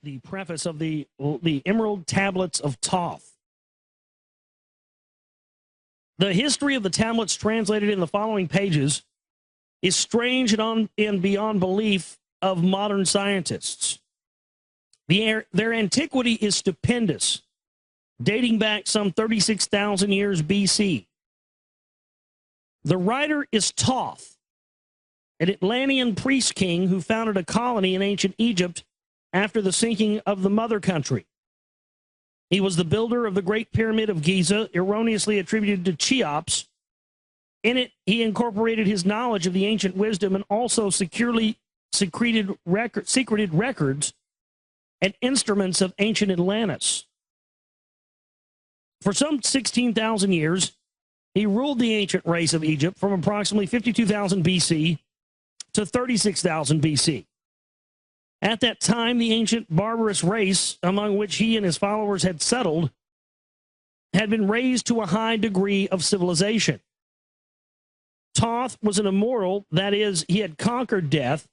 the preface of the Emerald Tablets of Thoth. The history of the tablets translated in the following pages is strange and beyond belief of modern scientists. Their antiquity is stupendous, dating back some 36,000 years BC. The writer is Thoth, an Atlantean priest king who founded a colony in ancient Egypt after the sinking of the mother country. He was the builder of the Great Pyramid of Giza, erroneously attributed to Cheops. In it, he incorporated his knowledge of the ancient wisdom and also secreted records and instruments of ancient Atlantis. For some 16,000 years, he ruled the ancient race of Egypt from approximately 52,000 BC to 36,000 BC. At that time, the ancient barbarous race, among which he and his followers had settled, had been raised to a high degree of civilization. Thoth was an immortal, that is, he had conquered death,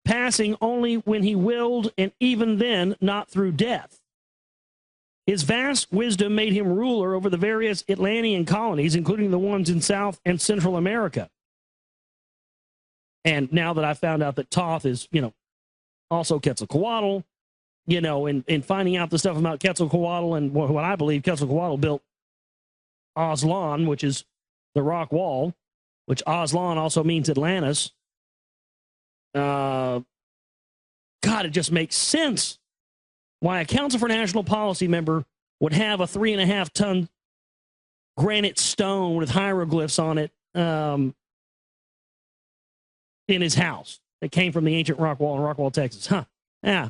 passing only when he willed, and even then not through death. His vast wisdom made him ruler over the various Atlantean colonies, including the ones in South and Central America. And now that I found out that Thoth is, also Quetzalcoatl, and finding out the stuff about Quetzalcoatl and what I believe Quetzalcoatl built Aslan, which is the rock wall, which Aslan also means Atlantis. God, it just makes sense why a Council for National Policy member would have a 3.5-ton granite stone with hieroglyphs on it in his house that came from the ancient rock wall in Rockwall, Texas. Huh. Yeah.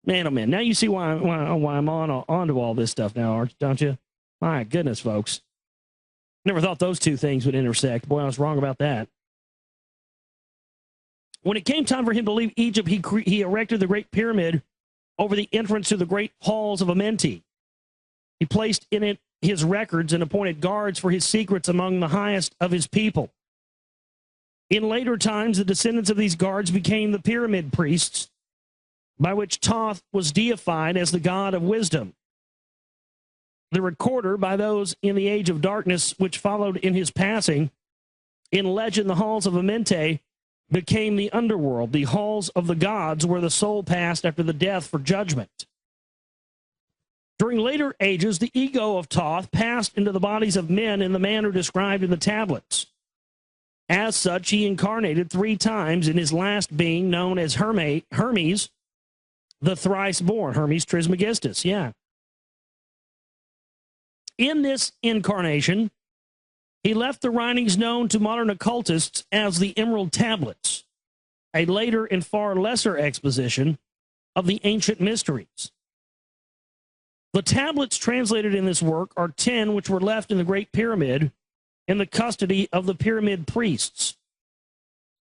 Man, oh man. Now you see why I'm onto all this stuff now, don't you? My goodness, folks. Never thought those two things would intersect. Boy, I was wrong about that. When it came time for him to leave Egypt, he erected the Great Pyramid over the entrance to the great halls of Amenti. He placed in it his records and appointed guards for his secrets among the highest of his people. In later times, the descendants of these guards became the pyramid priests, by which Thoth was deified as the god of wisdom. The recorder, by those in the age of darkness which followed in his passing, in legend, the halls of Amenti became the underworld, the halls of the gods where the soul passed after the death for judgment. During later ages, the ego of Thoth passed into the bodies of men in the manner described in the tablets. As such, he incarnated 3 times in his last being, known as Hermes, the thrice-born, Hermes Trismegistus, yeah. In this incarnation, he left the writings known to modern occultists as the Emerald Tablets, a later and far lesser exposition of the ancient mysteries. The tablets translated in this work are 10 which were left in the Great Pyramid in the custody of the pyramid priests.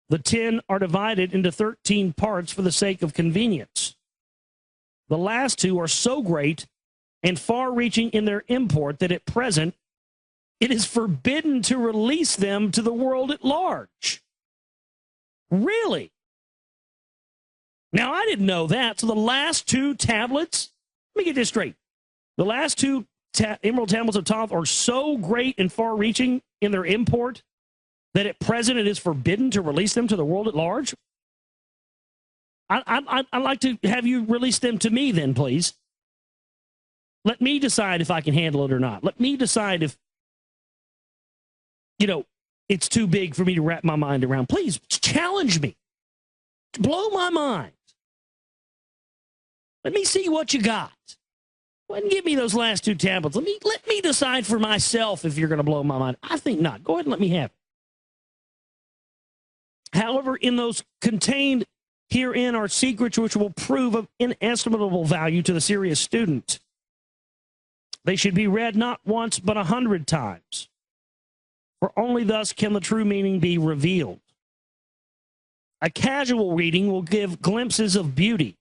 The 10 are divided into 13 parts for the sake of convenience. The last 2 are so great and far-reaching in their import that at present it is forbidden to release them to the world at large. Really? Now, I didn't know that. So the last 2 tablets, let me get this straight. The last 2 Emerald Tablets of Thoth are so great and far-reaching in their import that at present it is forbidden to release them to the world at large? I'd like to have you release them to me then, please. Let me decide if I can handle it or not. Let me decide if, it's too big for me to wrap my mind around. Please challenge me. Blow my mind. Let me see what you got. Go ahead and give me those last 2 tablets. Let me decide for myself if you're going to blow my mind. I think not. Go ahead and let me have it. However, in those contained herein are secrets which will prove of inestimable value to the serious student. They should be read not once but 100 times, for only thus can the true meaning be revealed. A casual reading will give glimpses of beauty,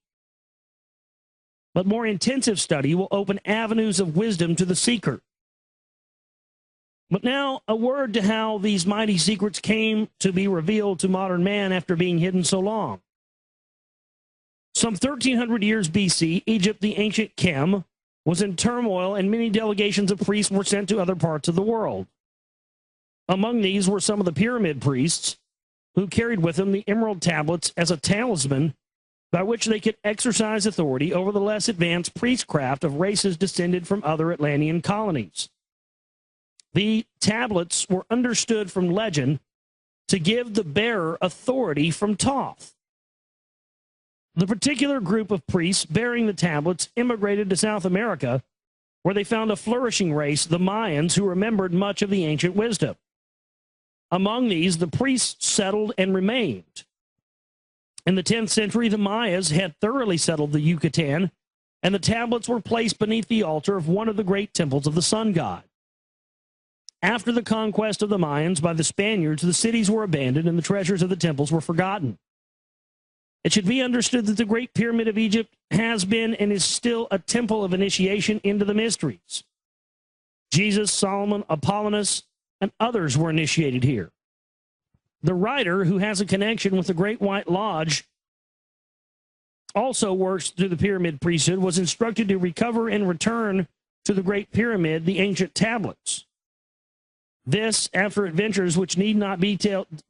but more intensive study will open avenues of wisdom to the seeker. But now, a word to how these mighty secrets came to be revealed to modern man after being hidden so long. Some 1300 years BC, Egypt, the ancient Chem, was in turmoil, and many delegations of priests were sent to other parts of the world. Among these were some of the pyramid priests, who carried with them the emerald tablets as a talisman by which they could exercise authority over the less advanced priestcraft of races descended from other Atlantean colonies. The tablets were understood from legend to give the bearer authority from Thoth. The particular group of priests bearing the tablets immigrated to South America, where they found a flourishing race, the Mayans, who remembered much of the ancient wisdom. Among these, the priests settled and remained. In the 10th century, the Mayas had thoroughly settled the Yucatan, and the tablets were placed beneath the altar of one of the great temples of the sun god. After the conquest of the Mayans by the Spaniards, the cities were abandoned and the treasures of the temples were forgotten. It should be understood that the Great Pyramid of Egypt has been and is still a temple of initiation into the mysteries. Jesus, Solomon, Apollonius, and others were initiated here. The writer, who has a connection with the Great White Lodge, also works through the pyramid priesthood, was instructed to recover and return to the Great Pyramid the ancient tablets. This, after adventures which need not be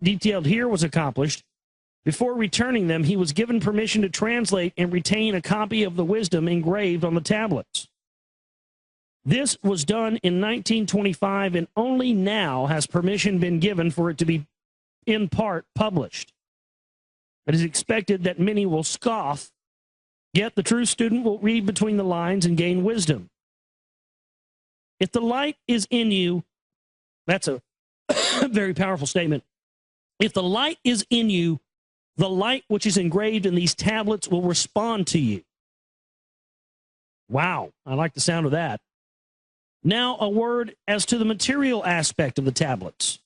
detailed here, was accomplished. Before returning them, he was given permission to translate and retain a copy of the wisdom engraved on the tablets. This was done in 1925, and only now has permission been given for it to be, in part, published. It is expected that many will scoff, yet the true student will read between the lines and gain wisdom. If the light is in you, that's a very powerful statement. If the light is in you, the light which is engraved in these tablets will respond to you. Wow, I like the sound of that. Now, a word as to the material aspect of the tablets.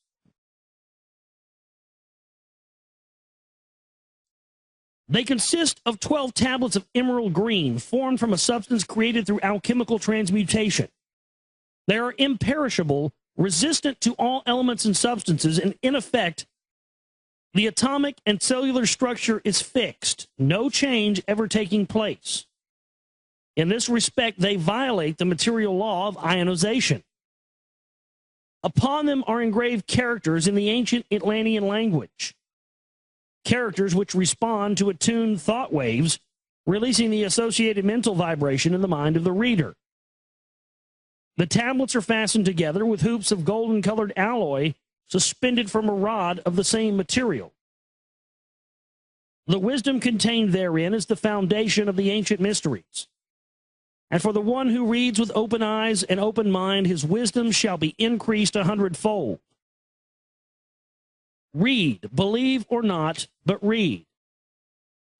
They consist of 12 tablets of emerald green, formed from a substance created through alchemical transmutation. They are imperishable, resistant to all elements and substances, and in effect, the atomic and cellular structure is fixed, no change ever taking place. In this respect, they violate the material law of ionization. Upon them are engraved characters in the ancient Atlantean language, characters which respond to attuned thought waves, releasing the associated mental vibration in the mind of the reader. The tablets are fastened together with hoops of golden-colored alloy suspended from a rod of the same material. The wisdom contained therein is the foundation of the ancient mysteries. And for the one who reads with open eyes and open mind, his wisdom shall be increased 100-fold. Read, believe or not, but read.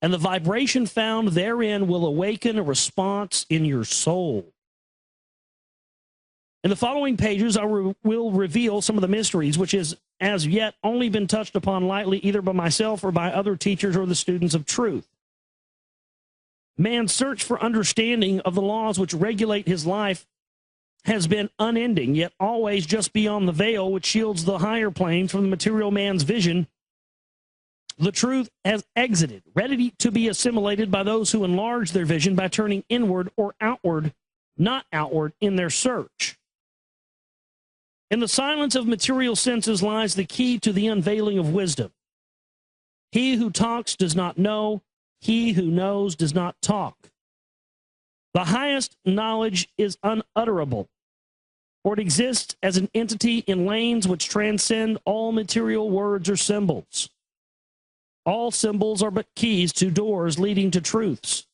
And the vibration found therein will awaken a response in your soul. In the following pages, I will reveal some of the mysteries which has as yet only been touched upon lightly either by myself or by other teachers or the students of truth. Man's search for understanding of the laws which regulate his life has been unending, yet always just beyond the veil which shields the higher planes from the material man's vision. The truth has exited, ready to be assimilated by those who enlarge their vision by turning inward or outward, not outward, in their search. In the silence of material senses lies the key to the unveiling of wisdom. He who talks does not know. He who knows does not talk. The highest knowledge is unutterable, for it exists as an entity in lanes which transcend all material words or symbols. All symbols are but keys to doors leading to truths,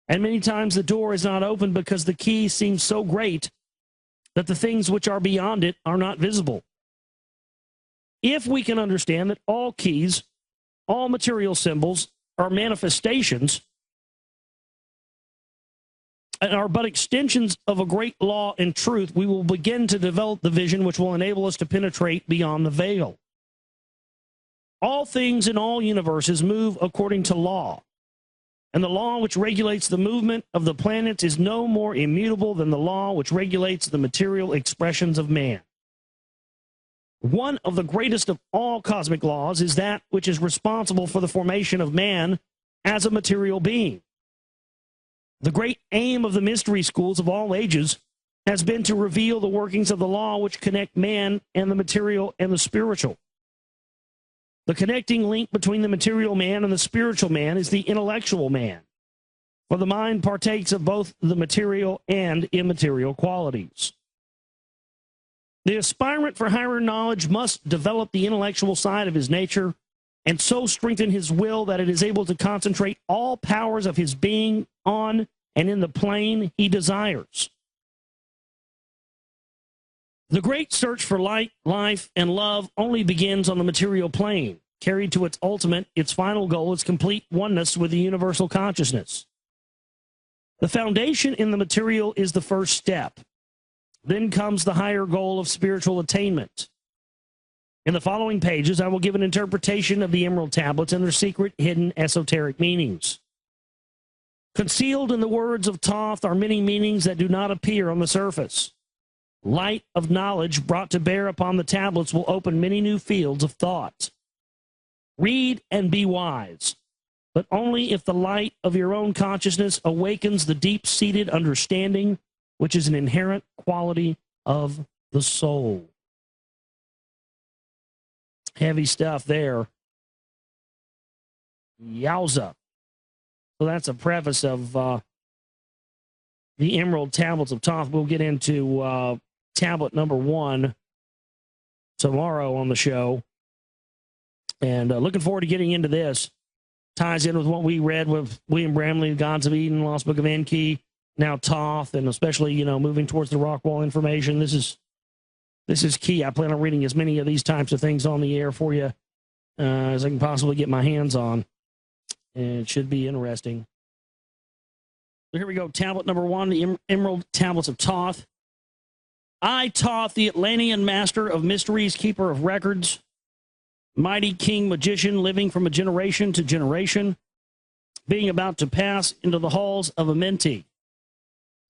and many times the door is not opened because the key seems so great that the things which are beyond it are not visible. If we can understand that all keys, all material symbols, are manifestations and are but extensions of a great law and truth, we will begin to develop the vision which will enable us to penetrate beyond the veil. All things in all universes move according to law, and the law which regulates the movement of the planets is no more immutable than the law which regulates the material expressions of man. One of the greatest of all cosmic laws is that which is responsible for the formation of man as a material being. The great aim of the mystery schools of all ages has been to reveal the workings of the law which connect man and the material and the spiritual. The connecting link between the material man and the spiritual man is the intellectual man, for the mind partakes of both the material and immaterial qualities. The aspirant for higher knowledge must develop the intellectual side of his nature and so strengthen his will that it is able to concentrate all powers of his being on and in the plane he desires. The great search for light, life, and love only begins on the material plane. Carried to its ultimate, its final goal is complete oneness with the universal consciousness. The foundation in the material is the first step. Then comes the higher goal of spiritual attainment. In the following pages, I will give an interpretation of the Emerald Tablets and their secret, hidden, esoteric meanings. Concealed in the words of Thoth are many meanings that do not appear on the surface. Light of knowledge brought to bear upon the tablets will open many new fields of thought. Read and be wise, but only if the light of your own consciousness awakens the deep-seated understanding, which is an inherent quality of the soul. Heavy stuff there. Yowza. So that's a preface of the Emerald Tablets of Thoth. We'll get into tablet number 1 tomorrow on the show. And looking forward to getting into this. Ties in with what we read with William Bramley, Gods of Eden, Lost Book of Enki, now Thoth, and especially, you know, moving towards the Rockwall information. This is key. I plan on reading as many of these types of things on the air for you as I can possibly get my hands on. And it should be interesting. So here we go. Tablet number 1, the Emerald Tablets of Thoth. I, Thoth, the Atlantean master of mysteries, keeper of records, mighty king magician living from a generation to generation, being about to pass into the halls of Amenti,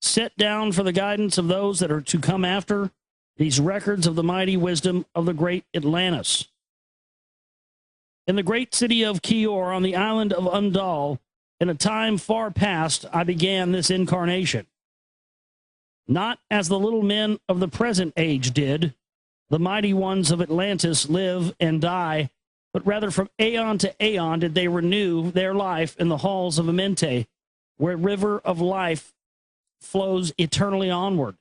set down for the guidance of those that are to come after these records of the mighty wisdom of the great Atlantis. In the great city of Kior on the island of Undal, in a time far past, I began this incarnation. Not as the little men of the present age did, the mighty ones of Atlantis live and die, but rather from aeon to aeon did they renew their life in the halls of Amenti, where river of life flows eternally onward.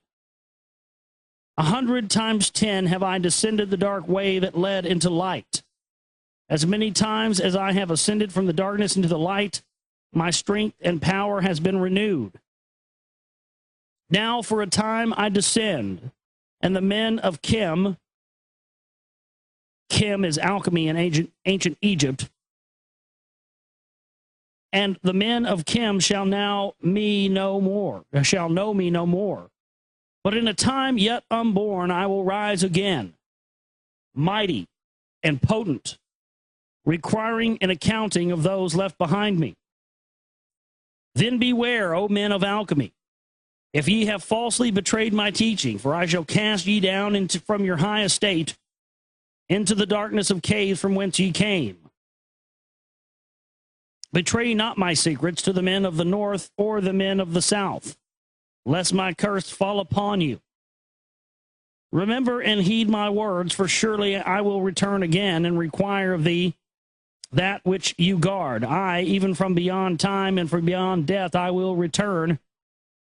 100 times 10 have I descended the dark way that led into light. As many times as I have ascended from the darkness into the light, my strength and power has been renewed. Now for a time I descend, and the men of Chem is alchemy in ancient Egypt, and the men of Chem shall know me no more. But in a time yet unborn I will rise again, mighty and potent, requiring an accounting of those left behind me. Then beware, O men of alchemy, if ye have falsely betrayed my teaching, for I shall cast ye down from your high estate into the darkness of caves from whence ye came. Betray not my secrets to the men of the north or the men of the south, lest my curse fall upon you. Remember and heed my words, for surely I will return again and require of thee that which you guard. I, even from beyond time and from beyond death, I will return,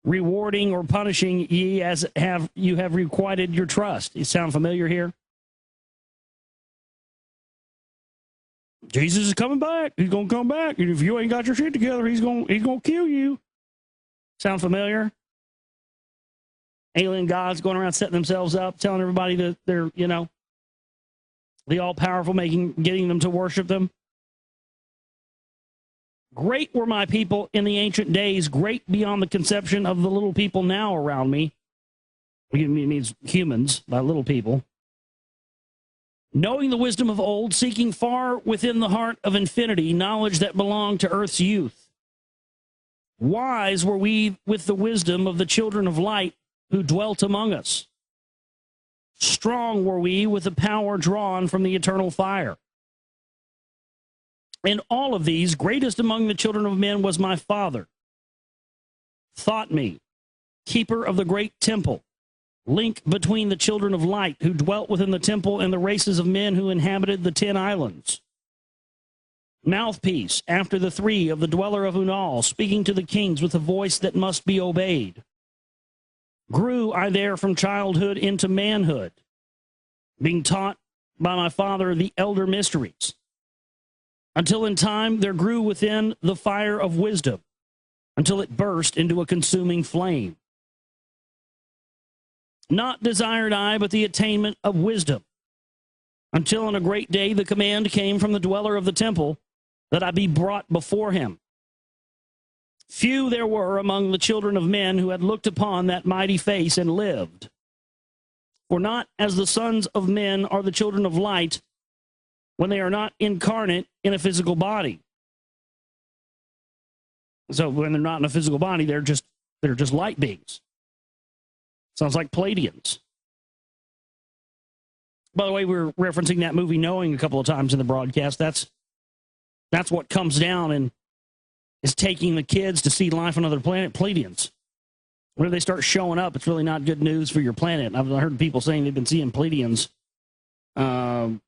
rewarding or punishing ye as you have requited your trust. You sound familiar here? Jesus is coming back. He's going to come back. And if you ain't got your shit together, he's going to kill you. Sound familiar? Alien gods going around setting themselves up, telling everybody that they're, you know, the all-powerful, getting them to worship them. Great were my people in the ancient days, great beyond the conception of the little people now around me. It means humans, by little people. Knowing the wisdom of old, seeking far within the heart of infinity, knowledge that belonged to earth's youth. Wise were we with the wisdom of the children of light who dwelt among us. Strong were we with the power drawn from the eternal fire. In all of these, greatest among the children of men was my father, Thoth me, keeper of the great temple, link between the children of light who dwelt within the temple and the races of men who inhabited the 10 islands. Mouthpiece after the three of the dweller of Unal, speaking to the kings with a voice that must be obeyed. Grew I there from childhood into manhood, being taught by my father the elder mysteries, until in time there grew within the fire of wisdom, until it burst into a consuming flame. Not desired I, but the attainment of wisdom, until in a great day the command came from the dweller of the temple that I be brought before him. Few there were among the children of men who had looked upon that mighty face and lived. For not as the sons of men are the children of light when they are not incarnate in a physical body. So when they're not in a physical body, they're just light beings. Sounds like Pleiadians. By the way, we were referencing that movie Knowing a couple of times in the broadcast. That's what comes down and is taking the kids to see life on another planet, Pleiadians. When they start showing up, it's really not good news for your planet. I've heard people saying they've been seeing Pleiadians, in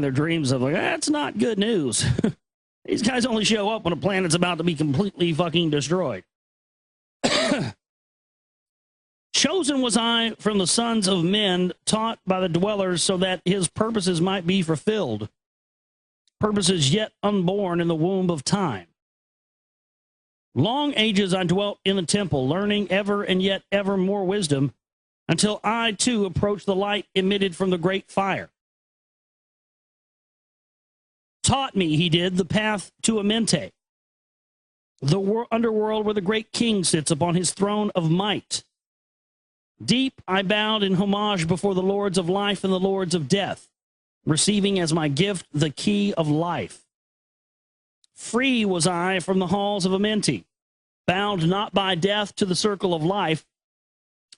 their dreams of like, that's not good news. These guys only show up when a planet's about to be completely fucking destroyed. Chosen was I from the sons of men, taught by the dwellers, so that his purposes might be fulfilled. Purposes yet unborn in the womb of time. Long ages I dwelt in the temple, learning ever and yet ever more wisdom, until I too approached the light emitted from the great fire. Taught me, he did, the path to Amente, the underworld where the great king sits upon his throne of might. Deep I bowed in homage before the lords of life and the lords of death, receiving as my gift the key of life. Free was I from the halls of Amenti, bound not by death to the circle of life.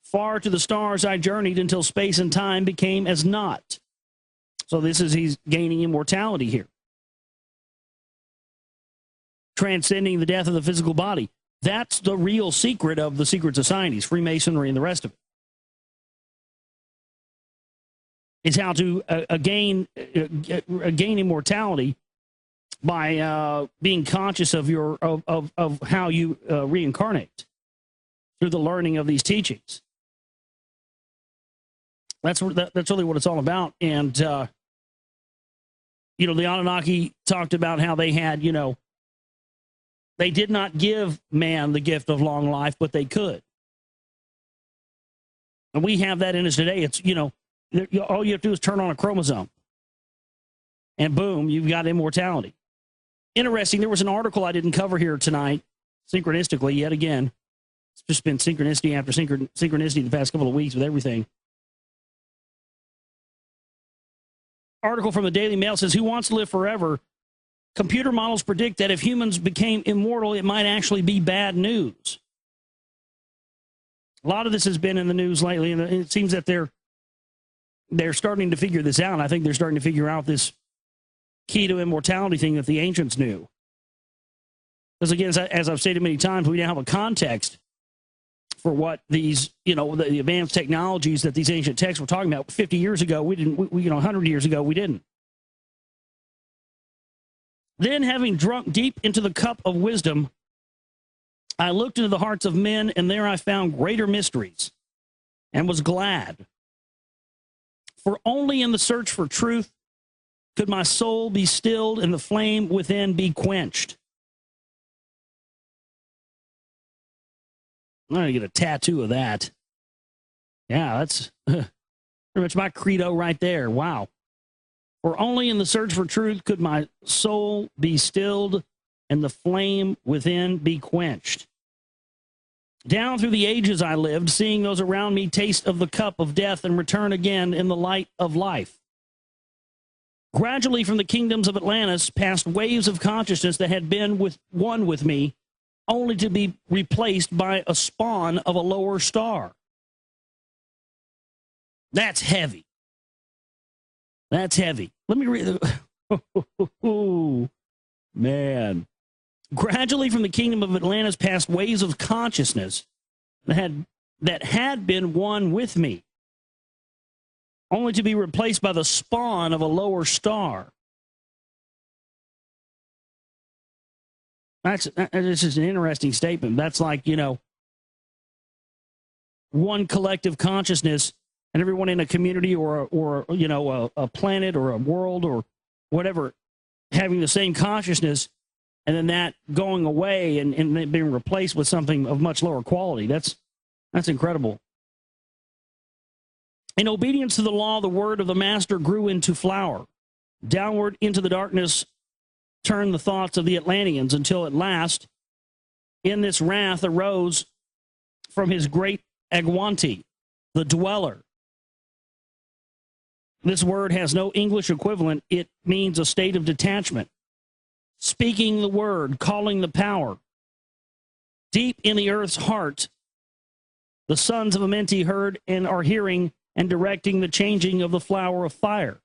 Far to the stars I journeyed until space and time became as naught. So he's gaining immortality here. Transcending the death of the physical body. That's the real secret of the secret societies, Freemasonry and the rest of it. Is how to gain immortality by being conscious of of how you reincarnate through the learning of these teachings. That's really what it's all about. And the Anunnaki talked about how they had, they did not give man the gift of long life, but they could. And we have that in us today. It's, all you have to do is turn on a chromosome. And boom, you've got immortality. Interesting, there was an article I didn't cover here tonight, synchronistically, yet again. It's just been synchronicity after synchronicity the past couple of weeks with everything. Article from the Daily Mail says, who wants to live forever? Computer models predict that if humans became immortal, it might actually be bad news. A lot of this has been in the news lately, and it seems that they're starting to figure this out. I think they're starting to figure out this key to immortality thing that the ancients knew. Because again, as I've stated many times, we now have a context for what these, the advanced technologies that these ancient texts were talking about. 50 years ago, we didn't. 100 years ago, we didn't. Then, having drunk deep into the cup of wisdom, I looked into the hearts of men, and there I found greater mysteries, and was glad. For only in the search for truth could my soul be stilled and the flame within be quenched. I'm going to get a tattoo of that. Yeah, that's pretty much my credo right there. Wow. For only in the search for truth could my soul be stilled and the flame within be quenched. Down through the ages I lived, seeing those around me taste of the cup of death and return again in the light of life. Gradually from the kingdoms of Atlantis passed waves of consciousness that had been one with me, only to be replaced by a spawn of a lower star. That's heavy. That's heavy. Let me read. Oh, man. Gradually, from the kingdom of Atlantis passed waves of consciousness that had been one with me, only to be replaced by the spawn of a lower star. This is an interesting statement. That's like, one collective consciousness, and everyone in a community or a planet or a world or whatever having the same consciousness, and then that going away and then being replaced with something of much lower quality. That's incredible. In obedience to the law, the word of the master grew into flower. Downward into the darkness turned the thoughts of the Atlanteans, until at last, in this wrath arose from his great Agwanti, the dweller. This word has no English equivalent. It means a state of detachment. Speaking the word, calling the power. Deep in the earth's heart, the sons of Amenti heard and are hearing and directing the changing of the flower of fire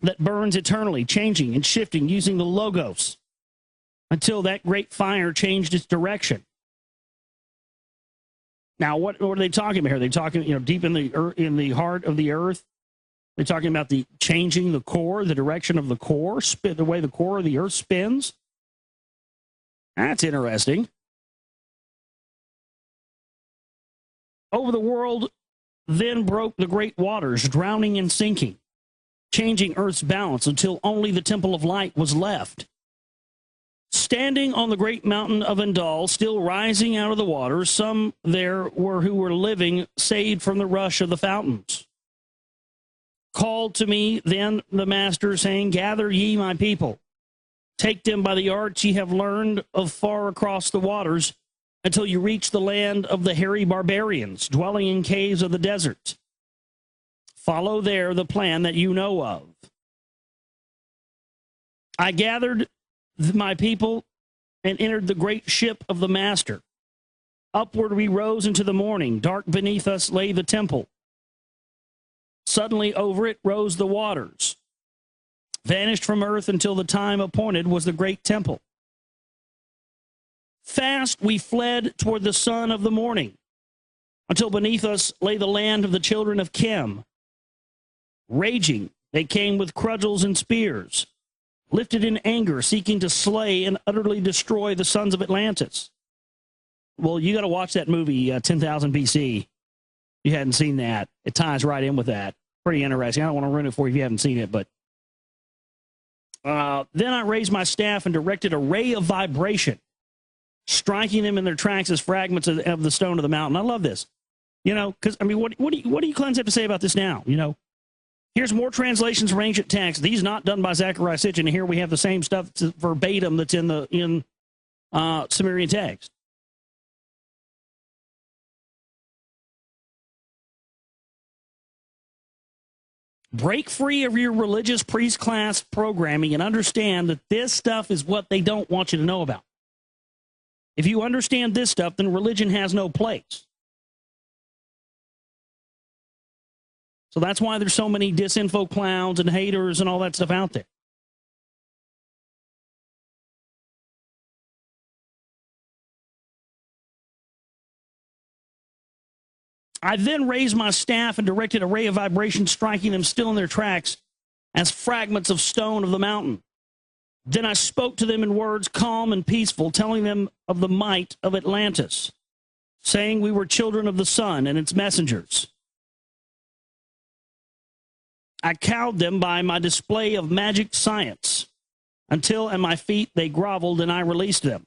that burns eternally, changing and shifting using the logos until that great fire changed its direction. Now, what are they talking about here? Are they talking, deep in the heart of the earth? They're talking about the changing the core, the direction of the core, the way the core of the earth spins. That's interesting. Over the world then broke the great waters, drowning and sinking, changing earth's balance until only the temple of light was left. Standing on the great mountain of Endal, still rising out of the waters, some there were who were living, saved from the rush of the fountains. Called to me then the master, saying, gather ye my people, take them by the arts ye have learned of far across the waters, until you reach the land of the hairy barbarians, dwelling in caves of the desert. Follow there the plan that you know of. I gathered my people and entered the great ship of the master. Upward we rose into the morning. Dark beneath us lay the temple. Suddenly over it rose the waters. Vanished from earth until the time appointed was the great temple. Fast we fled toward the sun of the morning, until beneath us lay the land of the children of Chem. Raging, they came with cudgels and spears, lifted in anger, seeking to slay and utterly destroy the sons of Atlantis. Well, you got to watch that movie, 10,000 BC. You hadn't seen that. It ties right in with that. Pretty interesting. I don't want to ruin it for you if you haven't seen it, but then I raised my staff and directed a ray of vibration, striking them in their tracks as fragments of the stone of the mountain. I love this. Because, what do you cleanse have to say about this now? Here's more translations from ancient texts. These not done by Zechariah Sitchin. And here we have the same stuff verbatim that's in Sumerian text. Break free of your religious priest class programming and understand that this stuff is what they don't want you to know about. If you understand this stuff, then religion has no place. So that's why there's so many disinfo clowns and haters and all that stuff out there. I then raised my staff and directed a ray of vibration, striking them still in their tracks as fragments of stone of the mountain. Then I spoke to them in words calm and peaceful, telling them of the might of Atlantis, saying we were children of the sun and its messengers. I cowed them by my display of magic science, until at my feet they groveled and I released them.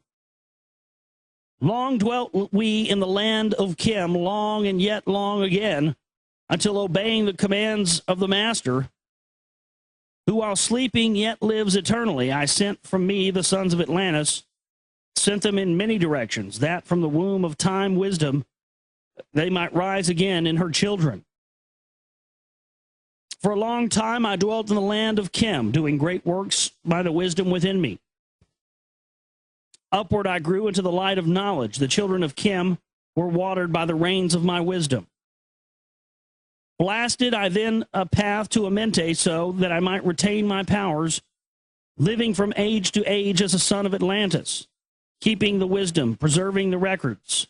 Long dwelt we in the land of Chem, long and yet long again, until obeying the commands of the master, who while sleeping yet lives eternally, I sent from me the sons of Atlantis, sent them in many directions, that from the womb of time wisdom they might rise again in her children. For a long time I dwelt in the land of Chem, doing great works by the wisdom within me. Upward I grew into the light of knowledge. The children of Chem were watered by the rains of my wisdom. Blasted I then a path to Amente, so that I might retain my powers living from age to age as a son of Atlantis, keeping the wisdom, preserving the records.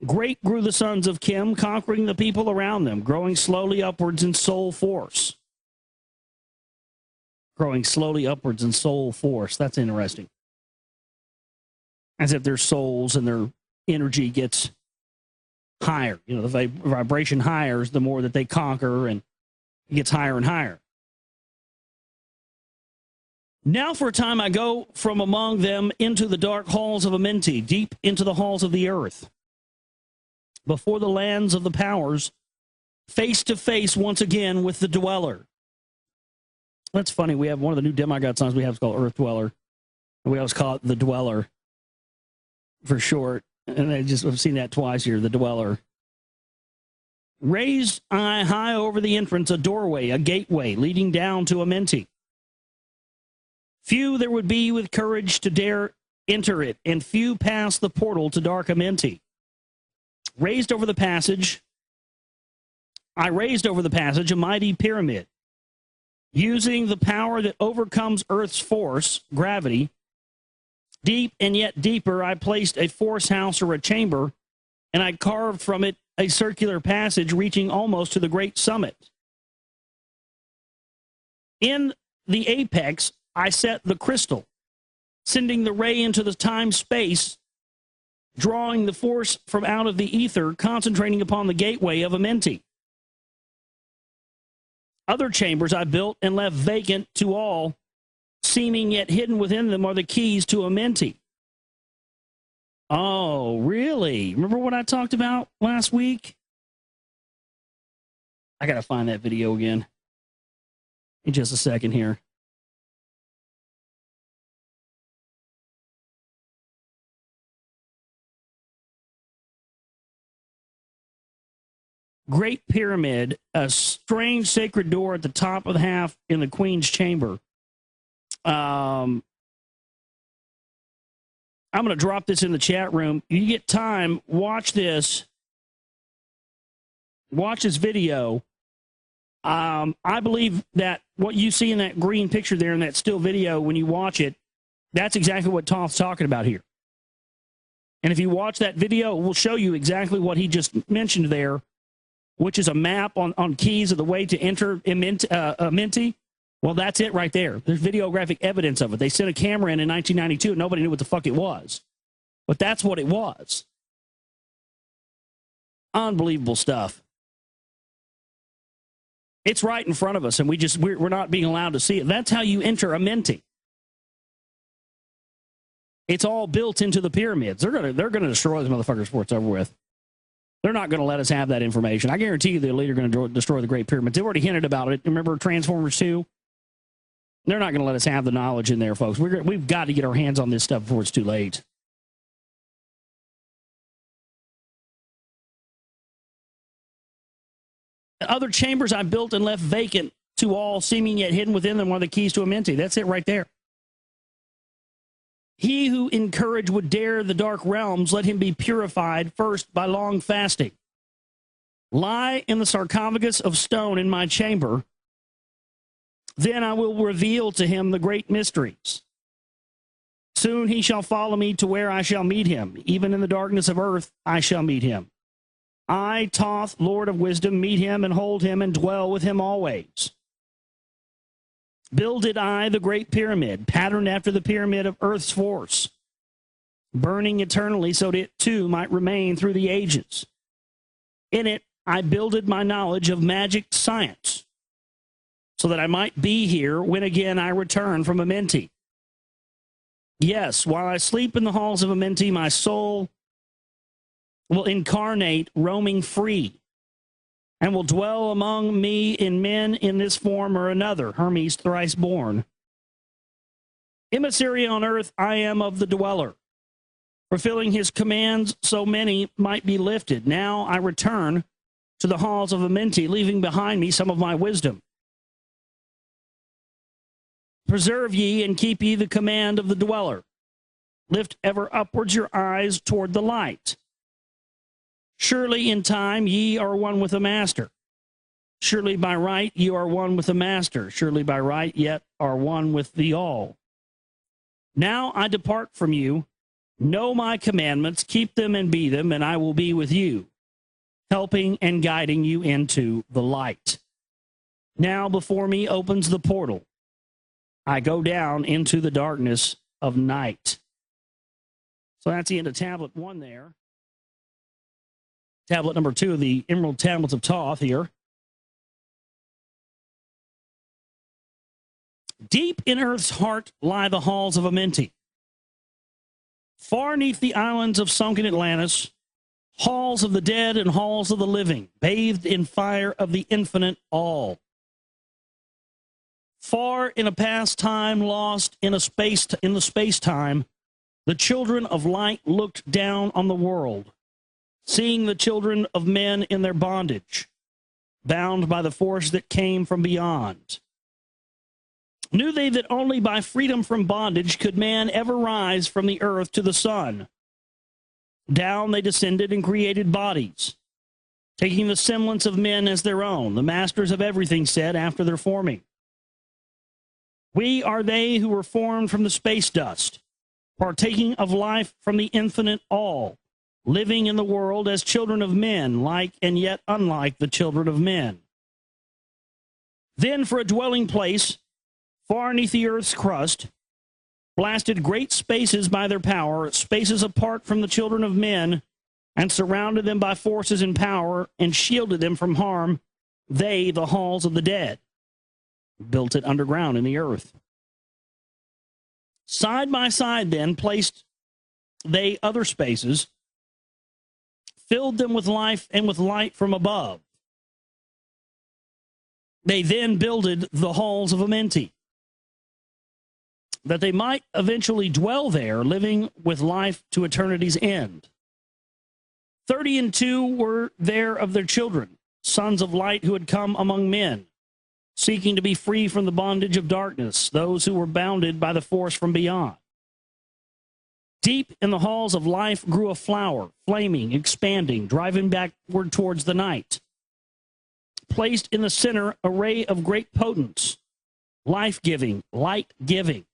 Great grew the sons of Kim, conquering the people around them, growing slowly upwards in soul force. Growing slowly upwards in soul force. That's interesting. As if their souls and their energy gets higher. You know, the vibration higher, the more that they conquer, and it gets higher and higher. Now for a time I go from among them into the dark halls of Amenti, deep into the halls of the earth, before the lands of the powers, face to face once again with the Dweller. That's funny. We have one of the new demigod songs we have is called Earth Dweller. And we always call it the Dweller for short. And I've seen that twice here, the Dweller. Raised I high over the entrance, a doorway, a gateway leading down to Amenti. Few there would be with courage to dare enter it, and few pass the portal to dark Amenti. I raised over the passage a mighty pyramid. Using the power that overcomes Earth's force, gravity, deep and yet deeper, I placed a force house or a chamber, and I carved from it a circular passage reaching almost to the great summit. In the apex, I set the crystal, sending the ray into the time-space, drawing the force from out of the ether, concentrating upon the gateway of Amenti. Other chambers I built and left vacant to all, seeming yet hidden within them are the keys to Amenti. Oh, really? Remember what I talked about last week? I got to find that video again in just a second here. Great Pyramid, a strange sacred door at the top of the half in the Queen's Chamber. I'm going to drop this in the chat room. You get time, watch this. Watch this video. I believe that what you see in that green picture there in that still video, when you watch it, that's exactly what Thoth's talking about here. And if you watch that video, it will show you exactly what he just mentioned there, which is a map on keys of the way to enter Amenti. Well, that's it right there. There's videographic evidence of it. They sent a camera in 1992, and nobody knew what the fuck it was. But that's what it was. Unbelievable stuff. It's right in front of us, and we're not being allowed to see it. That's how you enter Amenti. It's all built into the pyramids. They're gonna destroy those motherfuckers before it's over with. They're not going to let us have that information. I guarantee you the elite are going to destroy the Great Pyramids. They've already hinted about it. Remember Transformers 2? They're not going to let us have the knowledge in there, folks. We've got to get our hands on this stuff before it's too late. Other chambers I built and left vacant to all, seeming yet hidden within them, are the keys to Amenti. That's it right there. He who in courage would dare the dark realms, let him be purified first by long fasting. Lie in the sarcophagus of stone in my chamber. Then I will reveal to him the great mysteries. Soon he shall follow me to where I shall meet him. Even in the darkness of earth, I shall meet him. I, Thoth, Lord of wisdom, meet him and hold him and dwell with him always. Builded I the great pyramid, patterned after the pyramid of earth's force, burning eternally so that it too might remain through the ages. In it I builded my knowledge of magic science, so that I might be here when again I return from Amenti. Yes, while I sleep in the halls of Amenti, my soul will incarnate, roaming free, and will dwell among me in men in this form or another, Hermes thrice born. Emissary on earth, I am of the Dweller, fulfilling his commands so many might be lifted. Now I return to the halls of Amenti, leaving behind me some of my wisdom. Preserve ye and keep ye the command of the Dweller. Lift ever upwards your eyes toward the light. Surely in time ye are one with the Master. Surely by right you are one with the Master. Surely by right yet are one with the All. Now I depart from you. Know my commandments, keep them and be them, and I will be with you, helping and guiding you into the light. Now before me opens the portal. I go down into the darkness of night. So that's the end of tablet 1 there. Tablet number 2 of the Emerald Tablets of Thoth here. Deep in Earth's heart lie the halls of Amenti. Far neath the islands of sunken Atlantis, halls of the dead and halls of the living, bathed in fire of the infinite all. Far in a past time, lost in the space-time, the children of light looked down on the world, seeing the children of men in their bondage, bound by the force that came from beyond. Knew they that only by freedom from bondage could man ever rise from the earth to the sun. Down they descended and created bodies, taking the semblance of men as their own. The masters of everything said after their forming, we are they who were formed from the space dust, partaking of life from the infinite all, living in the world as children of men, like and yet unlike the children of men. Then for a dwelling place, far neath the earth's crust, blasted great spaces by their power, spaces apart from the children of men, and surrounded them by forces and power, and shielded them from harm, they, the halls of the dead. Built it underground in the earth. Side by side then placed they other spaces, filled them with life and with light from above. They then builded the halls of Amenti, that they might eventually dwell there, living with life to eternity's end. 32 were there of their children, sons of light who had come among men, seeking to be free from the bondage of darkness, those who were bounded by the force from beyond. Deep in the halls of life grew a flower, flaming, expanding, driving backward towards the night. Placed in the center, a ray of great potence, life-giving, light-giving,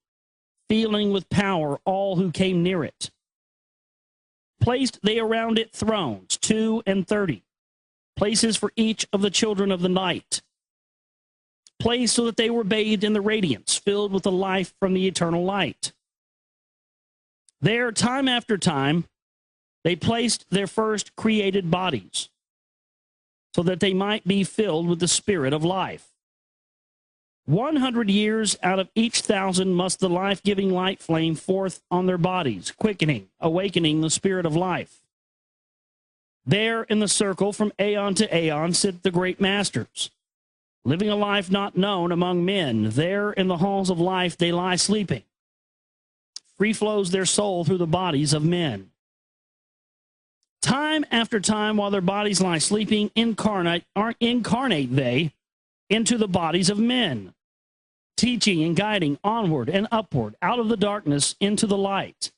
feeling with power all who came near it. Placed they around it thrones, 32, places for each of the children of the night, placed so that they were bathed in the radiance, filled with the life from the eternal light. There, time after time, they placed their first created bodies, so that they might be filled with the spirit of life. 100 years out of each 1,000 must the life-giving light flame forth on their bodies, quickening, awakening the spirit of life. There in the circle from aeon to aeon sit the great masters, living a life not known among men. There in the halls of life they lie sleeping. Free flows their soul through the bodies of men. Time after time, while their bodies lie sleeping, incarnate they into the bodies of men, teaching and guiding onward and upward out of the darkness into the light.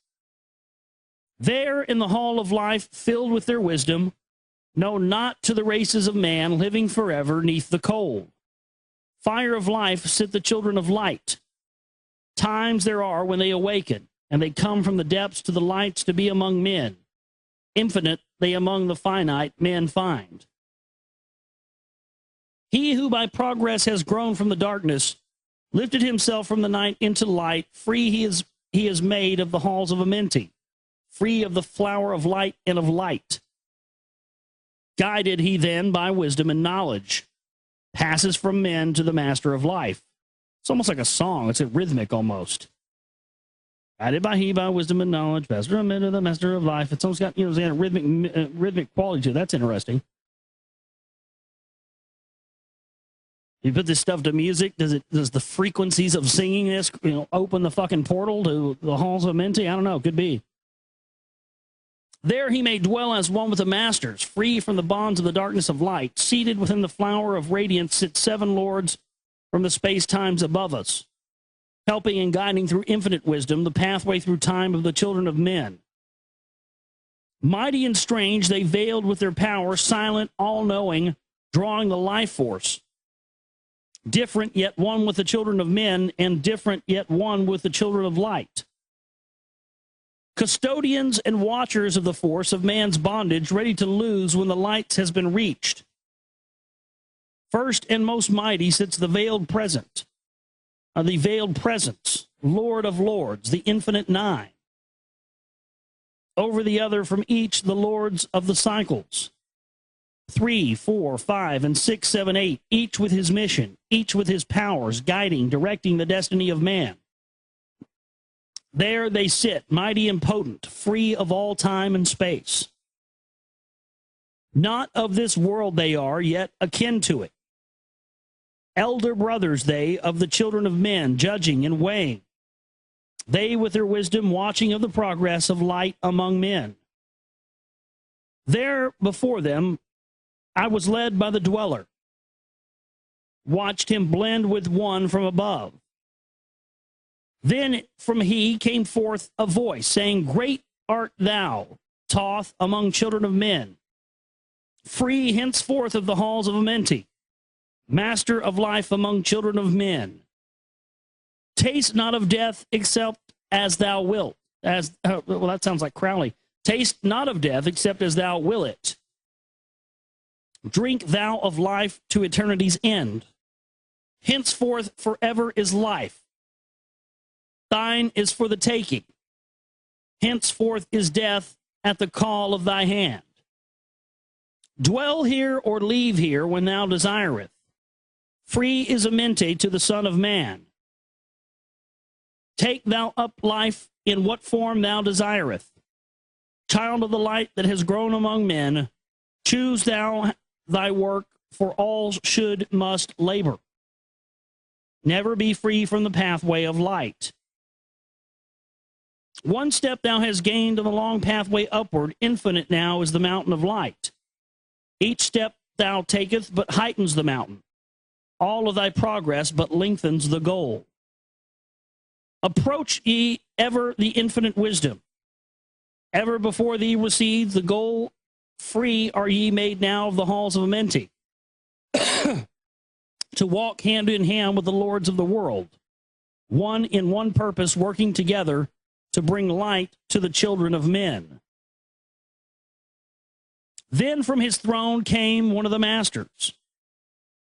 There in the hall of life, filled with their wisdom, know not to the races of man, living forever neath the cold. Fire of life sit the children of light. Times there are when they awaken, and they come from the depths to the lights to be among men. Infinite they among the finite men find. He who by progress has grown from the darkness, lifted himself from the night into light, free he is made of the halls of Amenti, free of the flower of light and of light. Guided he then by wisdom and knowledge, passes from men to the master of life. It's almost like a song. It's a rhythmic almost. Guided by he by wisdom and knowledge, passes from men to the master of life. It's almost got, it's got a rhythmic quality to it. That's interesting. You put this stuff to music, does the frequencies of singing this, open the fucking portal to the halls of Amenti? I don't know, could be. There he may dwell as one with the masters, free from the bonds of the darkness of light. Seated within the flower of radiance sit 7 lords from the space-times above us, helping and guiding through infinite wisdom the pathway through time of the children of men. Mighty and strange, they veiled with their power, silent, all-knowing, drawing the life force, different yet one with the children of men, and different yet one with the children of light. Custodians and watchers of the force of man's bondage, ready to lose when the light has been reached. First and most mighty sits the veiled presence, Lord of lords, the infinite nine. Over the other from each the lords of the cycles. 3, 4, 5, and 6, 7, 8, each with his mission, each with his powers, guiding, directing the destiny of man. There they sit, mighty and potent, free of all time and space. Not of this world they are, yet akin to it. Elder brothers they of the children of men, judging and weighing. They with their wisdom watching of the progress of light among men. There before them I was led by the dweller, watched him blend with one from above. Then from he came forth a voice, saying, Great art thou, Thoth, among children of men, free henceforth of the halls of Amenti, master of life among children of men. Taste not of death except as thou wilt. Well, that sounds like Crowley. Taste not of death except as thou wilt it. Drink thou of life to eternity's end. Henceforth forever is life. Thine is for the taking. Henceforth is death at the call of thy hand. Dwell here or leave here when thou desireth. Free is Amenti to the Son of Man. Take thou up life in what form thou desireth. Child of the light that has grown among men, choose thou thy work, for all must labor. Never be free from the pathway of light. One step thou hast gained on the long pathway upward, infinite now is the mountain of light. Each step thou taketh but heightens the mountain. All of thy progress but lengthens the goal. Approach ye ever the infinite wisdom. Ever before thee recedes the goal. Free are ye made now of the halls of Amenti, to walk hand in hand with the lords of the world, one in one purpose, working together to bring light to the children of men. Then from his throne came one of the masters,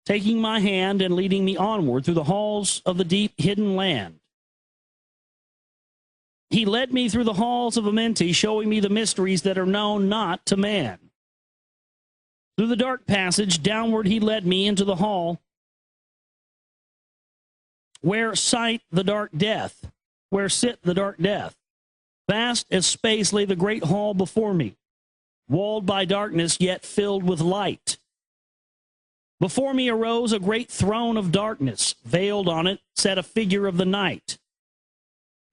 taking my hand and leading me onward through the halls of the deep hidden land. He led me through the halls of Amenti, showing me the mysteries that are known not to man. Through the dark passage, downward he led me into the hall where sit the dark death. Vast as space lay the great hall before me, walled by darkness, yet filled with light. Before me arose a great throne of darkness. Veiled on it sat a figure of the night.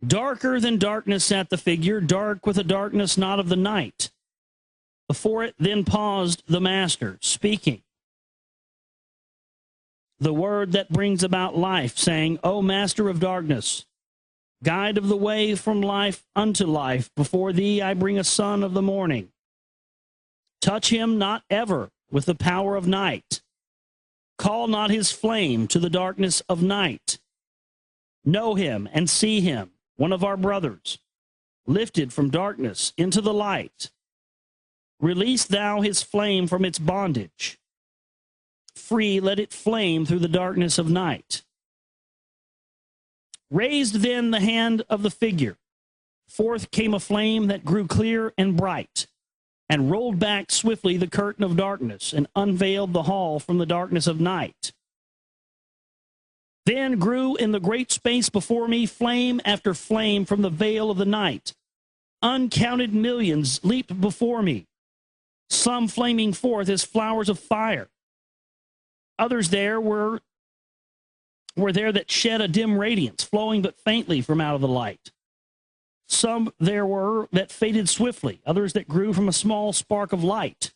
Darker than darkness sat the figure, dark with a darkness not of the night. Before it then paused the master, speaking the word that brings about life, saying, O master of darkness, guide of the way from life unto life, before thee I bring a son of the morning. Touch him not ever with the power of night. Call not his flame to the darkness of night. Know him and see him, one of our brothers, lifted from darkness into the light. Release thou his flame from its bondage. Free, let it flame through the darkness of night. Raised then the hand of the figure. Forth came a flame that grew clear and bright, and rolled back swiftly the curtain of darkness, and unveiled the hall from the darkness of night. Then grew in the great space before me flame after flame from the veil of the night. Uncounted millions leaped before me, some flaming forth as flowers of fire. Others there were there that shed a dim radiance, flowing but faintly from out of the light. Some there were that faded swiftly, others that grew from a small spark of light,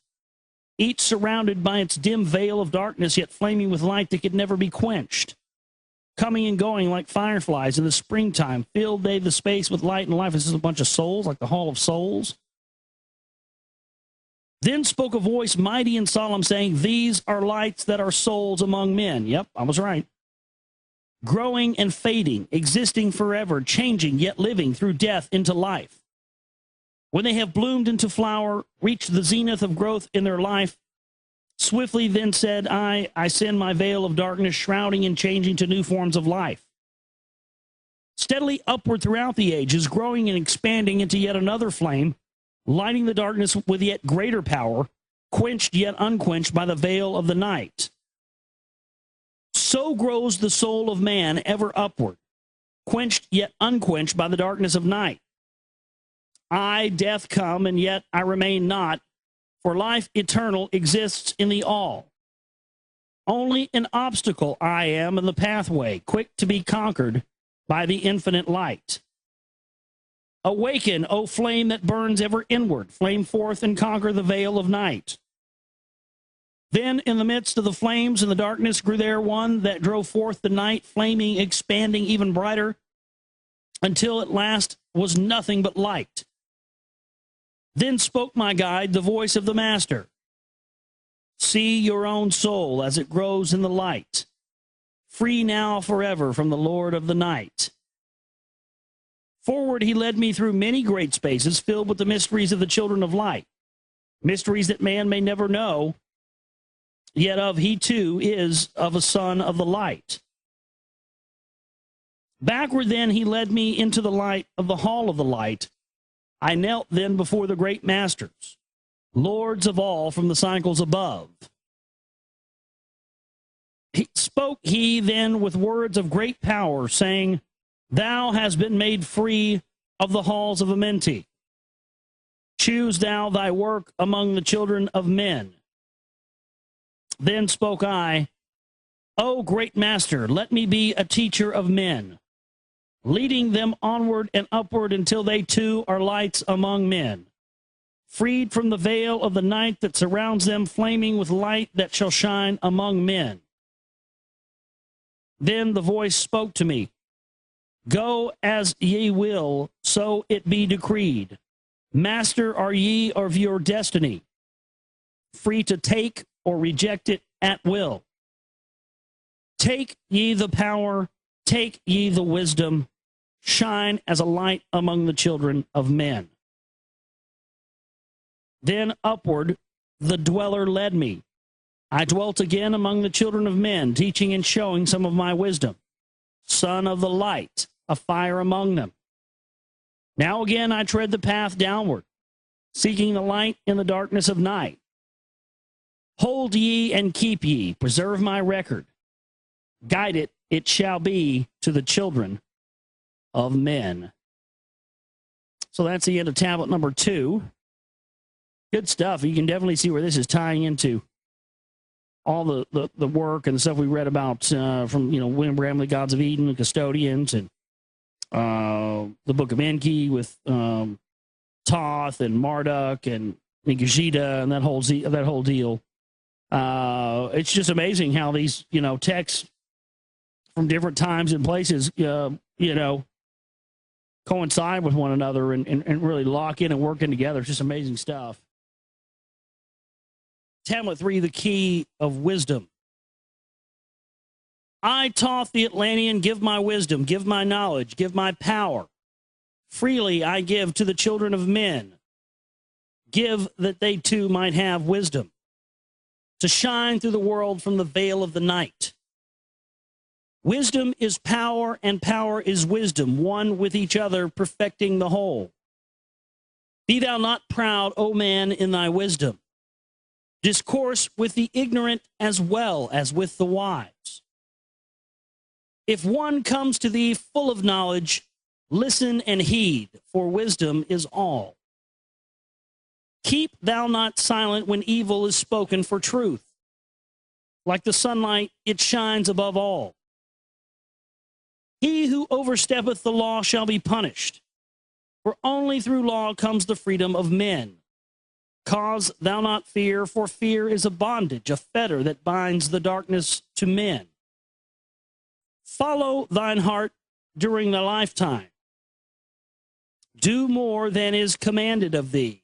each surrounded by its dim veil of darkness, yet flaming with light that could never be quenched. Coming and going like fireflies in the springtime, filled they the space with light and life. This is a bunch of souls, like the Hall of Souls. Then spoke a voice mighty and solemn, saying, These are lights that are souls among men. Yep, I was right. growing and fading, existing forever, changing yet living through death into life. When they have bloomed into flower, reached the zenith of growth in their life, swiftly then said I send my veil of darkness, shrouding and changing to new forms of life. Steadily upward throughout the ages, growing and expanding into yet another flame, lighting the darkness with yet greater power, quenched yet unquenched by the veil of the night. So grows the soul of man ever upward, quenched yet unquenched by the darkness of night. I, death, come, and yet I remain not, for life eternal exists in the all. Only an obstacle I am in the pathway, quick to be conquered by the infinite light. Awaken, O flame that burns ever inward, flame forth and conquer the veil of night. Then in the midst of the flames and the darkness grew there one that drove forth the night, flaming, expanding even brighter, until at last was nothing but light. Then spoke my guide, the voice of the Master. See your own soul as it grows in the light, free now forever from the Lord of the night. Forward he led me through many great spaces filled with the mysteries of the children of light, mysteries that man may never know, yet of he too is of a son of the light. Backward then he led me into the light of the hall of the light. I knelt then before the great masters, lords of all from the cycles above. Spoke he then with words of great power, saying, Thou hast been made free of the halls of Amenti. Choose thou thy work among the children of men. Then spoke I, O great master, let me be a teacher of men, leading them onward and upward until they too are lights among men, freed from the veil of the night that surrounds them, flaming with light that shall shine among men. Then the voice spoke to me, Go as ye will, so it be decreed. Master are ye of your destiny, free to take or reject it at will. Take ye the power, take ye the wisdom, shine as a light among the children of men. Then upward the dweller led me. I dwelt again among the children of men, teaching and showing some of my wisdom. Son of the light, a fire among them. Now again I tread the path downward, seeking the light in the darkness of night. Hold ye and keep ye, preserve my record. Guide it, it shall be to the children of men. So that's the end of tablet number 2. Good stuff. You can definitely see where this is tying into all the work and the stuff we read about from, William Bramley, Gods of Eden, the Custodians, and the Book of Enki with Thoth and Marduk and Gajita and that whole deal. It's just amazing how these, texts from different times and places, coincide with one another and really lock in and working together. It's just amazing stuff. Tablet 3, the key of wisdom. I, Thoth the Atlantean, give my wisdom, give my knowledge, give my power. Freely I give to the children of men. Give that they too might have wisdom, to shine through the world from the veil of the night. Wisdom is power, and power is wisdom, one with each other, perfecting the whole. Be thou not proud, O man, in thy wisdom. Discourse with the ignorant as well as with the wise. If one comes to thee full of knowledge, listen and heed, for wisdom is all. Keep thou not silent when evil is spoken for truth. Like the sunlight, it shines above all. He who oversteppeth the law shall be punished, for only through law comes the freedom of men. Cause thou not fear, for fear is a bondage, a fetter that binds the darkness to men. Follow thine heart during thy lifetime. Do more than is commanded of thee.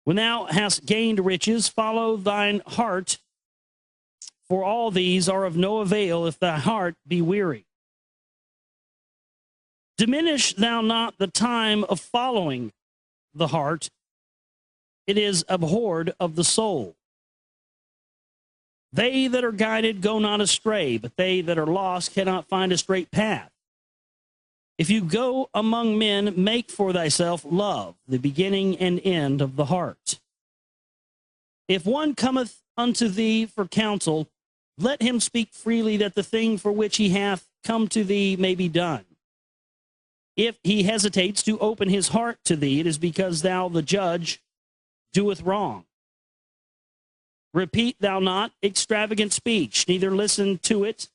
When thou hast gained riches, follow thine heart. For all these are of no avail if thy heart be weary. Diminish thou not the time of following the heart. It is abhorred of the soul. They that are guided go not astray, but they that are lost cannot find a straight path. If you go among men, make for thyself love, the beginning and end of the heart. If one cometh unto thee for counsel, let him speak freely, that the thing for which he hath come to thee may be done. If he hesitates to open his heart to thee, it is because thou, the judge, doeth wrong. Repeat thou not extravagant speech, neither listen to it,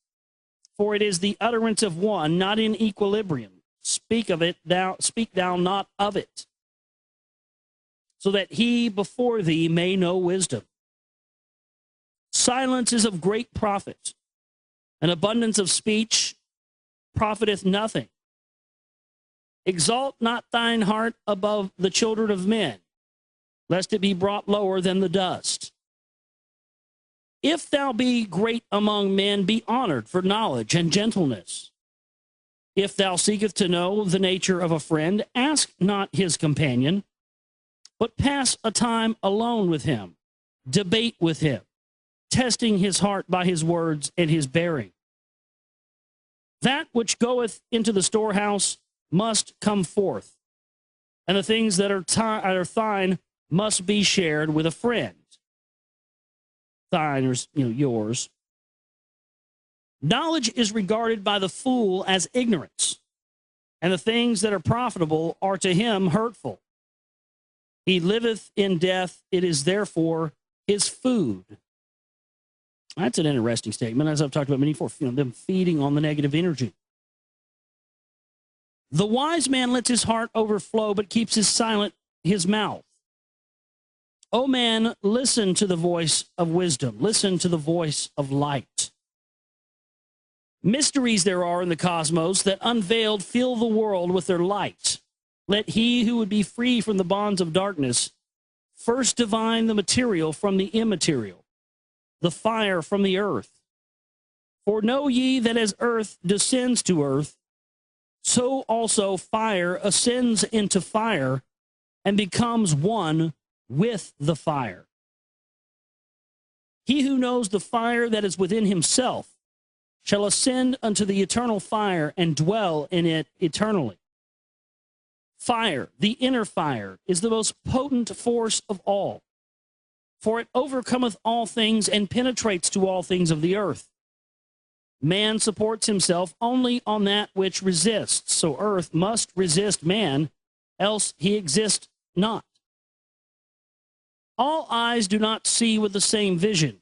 for it is the utterance of one, not in equilibrium. Speak thou not of it, so that he before thee may know wisdom. Silence is of great profit. An abundance of speech profiteth nothing. Exalt not thine heart above the children of men, lest it be brought lower than the dust. If thou be great among men, be honored for knowledge and gentleness. If thou seekest to know the nature of a friend, ask not his companion, but pass a time alone with him, debate with him, testing his heart by his words and his bearing. That which goeth into the storehouse must come forth, and the things that are thine must be shared with a friend. Thine, or yours. Knowledge is regarded by the fool as ignorance, and the things that are profitable are to him hurtful. He liveth in death, it is therefore his food. That's an interesting statement, as I've talked about many before, them feeding on the negative energy. The wise man lets his heart overflow, but keeps his mouth. O man, listen to the voice of wisdom. Listen to the voice of light. Mysteries there are in the cosmos that unveiled fill the world with their light. Let he who would be free from the bonds of darkness first divine the material from the immaterial, the fire from the earth. For know ye that as earth descends to earth, so also fire ascends into fire and becomes one with the fire. He who knows the fire that is within himself shall ascend unto the eternal fire and dwell in it eternally. Fire, the inner fire, is the most potent force of all, for it overcometh all things and penetrates to all things of the earth. Man supports himself only on that which resists, so earth must resist man, else he exists not. All eyes do not see with the same vision,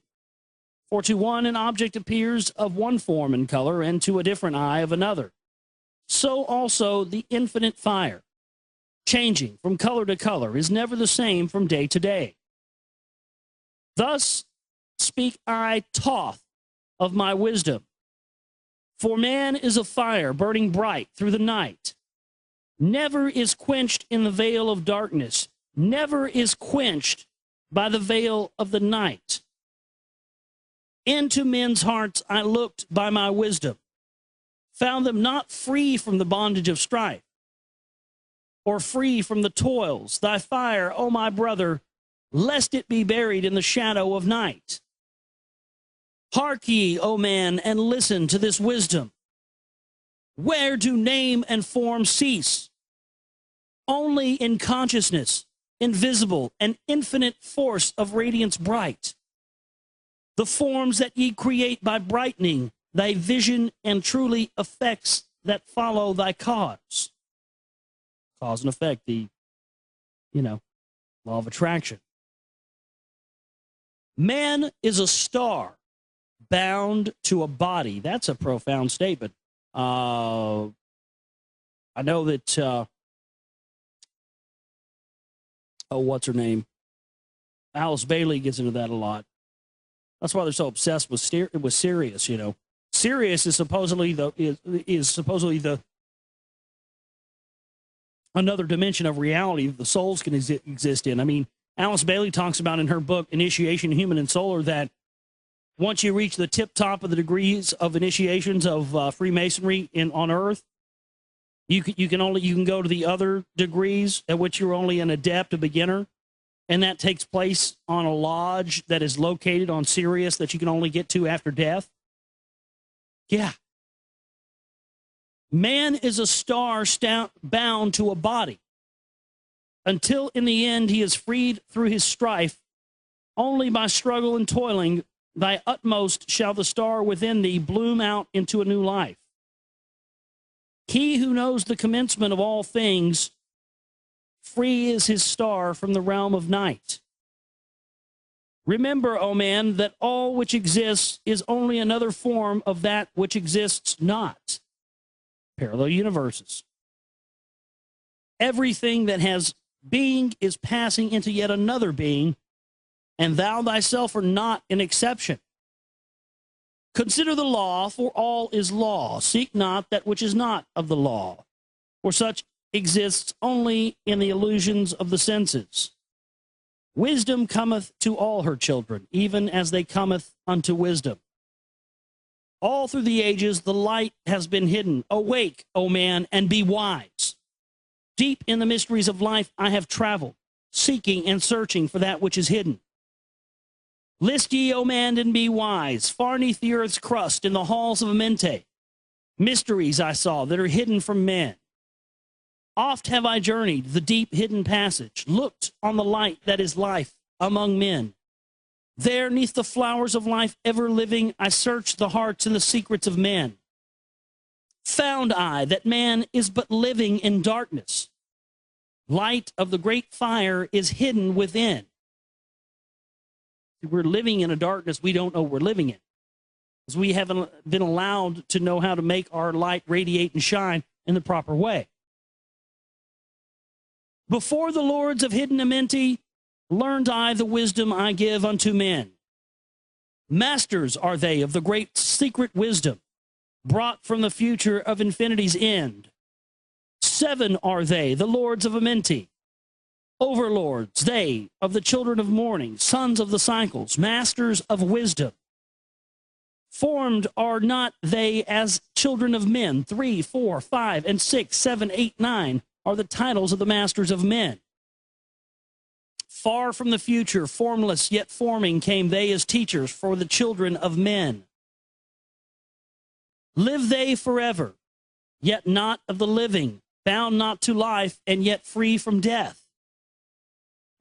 for to one an object appears of one form and color, and to a different eye of another. So also the infinite fire, changing from color to color, is never the same from day to day. Thus speak I, Thoth, of my wisdom. For man is a fire burning bright through the night, never is quenched in the veil of darkness, never is quenched by the veil of the night. Into men's hearts I looked by my wisdom, found them not free from the bondage of strife, or free from the toils. Thy fire, O my brother, lest it be buried in the shadow of night. Hark ye, O man, and listen to this wisdom. Where do name and form cease? Only in consciousness, invisible and infinite force of radiance bright. The forms that ye create by brightening thy vision and truly effects that follow thy cause. Cause and effect, the, law of attraction. Man is a star bound to a body. That's a profound statement. I know that, what's her name? Alice Bailey gets into that a lot. That's why they're so obsessed with Sirius, Sirius is supposedly the another dimension of reality the souls can exist in. I mean, Alice Bailey talks about in her book, Initiation, Human and Solar, that once you reach the tip top of the degrees of initiations of Freemasonry on Earth, you can go to the other degrees at which you're only an adept, a beginner, and that takes place on a lodge that is located on Sirius that you can only get to after death. Yeah. Man is a star bound to a body. Until in the end he is freed through his strife, only by struggle and toiling, thy utmost shall the star within thee bloom out into a new life. He who knows the commencement of all things, free is his star from the realm of night. Remember, O man, that all which exists is only another form of that which exists not. Parallel universes. Everything that has being is passing into yet another being, and thou thyself art not an exception. Consider the law, for all is law. Seek not that which is not of the law, for such exists only in the illusions of the senses. Wisdom cometh to all her children, even as they cometh unto wisdom. All through the ages the light has been hidden. Awake, O man, and be wise. Deep in the mysteries of life I have traveled, seeking and searching for that which is hidden. List ye, O man, and be wise. Far neath the earth's crust, in the halls of Amente, mysteries I saw that are hidden from men. Oft have I journeyed the deep hidden passage, looked on the light that is life among men. There, neath the flowers of life ever living, I searched the hearts and the secrets of men. Found I that man is but living in darkness. Light of the great fire is hidden within. We're living in a darkness we don't know we're living in, because we haven't been allowed to know how to make our light radiate and shine in the proper way. Before the lords of hidden Amenti learned I the wisdom I give unto men. Masters are they of the great secret wisdom, brought from the future of infinity's end. 7 are they, the lords of Amenti, overlords they of the children of morning, sons of the cycles, masters of wisdom. Formed are not they as children of men. 3, 4, 5, and 6, 7, 8, 9 are the titles of the masters of men. Far from the future, formless yet forming, came they as teachers for the children of men. Live they forever, yet not of the living, bound not to life, and yet free from death.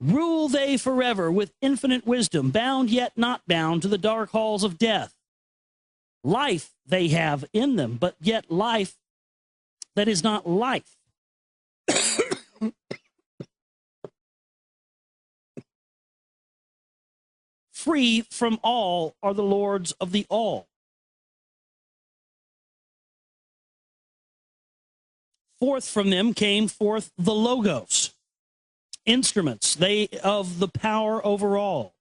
Rule they forever with infinite wisdom, bound yet not bound to the dark halls of death. Life they have in them, but yet life that is not life. Free from all are the lords of the all. Forth from them came forth the Logos, instruments, they of the power over all.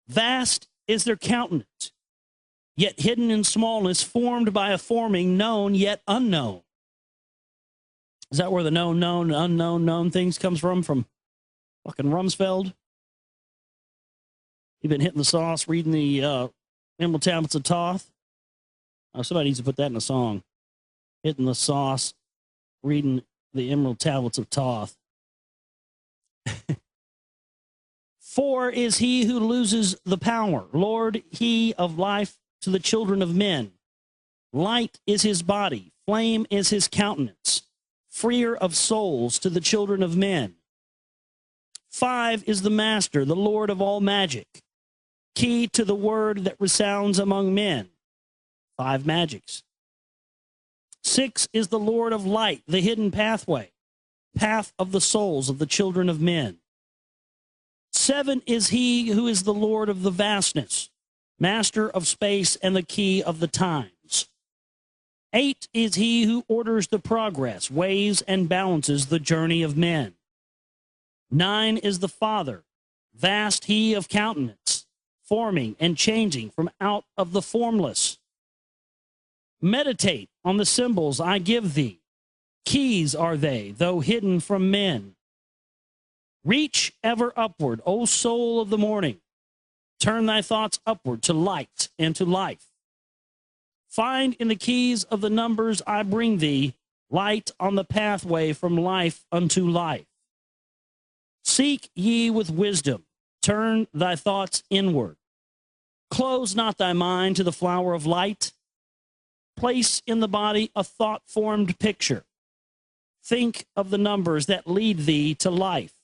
Vast is their countenance, yet hidden in smallness, formed by a forming, known yet unknown. Is that where the known, unknown, known things comes from fucking Rumsfeld? You've been hitting the sauce, reading the Emerald Tablets of Thoth. Oh, somebody needs to put that in a song. Hitting the sauce, reading the Emerald Tablets of Thoth. For is he who loses the power, Lord, he of life to the children of men. Light is his body, flame is his countenance, freer of souls to the children of men. 5 is the master, the Lord of all magic, key to the word that resounds among men. 5 magics. 6 is the Lord of light, the hidden pathway, path of the souls of the children of men. 7 is he who is the Lord of the vastness, master of space and the key of the times. 8 is he who orders the progress, weighs and balances the journey of men. 9 is the Father, vast he of countenance, forming and changing from out of the formless. Meditate on the symbols I give thee. Keys are they, though hidden from men. Reach ever upward, O soul of the morning. Turn thy thoughts upward to light and to life. Find in the keys of the numbers I bring thee light on the pathway from life unto life. Seek ye with wisdom. Turn thy thoughts inward. Close not thy mind to the flower of light. Place in the body a thought-formed picture. Think of the numbers that lead thee to life.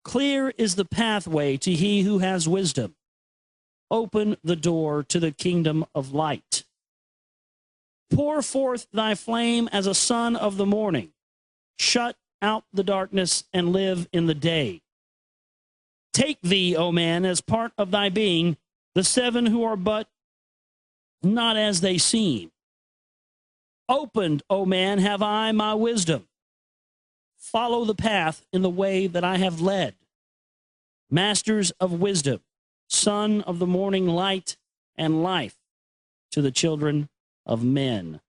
Clear is the pathway to he who has wisdom. Open the door to the kingdom of light. Pour forth thy flame as a sun of the morning. Shut out the darkness and live in the day. Take thee, O man, as part of thy being, the seven who are but not as they seem. Opened, O man, have I my wisdom. Follow the path in the way that I have led. Masters of wisdom, son of the morning light and life to the children of men.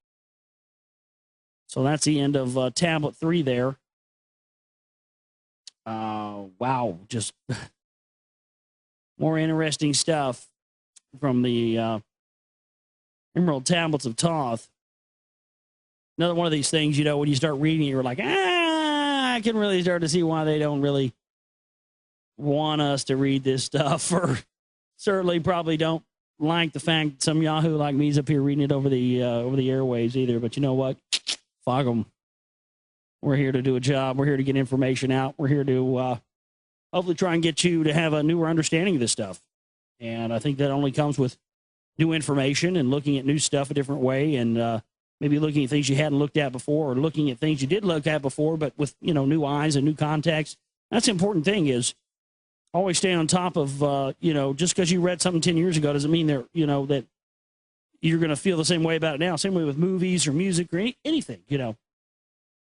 So that's the end of tablet 3 there. Wow, just more interesting stuff from the Emerald Tablets of Thoth. Another one of these things, you know, when you start reading it, you're like, I can really start to see why they don't really want us to read this stuff, or certainly probably don't like the fact that some Yahoo like me is up here reading it over the airwaves either. But you know what? Fuck them. We're here to do a job. We're here to get information out. We're here to hopefully try and get you to have a newer understanding of this stuff. And I think that only comes with new information and looking at new stuff a different way, and maybe looking at things you hadn't looked at before, or looking at things you did look at before, but with, you know, new eyes and new context. That's the important thing, is always stay on top of, you know, just because you read something 10 years ago doesn't mean that, you know, that you're going to feel the same way about it now. Same way with movies or music or anything, you know.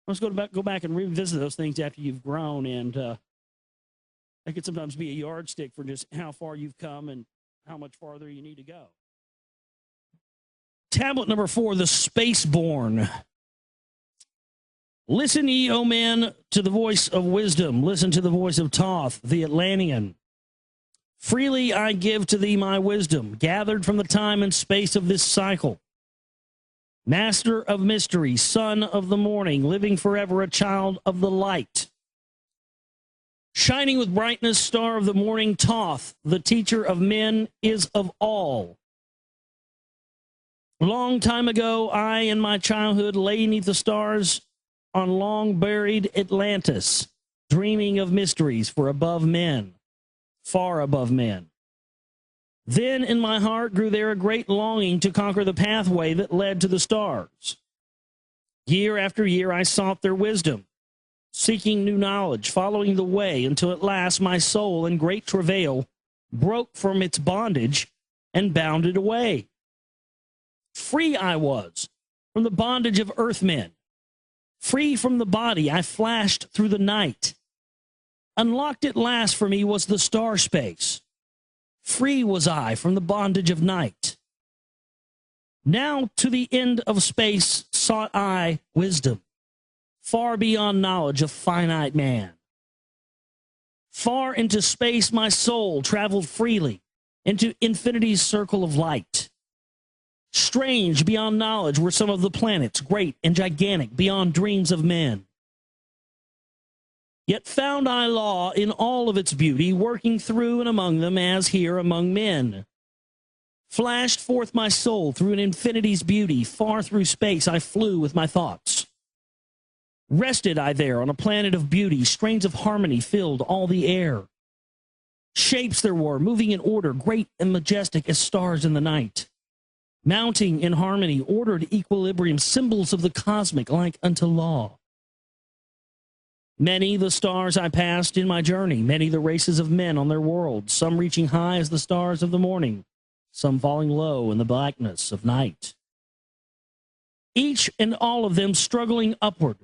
Let's go back and revisit those things after you've grown, and that could sometimes be a yardstick for just how far you've come and how much farther you need to go. Tablet number 4, the Spaceborn. Listen ye, O men, to the voice of wisdom. Listen to the voice of Thoth, the Atlantean. Freely I give to thee my wisdom, gathered from the time and space of this cycle. Master of mystery, son of the morning, living forever, a child of the light. Shining with brightness, star of the morning, Thoth, the teacher of men, is of all. Long time ago, I in my childhood lay neath the stars on long-buried Atlantis, dreaming of mysteries for above men, far above men. Then in my heart grew there a great longing to conquer the pathway that led to the stars. Year after year I sought their wisdom, seeking new knowledge, following the way, until at last my soul in great travail broke from its bondage and bounded away. Free I was from the bondage of earthmen. Free from the body, I flashed through the night. Unlocked at last for me was the star space. Free was I from the bondage of night. Now to the end of space sought I wisdom, far beyond knowledge of finite man. Far into space my soul traveled freely, into infinity's circle of light. Strange beyond knowledge were some of the planets, great and gigantic beyond dreams of men. Yet found I law in all of its beauty, working through and among them as here among men. Flashed forth my soul through an infinity's beauty, far through space I flew with my thoughts. Rested I there on a planet of beauty, strains of harmony filled all the air. Shapes there were, moving in order, great and majestic as stars in the night. Mounting in harmony, ordered equilibrium, symbols of the cosmic like unto law. Many the stars I passed in my journey, many the races of men on their worlds, some reaching high as the stars of the morning, some falling low in the blackness of night. Each and all of them struggling upward,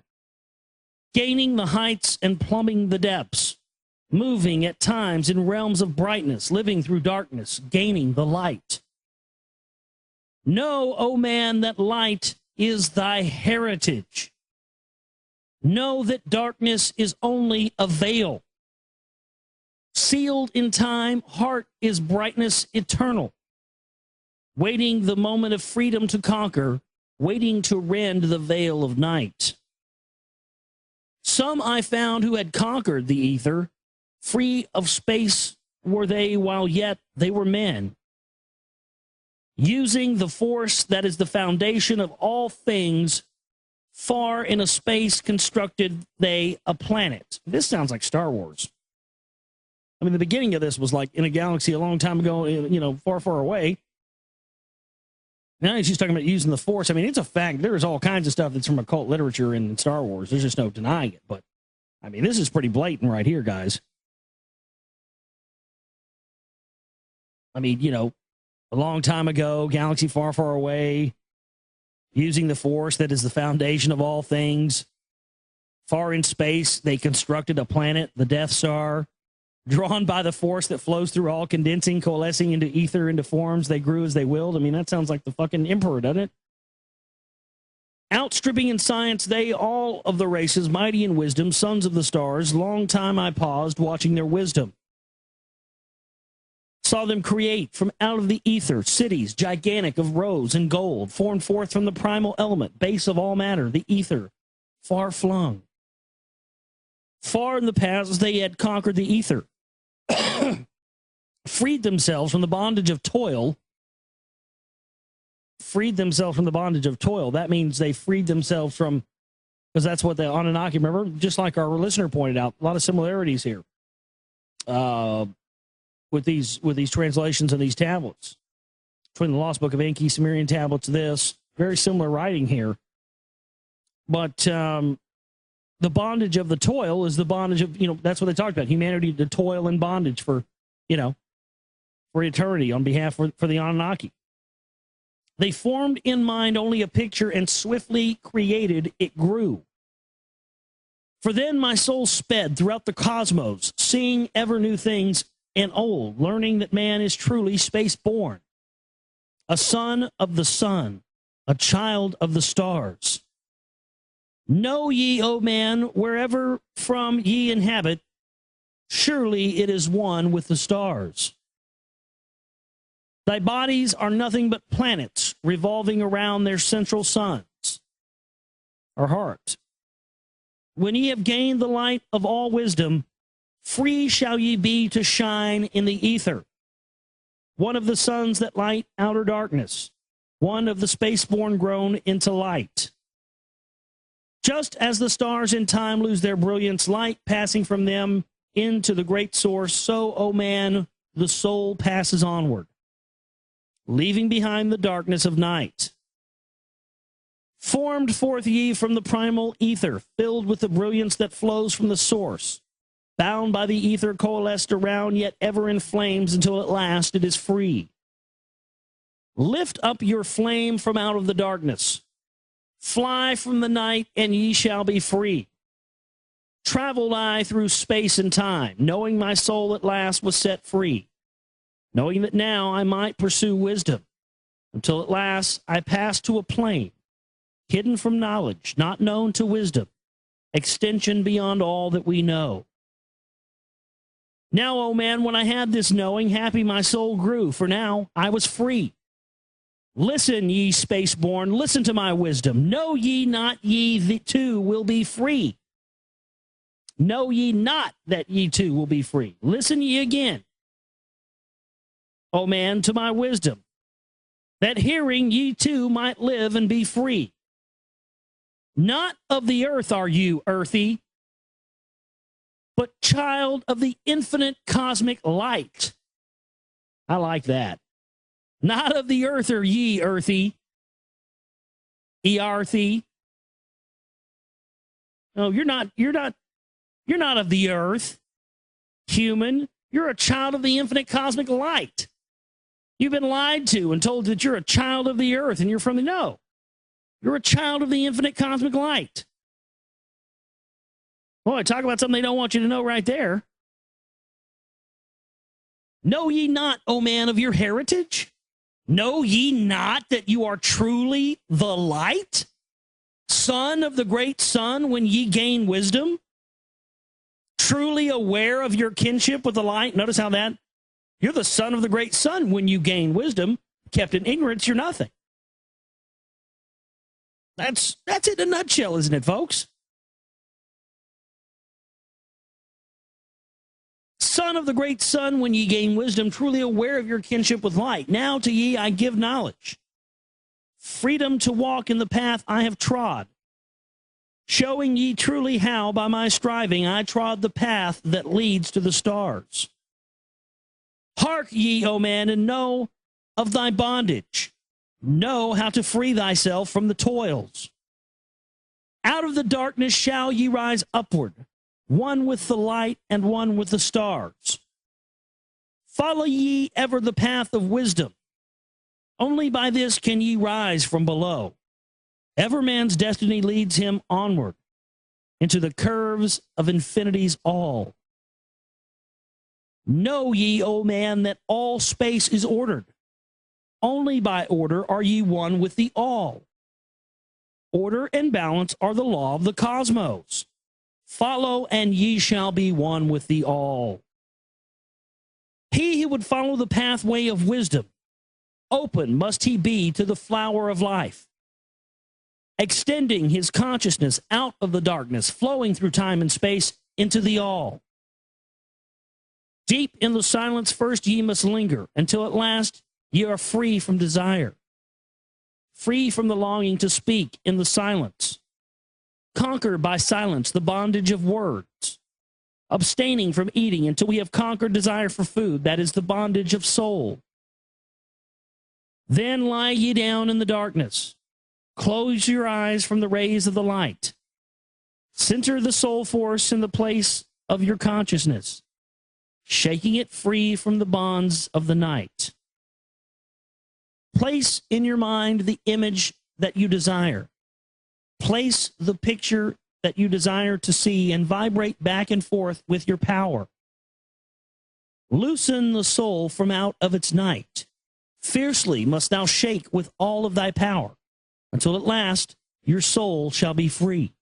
gaining the heights and plumbing the depths, moving at times in realms of brightness, living through darkness, gaining the light. Know, O man, that light is thy heritage. Know that darkness is only a veil. Sealed in time, heart is brightness eternal. Waiting the moment of freedom to conquer, waiting to rend the veil of night. Some I found who had conquered the ether, free of space were they while yet they were men. Using the force that is the foundation of all things, far in a space constructed they a planet. This sounds like Star Wars. I mean, the beginning of this was like in a galaxy a long time ago, you know, far, far away. Now he's just talking about using the force. I mean, it's a fact. There's all kinds of stuff that's from occult literature in Star Wars. There's just no denying it. But, I mean, this is pretty blatant right here, guys. I mean, you know, a long time ago, galaxy far, far away, using the force that is the foundation of all things. Far in space, they constructed a planet, the Death Star. Drawn by the force that flows through all, condensing, coalescing into ether, into forms, they grew as they willed. I mean, that sounds like the fucking emperor, doesn't it? Outstripping in science, they all of the races, mighty in wisdom, sons of the stars. Long time I paused, watching their wisdom. Saw them create from out of the ether cities, gigantic of rose and gold, formed forth from the primal element, base of all matter, the ether, far flung. Far in the past, they had conquered the ether. Freed themselves from the bondage of toil. Freed themselves from the bondage of toil. That means they freed themselves from, because that's what the Anunnaki, remember, just like our listener pointed out, a lot of similarities here with these translations of these tablets. Between the Lost Book of Enki, Sumerian tablets, this, very similar writing here. But the bondage of the toil is the bondage of, you know, that's what they talked about, humanity to toil in bondage for, you know, for eternity on behalf for the Anunnaki. They formed in mind only a picture and swiftly created, it grew. For then my soul sped throughout the cosmos, seeing ever new things and old, learning that man is truly space-born, a son of the sun, a child of the stars. Know ye, O man, wherever from ye inhabit, surely it is one with the stars. Thy bodies are nothing but planets revolving around their central suns, or heart. When ye have gained the light of all wisdom, free shall ye be to shine in the ether, one of the suns that light outer darkness, one of the spaceborn grown into light. Just as the stars in time lose their brilliance, light passing from them into the great source, so, O man, the soul passes onward, leaving behind the darkness of night. Formed forth ye from the primal ether, filled with the brilliance that flows from the source, bound by the ether coalesced around, yet ever in flames until at last it is free. Lift up your flame from out of the darkness. Fly from the night, and ye shall be free. Traveled I through space and time, knowing my soul at last was set free, knowing that now I might pursue wisdom, until at last I passed to a plane, hidden from knowledge, not known to wisdom, extension beyond all that we know. Now, O man, when I had this knowing, happy my soul grew, for now I was free. Listen, ye spaceborn, listen to my wisdom. Know ye not ye too will be free. Know ye not that ye too will be free. Listen ye again, O man, to my wisdom, that hearing ye too might live and be free. Not of the earth are you, earthy, but child of the infinite cosmic light. I like that. Not of the earth are ye, earthy, earthy. No, you're not of the earth, human. You're a child of the infinite cosmic light. You've been lied to and told that you're a child of the earth and you're from the no. You're a child of the infinite cosmic light. Boy, talk about something they don't want you to know right there. Know ye not, O man, of your heritage? Know ye not that you are truly the light, son of the great sun, when ye gain wisdom? truly aware of your kinship with the light. Notice how that you're the son of the great sun. When you gain wisdom, kept in ignorance, you're nothing. That's it in a nutshell, isn't it, folks? Son of the great sun, when ye gain wisdom, truly aware of your kinship with light. Now to ye I give knowledge, freedom to walk in the path I have trod, showing ye truly how by my striving I trod the path that leads to the stars. Hark ye, O man, and know of thy bondage. Know how to free thyself from the toils. Out of the darkness shall ye rise upward, one with the light and one with the stars. Follow ye ever the path of wisdom. Only by this can ye rise from below. Ever man's destiny leads him onward into the curves of infinity's all. Know ye, O man, that all space is ordered. Only by order are ye one with the all. Order and balance are the law of the cosmos. Follow, and ye shall be one with the all. He who would follow the pathway of wisdom, open must he be to the flower of life, extending his consciousness out of the darkness, flowing through time and space into the all. Deep in the silence first ye must linger, until at last ye are free from desire, free from the longing to speak in the silence. Conquer by silence the bondage of words, abstaining from eating until we have conquered desire for food, that is the bondage of soul. Then lie ye down in the darkness, close your eyes from the rays of the light, center the soul force in the place of your consciousness, shaking it free from the bonds of the night. Place in your mind the image that you desire. Place the picture that you desire to see and vibrate back and forth with your power. Loosen the soul from out of its night. Fiercely must thou shake with all of thy power, until at last your soul shall be free.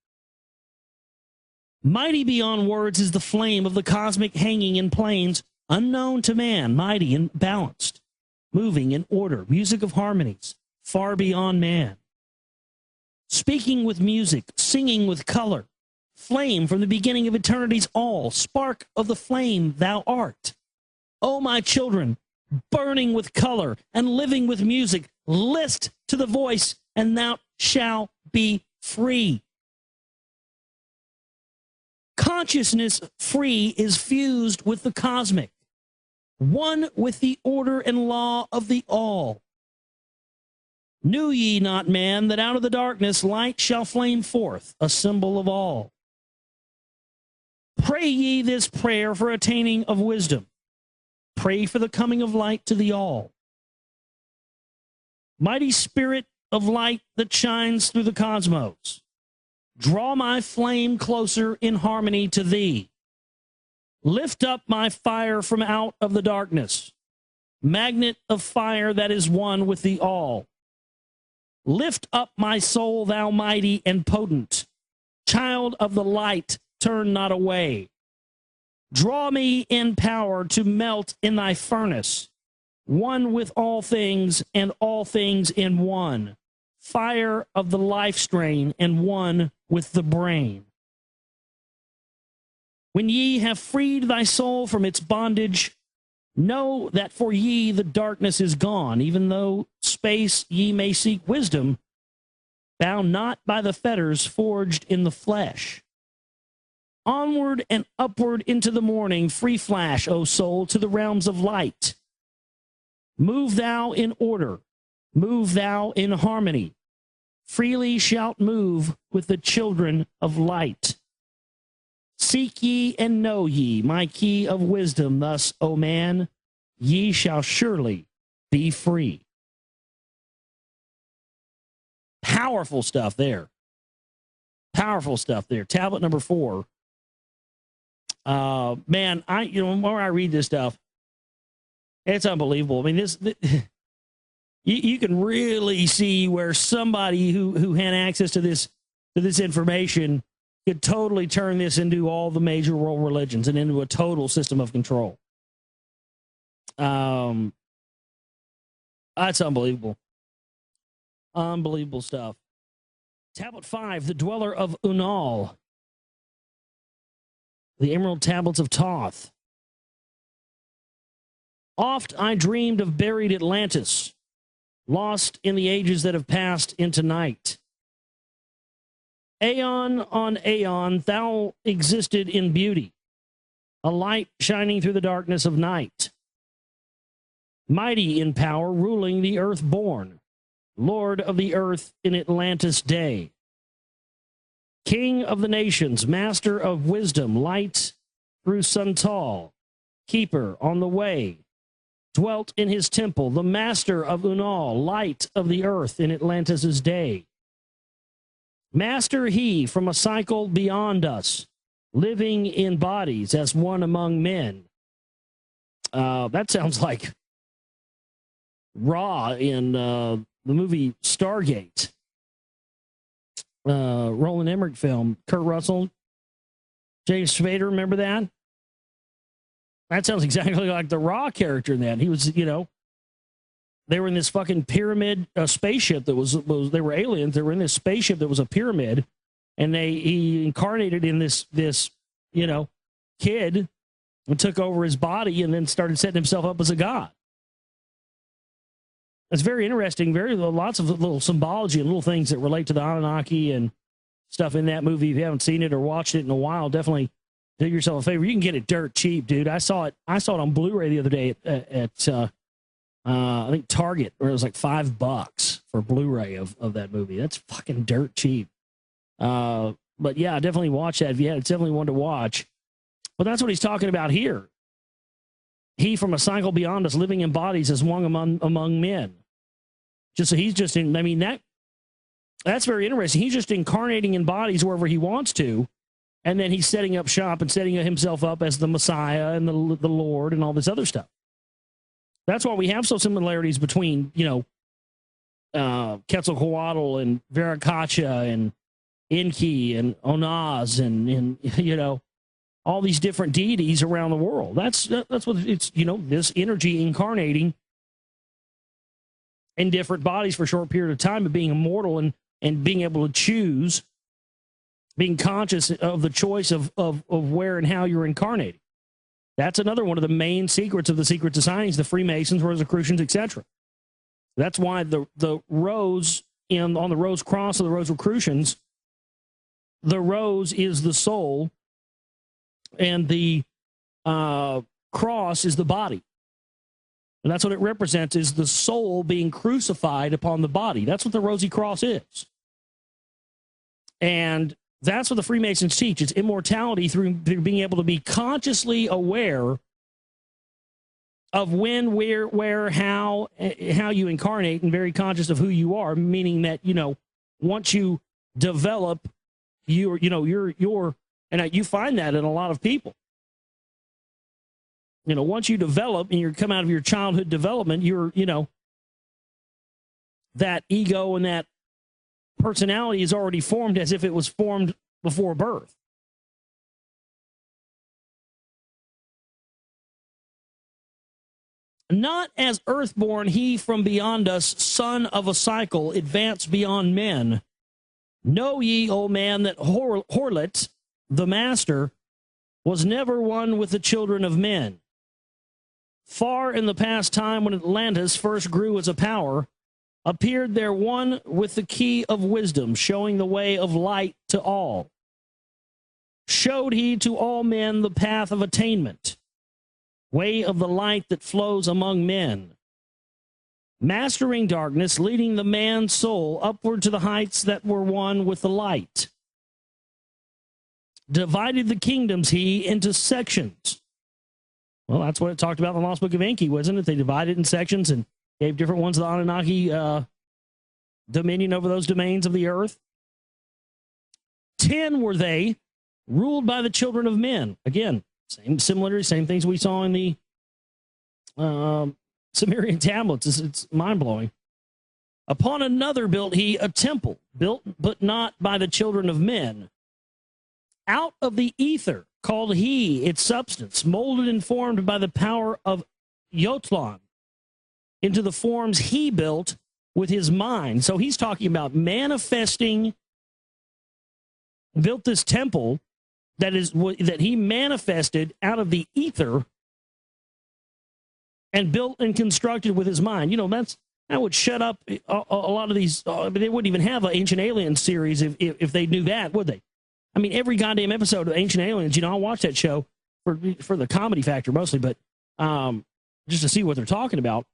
Mighty beyond words is the flame of the cosmic hanging in planes, unknown to man, mighty and balanced, moving in order, music of harmonies, far beyond man. Speaking with music, singing with color, flame from the beginning of eternity's all, spark of the flame thou art. O my children, burning with color and living with music, list to the voice, and thou shalt be free. Consciousness free is fused with the cosmic, one with the order and law of the all. Knew ye not, man, that out of the darkness light shall flame forth, a symbol of all? Pray ye this prayer for attaining of wisdom. Pray for the coming of light to the all. Mighty spirit of light that shines through the cosmos, draw my flame closer in harmony to thee. Lift up my fire from out of the darkness, magnet of fire that is one with the all. Lift up my soul, thou mighty and potent, child of the light, turn not away. Draw me in power to melt in thy furnace, one with all things and all things in one, fire of the life strain and one with the brain. When ye have freed thy soul from its bondage, know that for ye the darkness is gone, even though space ye may seek wisdom, bound not by the fetters forged in the flesh. Onward and upward into the morning, free flash, O soul, to the realms of light. Move thou in order, move thou in harmony. Freely shalt move with the children of light. Seek ye and know ye my key of wisdom, thus, O man, ye shall surely be free. Powerful stuff there. Powerful stuff there. Tablet number 4. Man, the more I read this stuff, it's unbelievable. I mean, this you can really see where somebody who had access to this information could totally turn this into all the major world religions and into a total system of control. That's unbelievable. Unbelievable stuff. Tablet 5, the Dweller of Unal. The Emerald Tablets of Thoth. Oft I dreamed of buried Atlantis, lost in the ages that have passed into night. Aeon on aeon, thou existed in beauty, a light shining through the darkness of night. Mighty in power, ruling the earth born, Lord of the earth in Atlantis day. King of the nations, master of wisdom, light through Suntal, keeper on the way, dwelt in his temple, the master of Unal, light of the earth in Atlantis' day. Master he from a cycle beyond us, living in bodies as one among men. That sounds like Ra in the movie Stargate. Roland Emmerich film. Kurt Russell, James Spader, remember that? That sounds exactly like the Ra character in that. He was, you know, they were in this fucking pyramid spaceship that was they were aliens. They were in this spaceship that was a pyramid, and he incarnated in this you know, kid and took over his body and then started setting himself up as a god. It's very interesting. Lots of little symbology and little things that relate to the Anunnaki and stuff in that movie. If you haven't seen it or watched it in a while, definitely do yourself a favor. You can get it dirt cheap, dude. I saw it on Blu-ray the other day at I think Target, where it was like $5 for Blu-ray of that movie. That's fucking dirt cheap. But yeah, definitely watch that. Yeah, it's definitely one to watch. But that's what he's talking about here. He from a cycle beyond us, living in bodies as one among men. Just so he's just in. I mean, that's very interesting. He's just incarnating in bodies wherever he wants to, and then he's setting up shop and setting himself up as the Messiah and the Lord and all this other stuff. That's why we have some similarities between, you know, Quetzalcoatl and Viracocha and Enki and Onaz and you know, all these different deities around the world. That's what it's, you know, this energy incarnating in different bodies for a short period of time, of being immortal and being able to choose, being conscious of the choice of where and how you're incarnating. That's another one of the main secrets of the secret societies, the Freemasons, Rosicrucians, etc. That's why the rose on the rose cross of the Rosicrucians, the rose is the soul, and the cross is the body. And that's what it represents, is the soul being crucified upon the body. That's what the rosy cross is. And that's what the Freemasons teach. It's immortality through being able to be consciously aware of when, where, how you incarnate, and very conscious of who you are, meaning that, you know, once you develop, you find that in a lot of people. You know, once you develop and you come out of your childhood development, you're, you know, that ego and that personality is already formed as if it was formed before birth. Not as earthborn, he from beyond us, son of a cycle, advance beyond men. Know ye, O man, that Horlet, the master, was never one with the children of men. Far in the past time, when Atlantis first grew as a power, appeared there one with the key of wisdom, showing the way of light to all. Showed he to all men the path of attainment, way of the light that flows among men. Mastering darkness, leading the man's soul upward to the heights that were one with the light. Divided the kingdoms he into sections. Well, that's what it talked about in the Lost Book of Enki, wasn't it? They divided in sections and gave different ones the Anunnaki dominion over those domains of the earth. 10 were they, ruled by the children of men. Again, same things we saw in the Sumerian tablets. It's mind-blowing. Upon another built he a temple, built but not by the children of men. Out of the ether called he its substance, molded and formed by the power of Yotlon into the forms he built with his mind. So he's talking about manifesting, built this temple that he manifested out of the ether and built and constructed with his mind. You know, that would shut up a lot of these. They wouldn't even have an Ancient Aliens series if they knew that, would they? I mean, every goddamn episode of Ancient Aliens, you know, I'll watch that show for the comedy factor mostly, but just to see what they're talking about.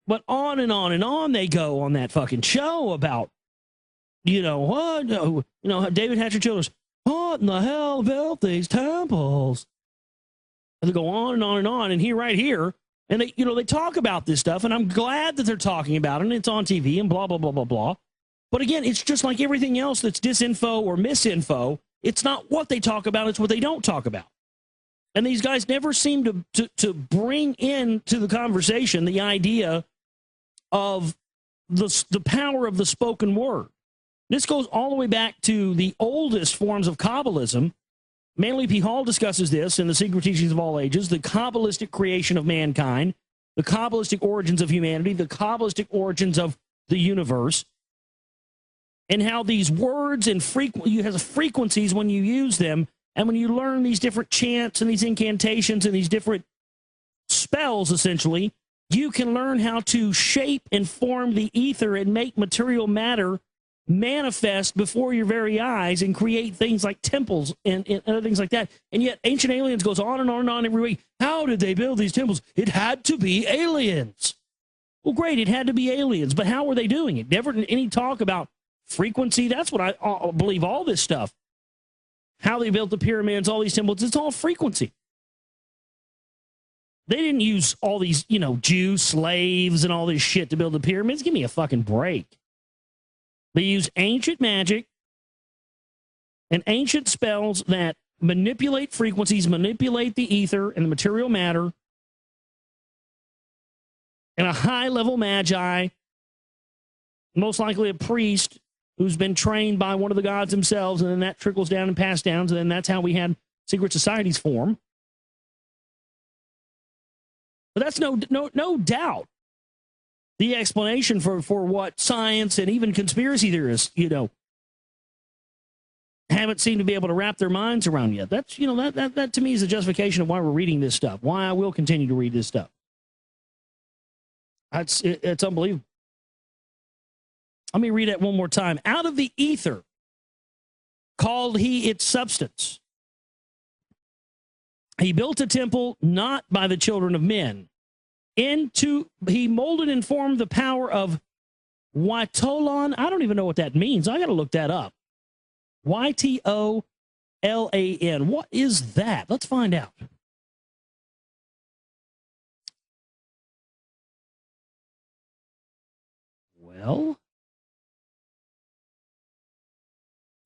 But on and on and on they go on that fucking show about, you know, what, you know, David Hatcher Childers, what in the hell built these temples? And they go on and on and on, and right here, and they, you know, they talk about this stuff, and I'm glad that they're talking about it, and it's on TV and blah, blah, blah, blah, blah. But again, it's just like everything else that's disinfo or misinfo. It's not what they talk about, it's what they don't talk about. And these guys never seem to bring into the conversation the idea of the power of the spoken word. This goes all the way back to the oldest forms of Kabbalism. Manly P. Hall discusses this in The Secret Teachings of All Ages, the Kabbalistic creation of mankind, the Kabbalistic origins of humanity, the Kabbalistic origins of the universe, and how these words and you have frequencies when you use them, and when you learn these different chants and these incantations and these different spells, essentially, you can learn how to shape and form the ether and make material matter manifest before your very eyes and create things like temples and other things like that. And yet Ancient Aliens goes on and on and on every week. How did they build these temples? It had to be aliens. Well, great, it had to be aliens, but how were they doing it? Never any talk about frequency. That's what I believe all this stuff. How they built the pyramids, all these temples, it's all frequency. They didn't use all these, you know, Jew slaves and all this shit to build the pyramids. Give me a fucking break. They use ancient magic and ancient spells that manipulate frequencies, manipulate the ether and the material matter, and a high-level magi, most likely a priest who's been trained by one of the gods themselves, and then that trickles down and passed down, and then that's how we had secret societies form. But that's no doubt the explanation for what science and even conspiracy theorists, you know, haven't seemed to be able to wrap their minds around yet. That's, you know, that to me is a justification of why we're reading this stuff, why I will continue to read this stuff. It's unbelievable. Let me read it one more time. Out of the ether called he its substance. He built a temple not by the children of men. He molded and formed the power of Ytolon. I don't even know what that means. I got to look that up. Ytolan. What is that? Let's find out. Well,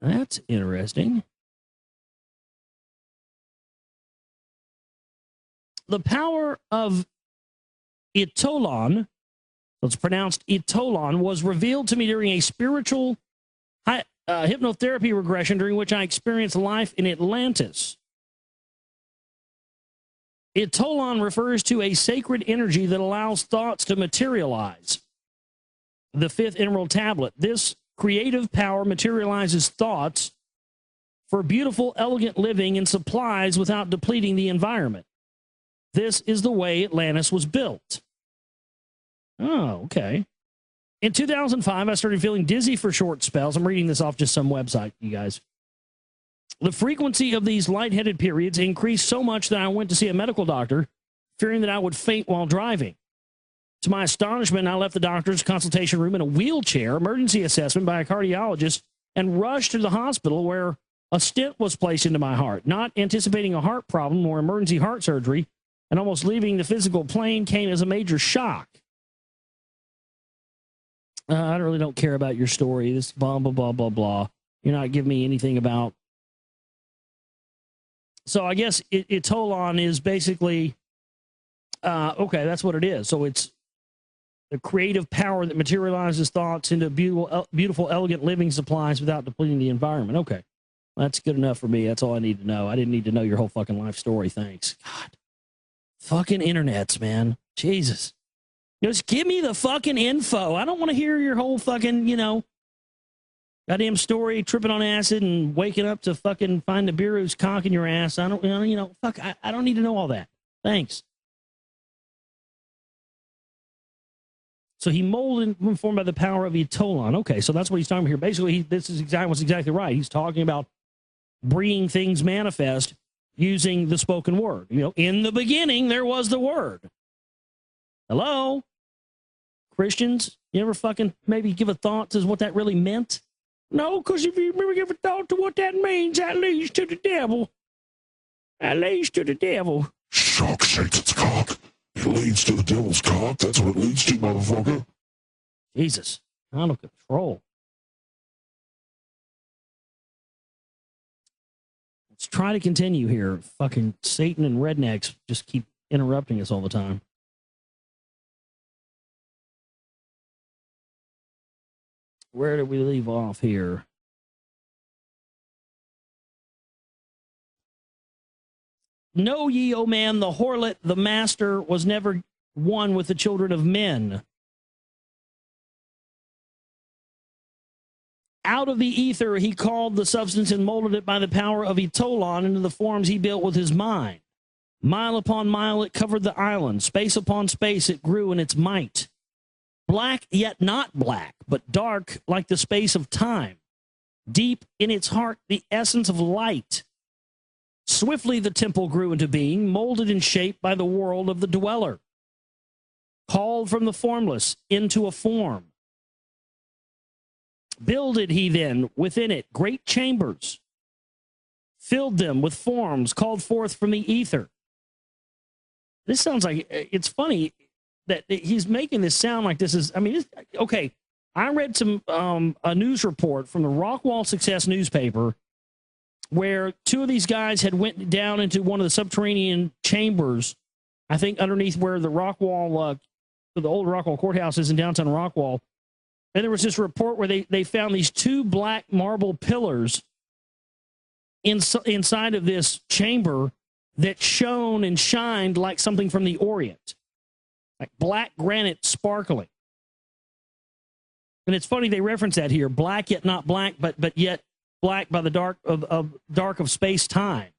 that's interesting. The power of Ytolon, it's pronounced Ytolon, was revealed to me during a spiritual hypnotherapy regression during which I experienced life in Atlantis. Ytolon refers to a sacred energy that allows thoughts to materialize. The fifth emerald tablet. This creative power materializes thoughts for beautiful, elegant living and supplies without depleting the environment. This is the way Atlantis was built. Oh, okay. In 2005, I started feeling dizzy for short spells. I'm reading this off just some website, you guys. The frequency of these lightheaded periods increased so much that I went to see a medical doctor, fearing that I would faint while driving. To my astonishment, I left the doctor's consultation room in a wheelchair, emergency assessment by a cardiologist, and rushed to the hospital where a stent was placed into my heart. Not anticipating a heart problem or emergency heart surgery, and almost leaving the physical plane came as a major shock. I really don't care about your story. This blah, blah, blah, blah, blah. You're not giving me anything about. So I guess Ytolon is basically, okay, that's what it is. So it's the creative power that materializes thoughts into beautiful, elegant living supplies without depleting the environment. Okay. That's good enough for me. That's all I need to know. I didn't need to know your whole fucking life story. Thanks. God. Fucking internets, man. Jesus. Just give me the fucking info. I don't want to hear your whole fucking, goddamn story, tripping on acid and waking up to fucking find the Nibiru's cock in your ass. I don't, fuck, I don't need to know all that. Thanks. So he molded and formed by the power of Etolon. Okay, so that's what he's talking about here. Basically, this is exactly right. He's talking about bringing things manifest using the spoken word. In the beginning, there was the word. Hello? Christians, you ever fucking maybe give a thought to what that really meant? No, because if you ever give a thought to what that means, that leads to the devil. That leads to the devil. Shuck Satan's cock. It leads to the devil's cock. That's what it leads to, motherfucker. Jesus. Out of control. Let's try to continue here. Fucking Satan and rednecks just keep interrupting us all the time. Where did we leave off here? Know ye, O man, the harlot, the master, was never one with the children of men. Out of the ether he called the substance and molded it by the power of Etolon into the forms he built with his mind. Mile upon mile it covered the island. Space upon space it grew in its might. Black yet not black, but dark like the space of time. Deep in its heart the essence of light. Swiftly the temple grew into being, molded and shaped by the world of the dweller. Called from the formless into a form. Builded he then within it great chambers. Filled them with forms called forth from the ether. This sounds like, it's funny that he's making this sound like this is, okay, I read a news report from the Rockwall Success newspaper where two of these guys had went down into one of the subterranean chambers, I think underneath where the Rockwall, the old Rockwall courthouse is in downtown Rockwall. And there was this report where they found these two black marble pillars inside of this chamber that shone and shined like something from the Orient, like black granite sparkling. And it's funny they reference that here, black yet not black, but yet black by the dark of space time.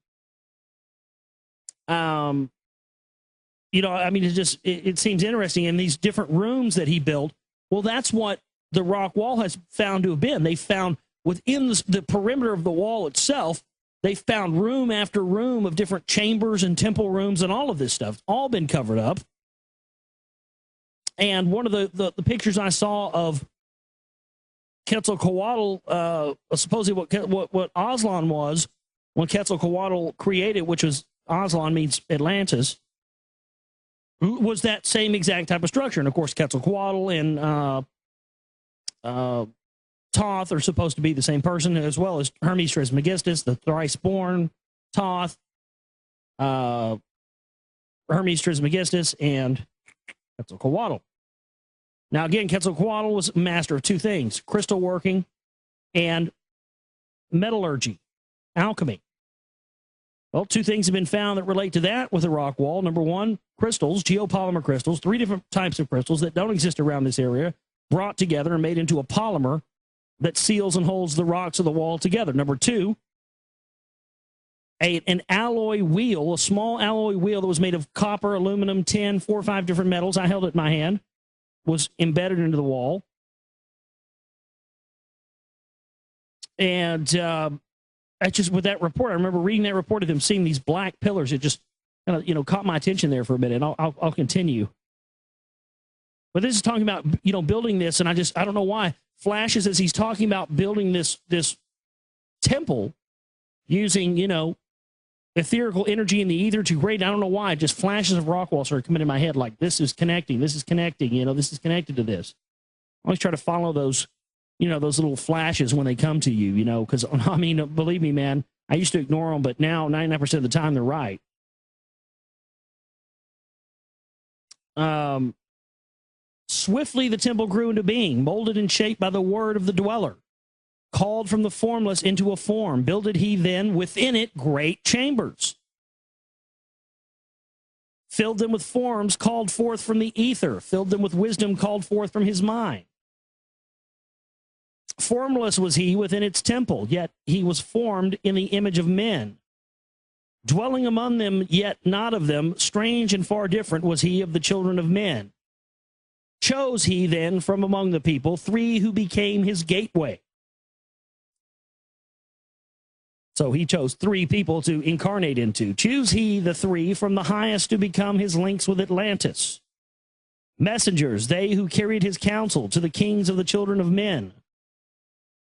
It seems interesting in these different rooms that he built. Well, that's what the rock wall has found to have been. They found within the perimeter of the wall itself, they found room after room of different chambers and temple rooms and all of this stuff. It's all been covered up. And one of the pictures I saw of Quetzalcoatl, supposedly what Aslan was when Quetzalcoatl created, which was Aslan means Atlantis, was that same exact type of structure. And of course, Quetzalcoatl and Thoth are supposed to be the same person, as well as Hermes Trismegistus, the thrice-born Thoth, Hermes Trismegistus, and Quetzalcoatl. Now, again, Quetzalcoatl was master of two things, crystal working and metallurgy, alchemy. Well, two things have been found that relate to that with the rock wall. Number one, crystals, geopolymer crystals, 3 different types of crystals that don't exist around this area, brought together and made into a polymer that seals and holds the rocks of the wall together. Number two, an alloy wheel, a small alloy wheel that was made of copper, aluminum, tin, 4 or 5 different metals. I held it in my hand, was embedded into the wall. And I just, with that report, I remember reading that report of them seeing these black pillars. It just kind of, caught my attention there for a minute. I'll continue. But this is talking about, building this, and I don't know why. Flashes as he's talking about building this temple using, etherical energy in the ether to create. I don't know why. Just flashes of Rockwall started coming in my head like, this is connecting, this is connecting, this is connected to this. I always try to follow those, those little flashes when they come to you, because, believe me, man, I used to ignore them, but now 99% of the time they're right. Swiftly the temple grew into being, molded and shaped by the word of the dweller. called from the formless into a form. Builded he then within it great chambers. Filled them with forms called forth from the ether. Filled them with wisdom called forth from his mind. Formless was he within its temple, yet he was formed in the image of men. Dwelling among them, yet not of them, strange and far different was he of the children of men. Chose he then from among the people 3 who became his gateway. So he chose 3 people to incarnate into. Choose he the 3 from the highest to become his links with Atlantis. Messengers, they who carried his counsel to the kings of the children of men.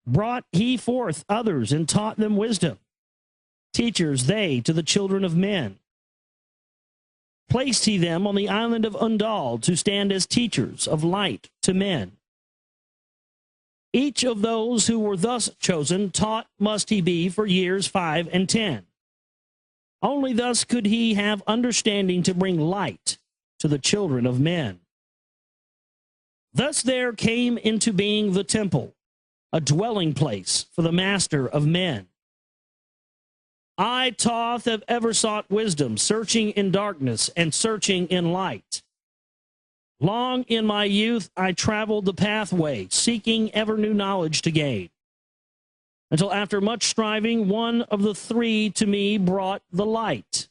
Brought he forth others and taught them wisdom. Teachers, they to the children of men. Placed he them on the island of Undal to stand as teachers of light to men. Each of those who were thus chosen taught must he be for years 5 and 10. Only thus could he have understanding to bring light to the children of men. Thus there came into being the temple, a dwelling place for the master of men. I, Thoth, have ever sought wisdom, searching in darkness and searching in light. Long in my youth I traveled the pathway, seeking ever new knowledge to gain, until after much striving, one of the 3 to me brought the light.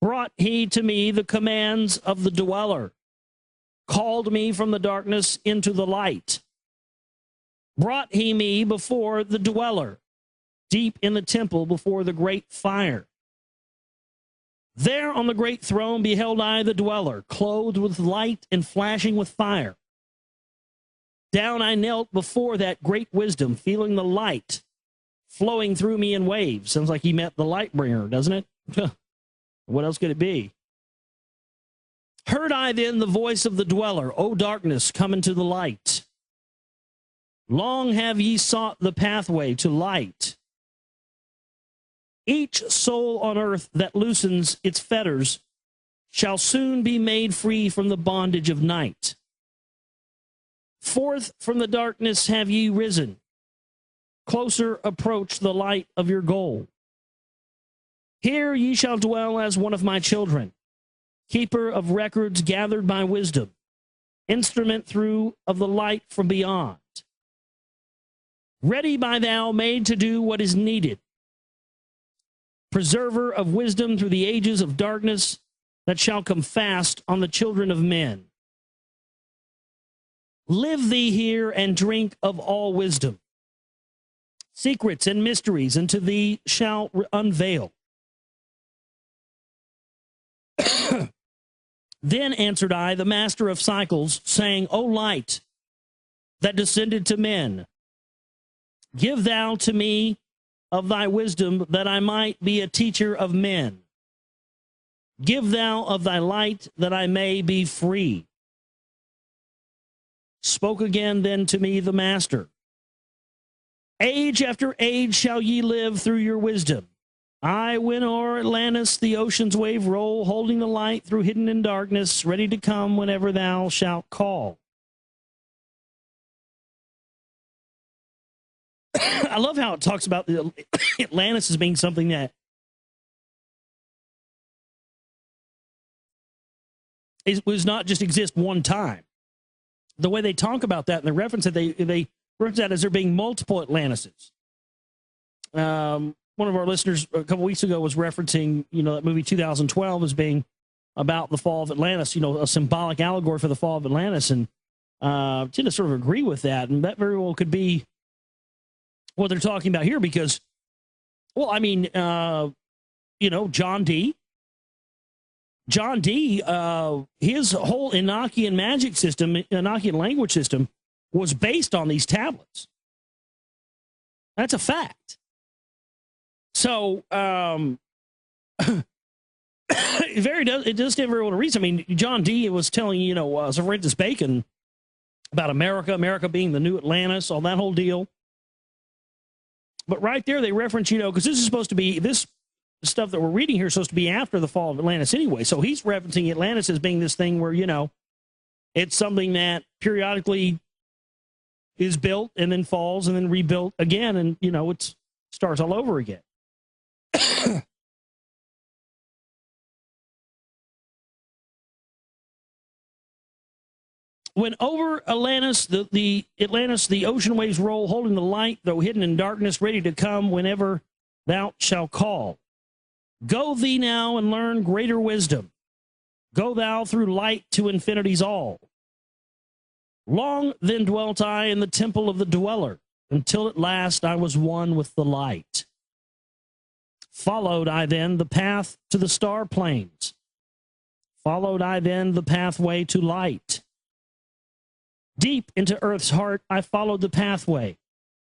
Brought he to me the commands of the dweller, called me from the darkness into the light. Brought he me before the dweller, deep in the temple before the great fire. There on the great throne beheld I the dweller, clothed with light and flashing with fire. Down I knelt before that great wisdom, feeling the light flowing through me in waves. Sounds like he met the light bringer, doesn't it? What else could it be? Heard I then the voice of the dweller, O darkness, come into the light. Long have ye sought the pathway to light. Each soul on earth that loosens its fetters shall soon be made free from the bondage of night. Forth from the darkness have ye risen. Closer approach the light of your goal. Here ye shall dwell as one of my children, keeper of records gathered by wisdom, instrument through of the light from beyond. Ready by thou made to do what is needed. Preserver of wisdom through the ages of darkness that shall come fast on the children of men. Live thee here and drink of all wisdom. Secrets and mysteries unto thee shall unveil. Then answered I, the master of cycles, saying, O light that descended to men, give thou to me of thy wisdom, that I might be a teacher of men. Give thou of thy light, that I may be free. Spoke again then to me the master. Age after age shall ye live through your wisdom. I, when o'er Atlantis the ocean's wave roll, holding the light through hidden in darkness, ready to come whenever thou shalt call. I love how it talks about Atlantis as being something that was not just exist one time. The way they talk about that and the reference that they reference that as there being multiple Atlantises. One of our listeners a couple weeks ago was referencing, that movie 2012 as being about the fall of Atlantis, a symbolic allegory for the fall of Atlantis. And I tend to sort of agree with that. And that very well could be what they're talking about here because, well, I mean, John Dee, his whole Enochian magic system, Enochian language system was based on these tablets. That's a fact. So, it does stand very well to reason. I mean, John Dee was telling, Sir Francis Bacon about America being the new Atlantis, all that whole deal. But right there, they reference, because this is supposed to be, this stuff that we're reading here is supposed to be after the fall of Atlantis anyway. So he's referencing Atlantis as being this thing where, it's something that periodically is built and then falls and then rebuilt again, and it starts all over again. When over Atlantis, the ocean waves roll, holding the light, though hidden in darkness, ready to come whenever thou shalt call. Go thee now and learn greater wisdom. Go thou through light to infinity's all. Long then dwelt I in the temple of the dweller, until at last I was one with the light. Followed I then the path to the star plains. Followed I then the pathway to light. Deep into earth's heart I followed the pathway,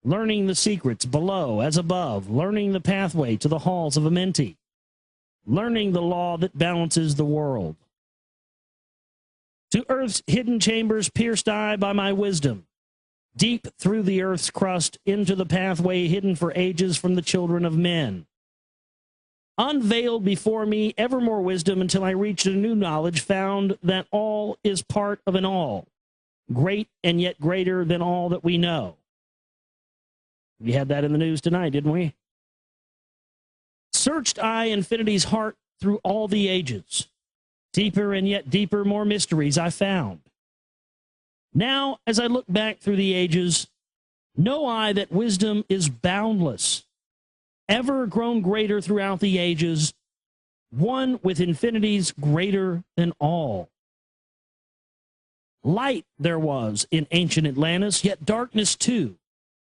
learning the secrets below as above, learning the pathway to the halls of Amenti, learning the law that balances the world. To earth's hidden chambers pierced I by my wisdom, deep through the earth's crust into the pathway hidden for ages from the children of men. Unveiled before me ever more wisdom until I reached a new knowledge, found that all is part of an all, great and yet greater than all that we know. We had that in the news tonight, didn't we? Searched I infinity's heart through all the ages. Deeper and yet deeper, more mysteries I found. Now, as I look back through the ages, know I that wisdom is boundless, ever grown greater throughout the ages, one with infinities greater than all. Light there was in ancient Atlantis, yet darkness too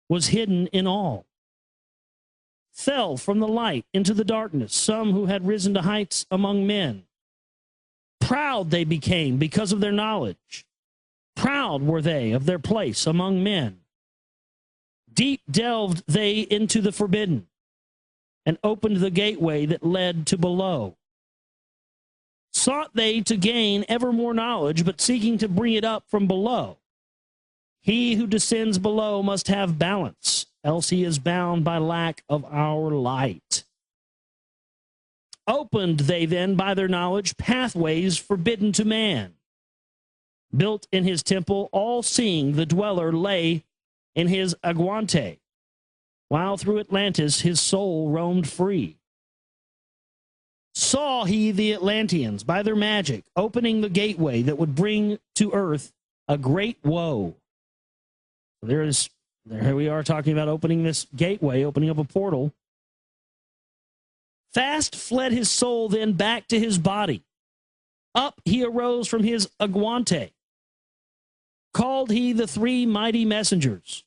was hidden in all. Fell from the light into the darkness some who had risen to heights among men. Proud they became because of their knowledge. Proud were they of their place among men. Deep delved they into the forbidden, and opened the gateway that led to below. Sought they to gain ever more knowledge, but seeking to bring it up from below. He who descends below must have balance, else he is bound by lack of our light. Opened they then by their knowledge pathways forbidden to man. Built in his temple, all-seeing the dweller lay in his aguante, while through Atlantis his soul roamed free. Saw he the Atlanteans by their magic, opening the gateway that would bring to earth a great woe. There we are talking about opening this gateway, opening up a portal. Fast fled his soul then back to his body. Up he arose from his aguante. Called he the three mighty messengers.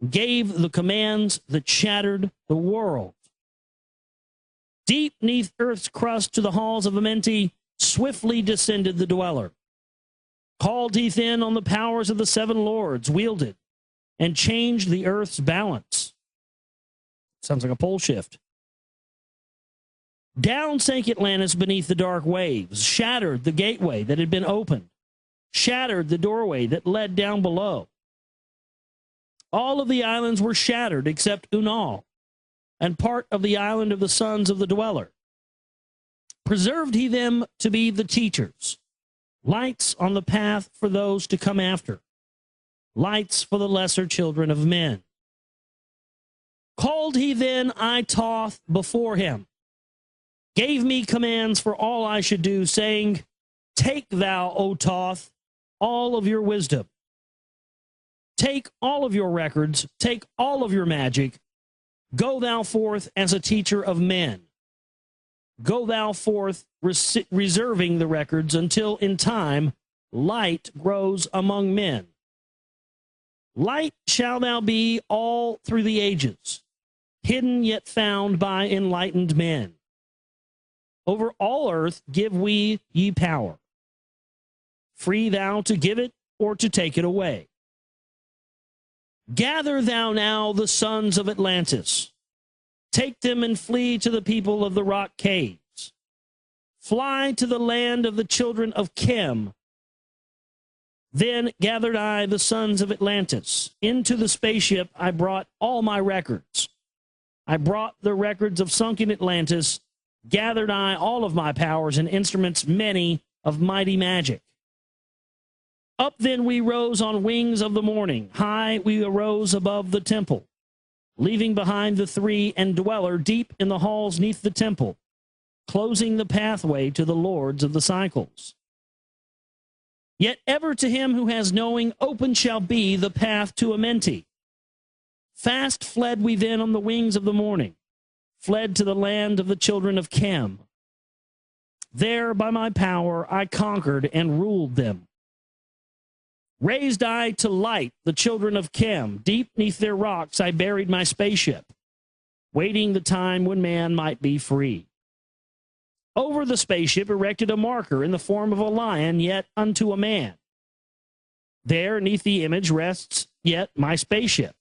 Gave the commands that shattered the world. Deep neath earth's crust to the halls of Amenti, swiftly descended the dweller. Called he then on the powers of the seven lords, wielded, and changed the earth's balance. Sounds like a pole shift. Down sank Atlantis beneath the dark waves, shattered the gateway that had been opened, shattered the doorway that led down below. All of the islands were shattered except Unal, and part of the island of the sons of the dweller. Preserved he them to be the teachers, lights on the path for those to come after, lights for the lesser children of men. Called he then I Thoth before him, gave me commands for all I should do, saying, Take thou, O Thoth, all of your wisdom. Take all of your records, take all of your magic. Go thou forth as a teacher of men. Go thou forth reserving the records until in time light grows among men. Light shall thou be all through the ages, hidden yet found by enlightened men. Over all earth give we ye power. Free thou to give it or to take it away. Gather thou now the sons of Atlantis. Take them and flee to the people of the rock caves. Fly to the land of the children of Chem. Then gathered I the sons of Atlantis. Into the spaceship I brought all my records. I brought the records of sunken Atlantis. Gathered I all of my powers and instruments, many of mighty magic. Up then we rose on wings of the morning. High we arose above the temple, leaving behind the three and dweller deep in the halls neath the temple, closing the pathway to the lords of the cycles. Yet ever to him who has knowing open shall be the path to Amenti. Fast fled we then on the wings of the morning, fled to the land of the children of Chem. There by my power I conquered and ruled them. Raised I to light the children of Chem, deep neath their rocks I buried my spaceship, waiting the time when man might be free. Over the spaceship erected a marker in the form of a lion, yet unto a man. There, neath the image, rests yet my spaceship,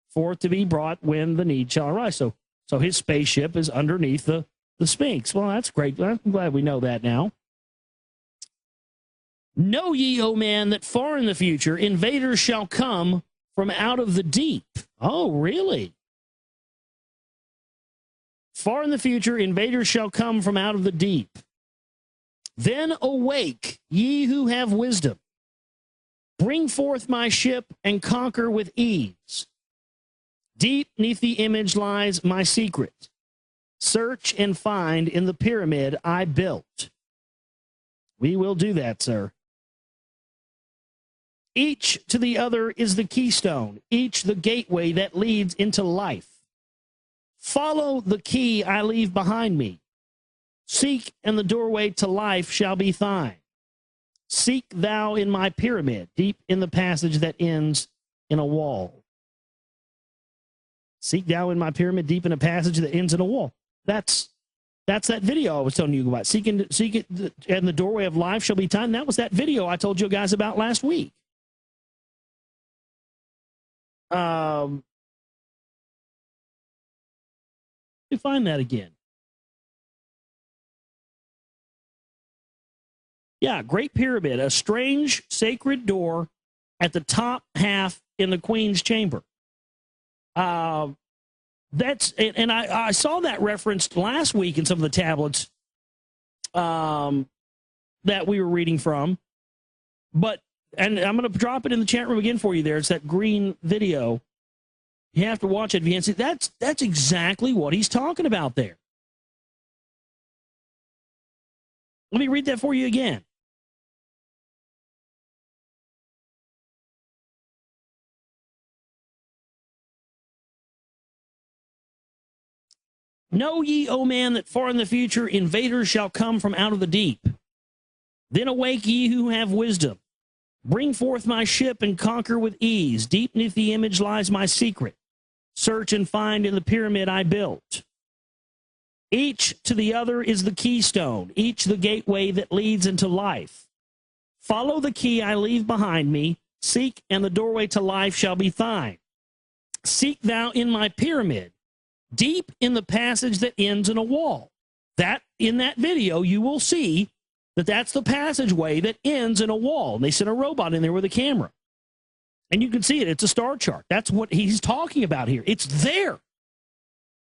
forth to be brought when the need shall arise. So his spaceship is underneath the Sphinx. Well, that's great. I'm glad we know that now. Know ye, O man, that far in the future invaders shall come from out of the deep. Oh, really? Far in the future, invaders shall come from out of the deep. Then awake, ye who have wisdom. Bring forth my ship and conquer with ease. Deep neath the image lies my secret. Search and find in the pyramid I built. We will do that, sir. Each to the other is the keystone, each the gateway that leads into life. Follow the key I leave behind me. Seek, and the doorway to life shall be thine. Seek thou in my pyramid, deep in the passage that ends in a wall. Seek thou in my pyramid, deep in a passage that ends in a wall. That's that video I was telling you about. Seek it, and the doorway of life shall be thine. That was that video I told you guys about last week. You find that again. Yeah, Great Pyramid, a strange sacred door at the top half in the Queen's chamber. I saw that referenced last week in some of the tablets that we were reading from. And I'm going to drop it in the chat room again for you there. It's that green video. You have to watch it if you can't see. That's exactly what he's talking about there. Let me read that for you again. Know ye, O man, that far in the future invaders shall come from out of the deep. Then awake ye who have wisdom. Bring forth my ship and conquer with ease. Deep neath the image lies my secret. Search and find in the pyramid I built. Each to the other is the keystone, each the gateway that leads into life. Follow the key I leave behind me. Seek, and the doorway to life shall be thine. Seek thou in my pyramid, deep in the passage that ends in a wall. That, in that video, you will see that that's the passageway that ends in a wall. And they sent a robot in there with a camera. And you can see it. It's a star chart. That's what he's talking about here. It's there.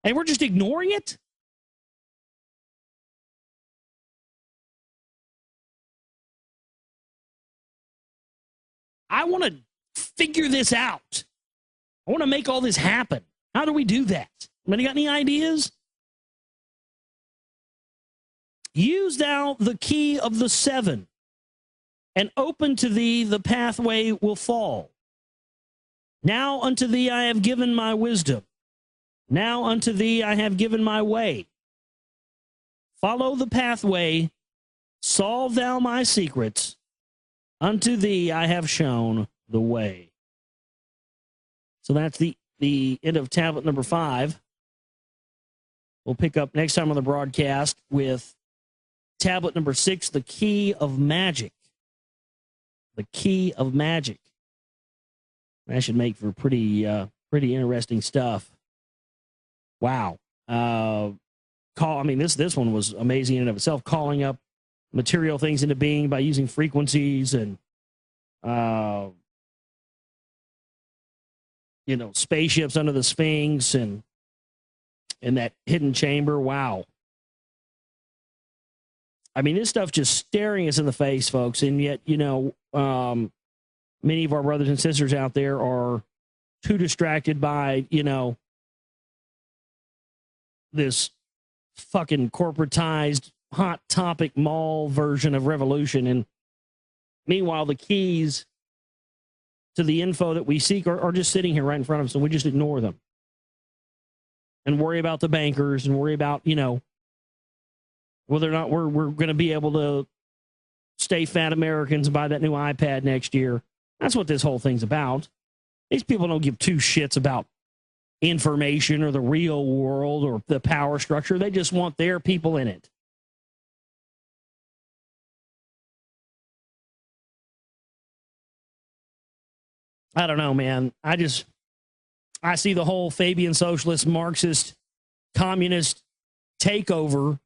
And we're just ignoring it? I want to figure this out. I want to make all this happen. How do we do that? Anybody got any ideas? Use thou the key of the seven, and open to thee the pathway will fall. Now unto thee I have given my wisdom. Now unto thee I have given my way. Follow the pathway. Solve thou my secrets. Unto thee I have shown the way. So that's the end of tablet number 5. We'll pick up next time on the broadcast with tablet number 6, the key of magic. The key of magic. That should make for pretty interesting stuff. Wow. This one was amazing in and of itself, calling up material things into being by using frequencies and spaceships under the Sphinx and that hidden chamber. Wow. I mean, this stuff just staring us in the face, folks. And yet, many of our brothers and sisters out there are too distracted by, this fucking corporatized hot topic mall version of revolution. And meanwhile, the keys to the info that we seek are just sitting here right in front of us, and we just ignore them and worry about the bankers and worry about, whether or not we're going to be able to stay fat Americans and buy that new iPad next year. That's what this whole thing's about. These people don't give two shits about information or the real world or the power structure. They just want their people in it. I don't know, man. I see the whole Fabian socialist, Marxist, communist takeover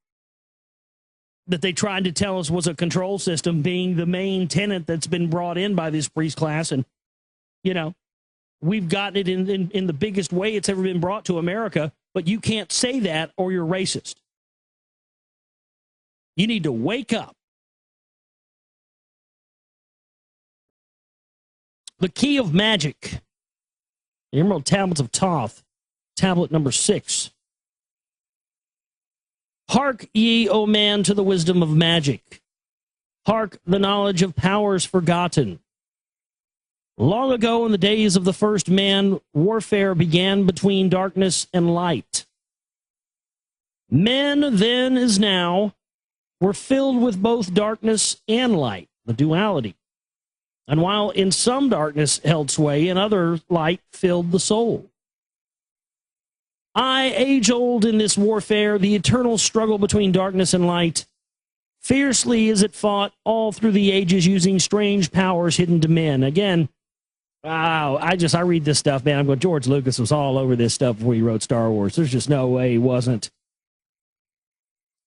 that they tried to tell us was a control system being the main tenet that's been brought in by this priest class. And, we've gotten it in the biggest way it's ever been brought to America, but you can't say that or you're racist. You need to wake up. The key of magic. The Emerald Tablets of Thoth, tablet number 6. Hark ye, O man, to the wisdom of magic. Hark the knowledge of powers forgotten. Long ago, in the days of the first man, warfare began between darkness and light. Men then as now were filled with both darkness and light, the duality. And while in some darkness held sway, in other light filled the soul. Age-old in this warfare, the eternal struggle between darkness and light, fiercely is it fought all through the ages using strange powers hidden to men. Again, wow, I read this stuff, man. I'm going, George Lucas was all over this stuff before he wrote Star Wars. There's just no way he wasn't.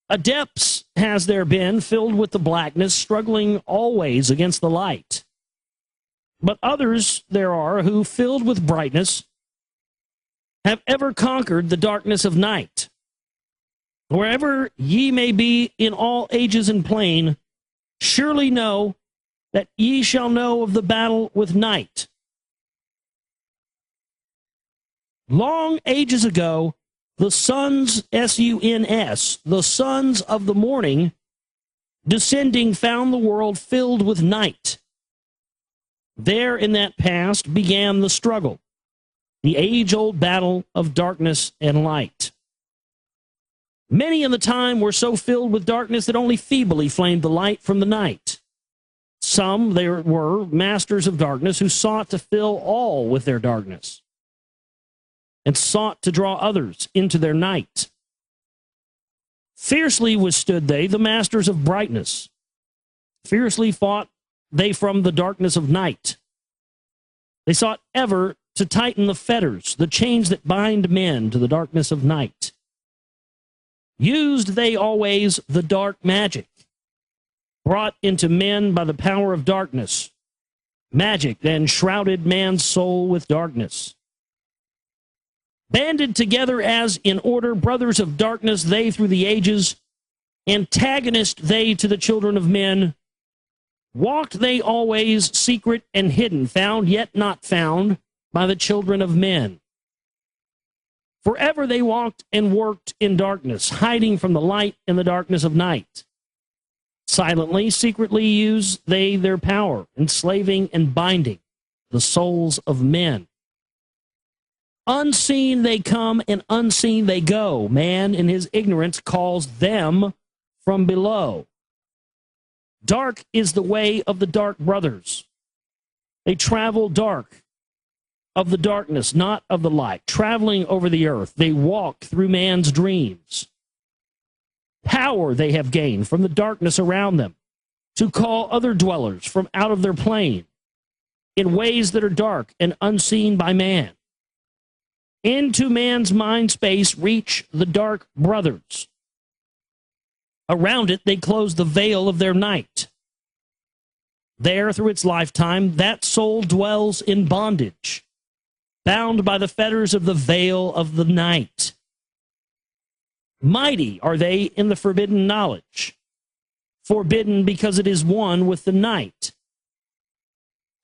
Adepts has there been, filled with the blackness, struggling always against the light. But others there are who, filled with brightness, have ever conquered the darkness of night. Wherever ye may be in all ages and plain, surely know that ye shall know of the battle with night. Long ages ago, the sons, S-U-N-S, the sons of the morning, descending found the world filled with night. There in that past began the struggle, the age-old battle of darkness and light. Many in the time were so filled with darkness that only feebly flamed the light from the night. Some there were masters of darkness who sought to fill all with their darkness and sought to draw others into their night. Fiercely withstood they, the masters of brightness. Fiercely fought they from the darkness of night. They sought ever to tighten the fetters, the chains that bind men to the darkness of night. Used they always the dark magic, brought into men by the power of darkness. Magic then shrouded man's soul with darkness. Banded together as in order brothers of darkness, they through the ages, antagonist they to the children of men, walked they always secret and hidden, found yet not found by the children of men. Forever they walked and worked in darkness, hiding from the light in the darkness of night. Silently, secretly use they their power, enslaving and binding the souls of men. Unseen they come and unseen they go. Man in his ignorance calls them from below. Dark is the way of the dark brothers. They travel dark of the darkness, not of the light. Traveling over the earth, they walk through man's dreams. Power they have gained from the darkness around them to call other dwellers from out of their plane in ways that are dark and unseen by man. Into man's mind space reach the dark brothers. Around it, they close the veil of their night. There, through its lifetime, that soul dwells in bondage, bound by the fetters of the veil of the night. Mighty are they in the forbidden knowledge. forbidden because it is one with the night.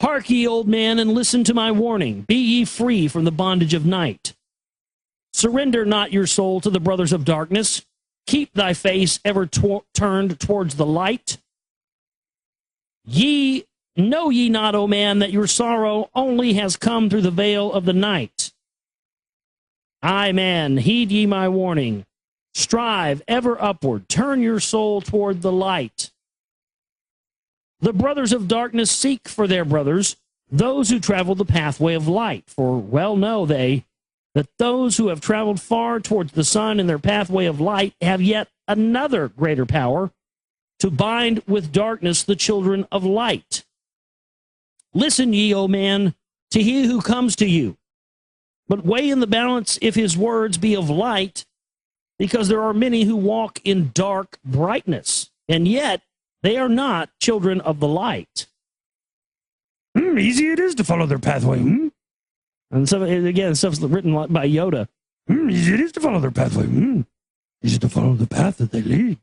Hark ye, old man, and listen to my warning. Be ye free from the bondage of night. Surrender not your soul to the brothers of darkness. Keep thy face ever turned towards the light. Know ye not, O man, that your sorrow only has come through the veil of the night? Ay, man, heed ye my warning. Strive ever upward. Turn your soul toward the light. The brothers of darkness seek for their brothers, those who travel the pathway of light. For well know they that those who have traveled far towards the sun in their pathway of light have yet another greater power to bind with darkness the children of light. Listen ye, O man, to he who comes to you, but weigh in the balance if his words be of light, because there are many who walk in dark brightness, and yet they are not children of the light. Easy it is to follow their pathway. And so, again, stuff's written by Yoda. Easy it is to follow their pathway. Easy to follow the path that they lead.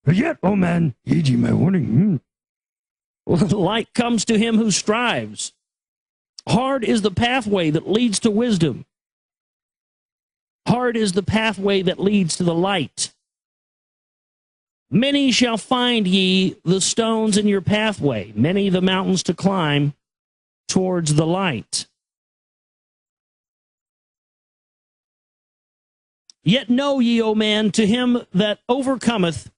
But yet, oh man, heed ye my warning. Light comes to him who strives. Hard is the pathway that leads to wisdom. Hard is the pathway that leads to the light. Many shall find ye the stones in your pathway, many the mountains to climb towards the light. Yet know ye, O man, to him that overcometh,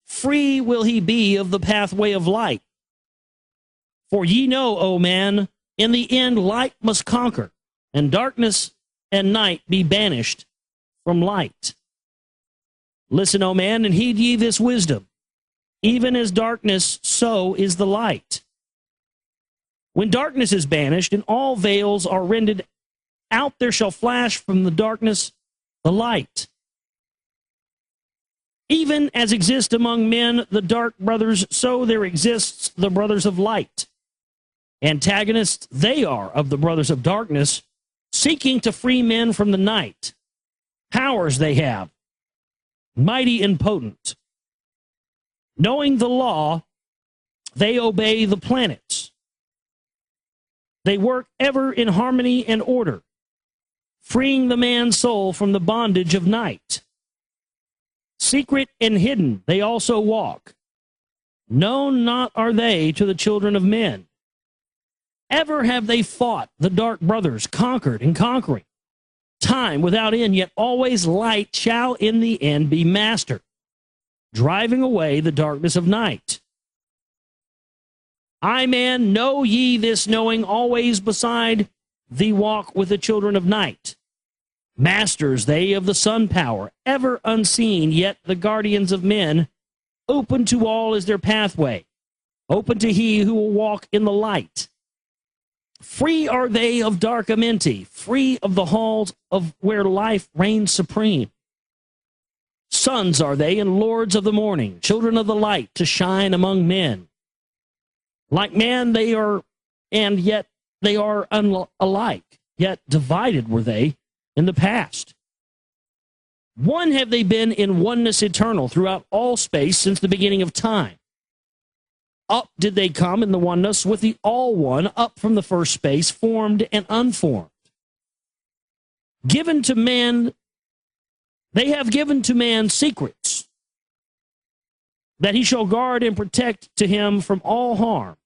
free will he be of the pathway of light. For ye know, O man, in the end light must conquer, and darkness and night be banished from light. Listen, O man, and heed ye this wisdom. Even as darkness, so is the light. When darkness is banished, and all veils are rended out, there shall flash from the darkness the light. Even as exist among men the dark brothers, so there exists the brothers of light. Antagonists they are of the brothers of darkness, seeking to free men from the night. Powers they have, mighty and potent. Knowing the law, they obey the planets. They work ever in harmony and order, freeing the man's soul from the bondage of night. Secret and hidden they also walk. Known not are they to the children of men. Ever have they fought the dark brothers, conquered and conquering. Time without end, yet always light shall in the end be master, driving away the darkness of night. I, man, know ye this knowing, always beside thee walk with the children of night. Masters they of the sun power, ever unseen, yet the guardians of men. Open to all is their pathway, open to he who will walk in the light. Free are they of dark amenti, free of the halls of where life reigns supreme. Sons are they and lords of the morning, children of the light to shine among men. Like man they are, and yet they are alike, yet divided were they in the past. One have they been in oneness eternal throughout all space since the beginning of time. Up did they come in the oneness with the all one, up from the first space, formed and unformed. Given to man, they have given to man secrets, that he shall guard and protect to him from all harm.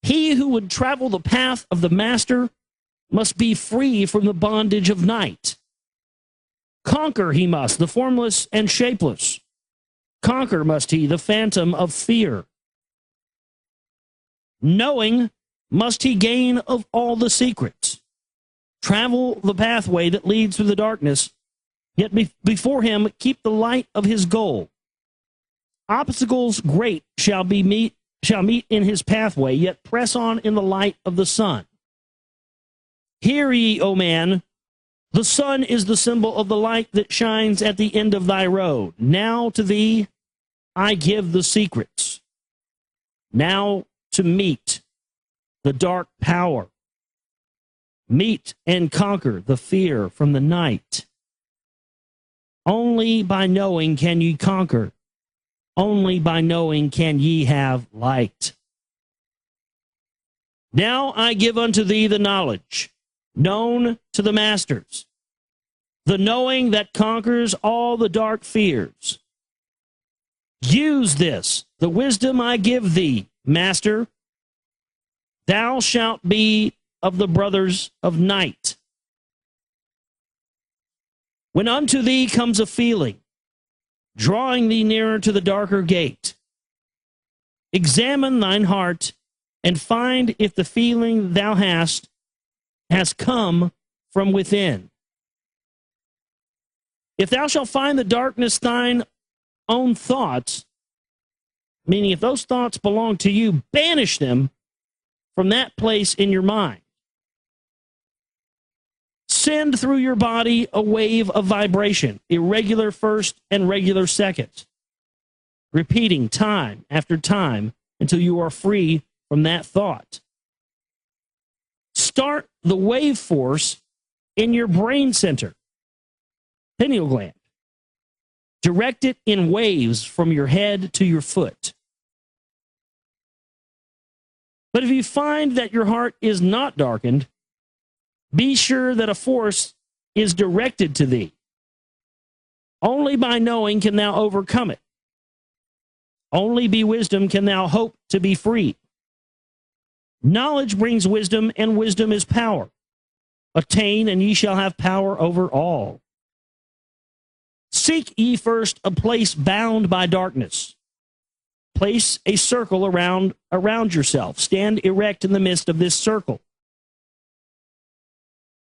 He who would travel the path of the master must be free from the bondage of night. Conquer he must the formless and shapeless. Conquer must he the phantom of fear. Knowing must he gain of all the secrets. Travel the pathway that leads through the darkness, yet before him keep the light of his goal. Obstacles great shall meet in his pathway, yet press on in the light of the sun. Hear ye, O man, the sun is the symbol of the light that shines at the end of thy road. Now to thee I give the secrets. Now to meet the dark power. Meet and conquer the fear from the night. Only by knowing can ye conquer. Only by knowing can ye have light. Now I give unto thee the knowledge known to the masters, the knowing that conquers all the dark fears. Use this, the wisdom I give thee, master. Thou shalt be of the brothers of night. When unto thee comes a feeling, drawing thee nearer to the darker gate, examine thine heart and find if the feeling thou hast has come from within. If thou shalt find the darkness thine own thoughts, meaning if those thoughts belong to you, banish them from that place in your mind. Send through your body a wave of vibration, irregular first and regular second, repeating time after time until you are free from that thought. Start the wave force in your brain center, pineal gland. Direct it in waves from your head to your foot. But if you find that your heart is not darkened, be sure that a force is directed to thee. Only by knowing can thou overcome it. Only by wisdom can thou hope to be free. Knowledge brings wisdom, and wisdom is power. Attain, and ye shall have power over all. Seek ye first a place bound by darkness. Place a circle around yourself. Stand erect in the midst of this circle.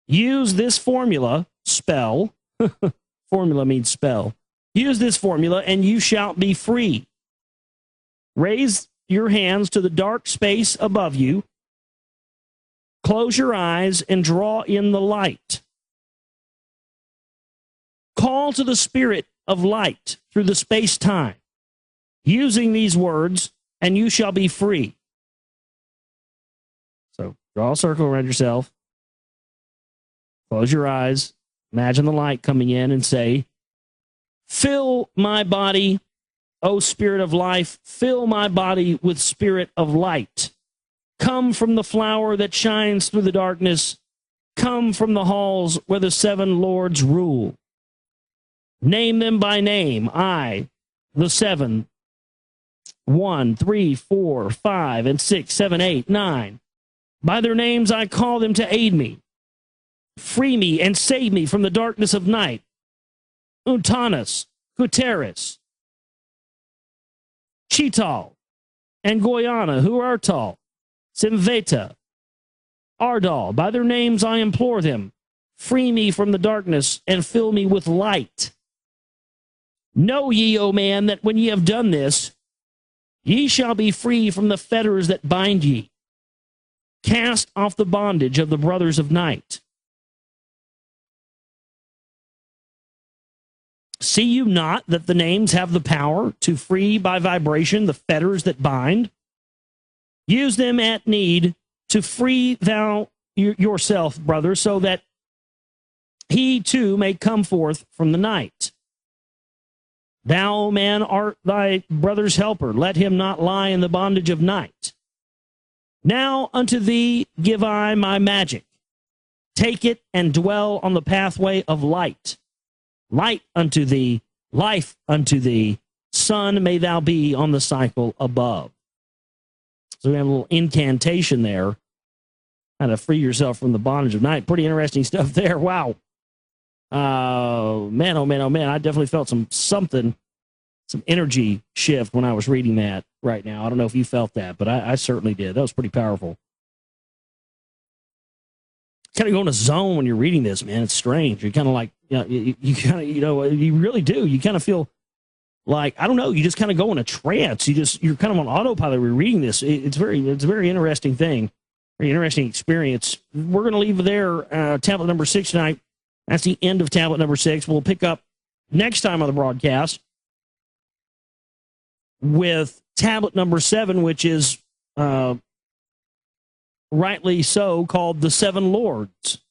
Use this formula, spell. Formula means spell. Use this formula, and you shall be free. Raise your hands to the dark space above you. Close your eyes and draw in the light. Call to the spirit of light through the space-time, using these words, and you shall be free. So draw a circle around yourself. Close your eyes. Imagine the light coming in and say, fill my body, O spirit of life, fill my body with spirit of light. Come from the flower that shines through the darkness. Come from the halls where the seven lords rule. Name them by name, I, the seven, 1, 3, 4, 5, and 6, 7, 8, 9. By their names I call them to aid me. Free me and save me from the darkness of night. Untanas, Kuteris, Chital, and Goyana, Huartal, Simveta, Ardal. By their names I implore them. Free me from the darkness and fill me with light. Know ye, O man, that when ye have done this, ye shall be free from the fetters that bind ye. Cast off the bondage of the brothers of night. See you not that the names have the power to free by vibration the fetters that bind? Use them at need to free thou yourself, brother, so that he too may come forth from the night. Thou, O man, art thy brother's helper. Let him not lie in the bondage of night. Now unto thee give I my magic. Take it and dwell on the pathway of light. Light unto thee, life unto thee, sun may thou be on the cycle above. So we have a little incantation there. How to free yourself from the bondage of night. Pretty interesting stuff there. Wow. Man, oh man, oh man. I definitely felt some energy shift when I was reading that right now. I don't know if you felt that, but I certainly did. That was pretty powerful. Kind of go in a zone when you're reading this, man. It's strange. You're kind of like, you kind of, you really do. You kind of feel like, I don't know, you just kind of go in a trance. You're kind of on autopilot when you're reading this. It's a very interesting thing. Very interesting experience. We're going to leave there, tablet number 6 tonight. That's the end of tablet number 6. We'll pick up next time on the broadcast with tablet number 7, which is rightly so called the Seven Lords.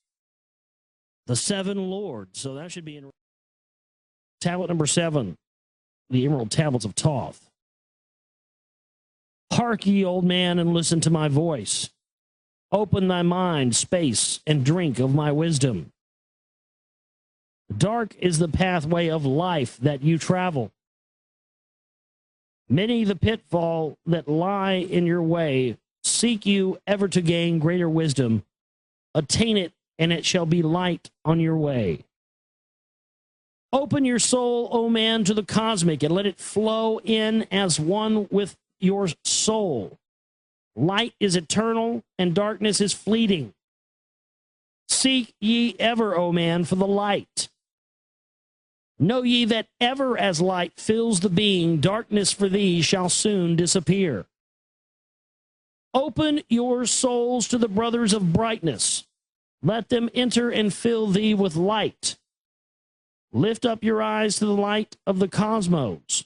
The Seven Lords. So that should be in tablet number 7, the Emerald Tablets of Thoth. Hark ye, old man, and listen to my voice. Open thy mind, space, and drink of my wisdom. Dark is the pathway of life that you travel. Many the pitfall that lie in your way. Seek you ever to gain greater wisdom. Attain it, and it shall be light on your way. Open your soul, O man, to the cosmic, and let it flow in as one with your soul. Light is eternal, and darkness is fleeting. Seek ye ever, O man, for the light. Know ye that ever as light fills the being, darkness for thee shall soon disappear. Open your souls to the brothers of brightness. Let them enter and fill thee with light. Lift up your eyes to the light of the cosmos.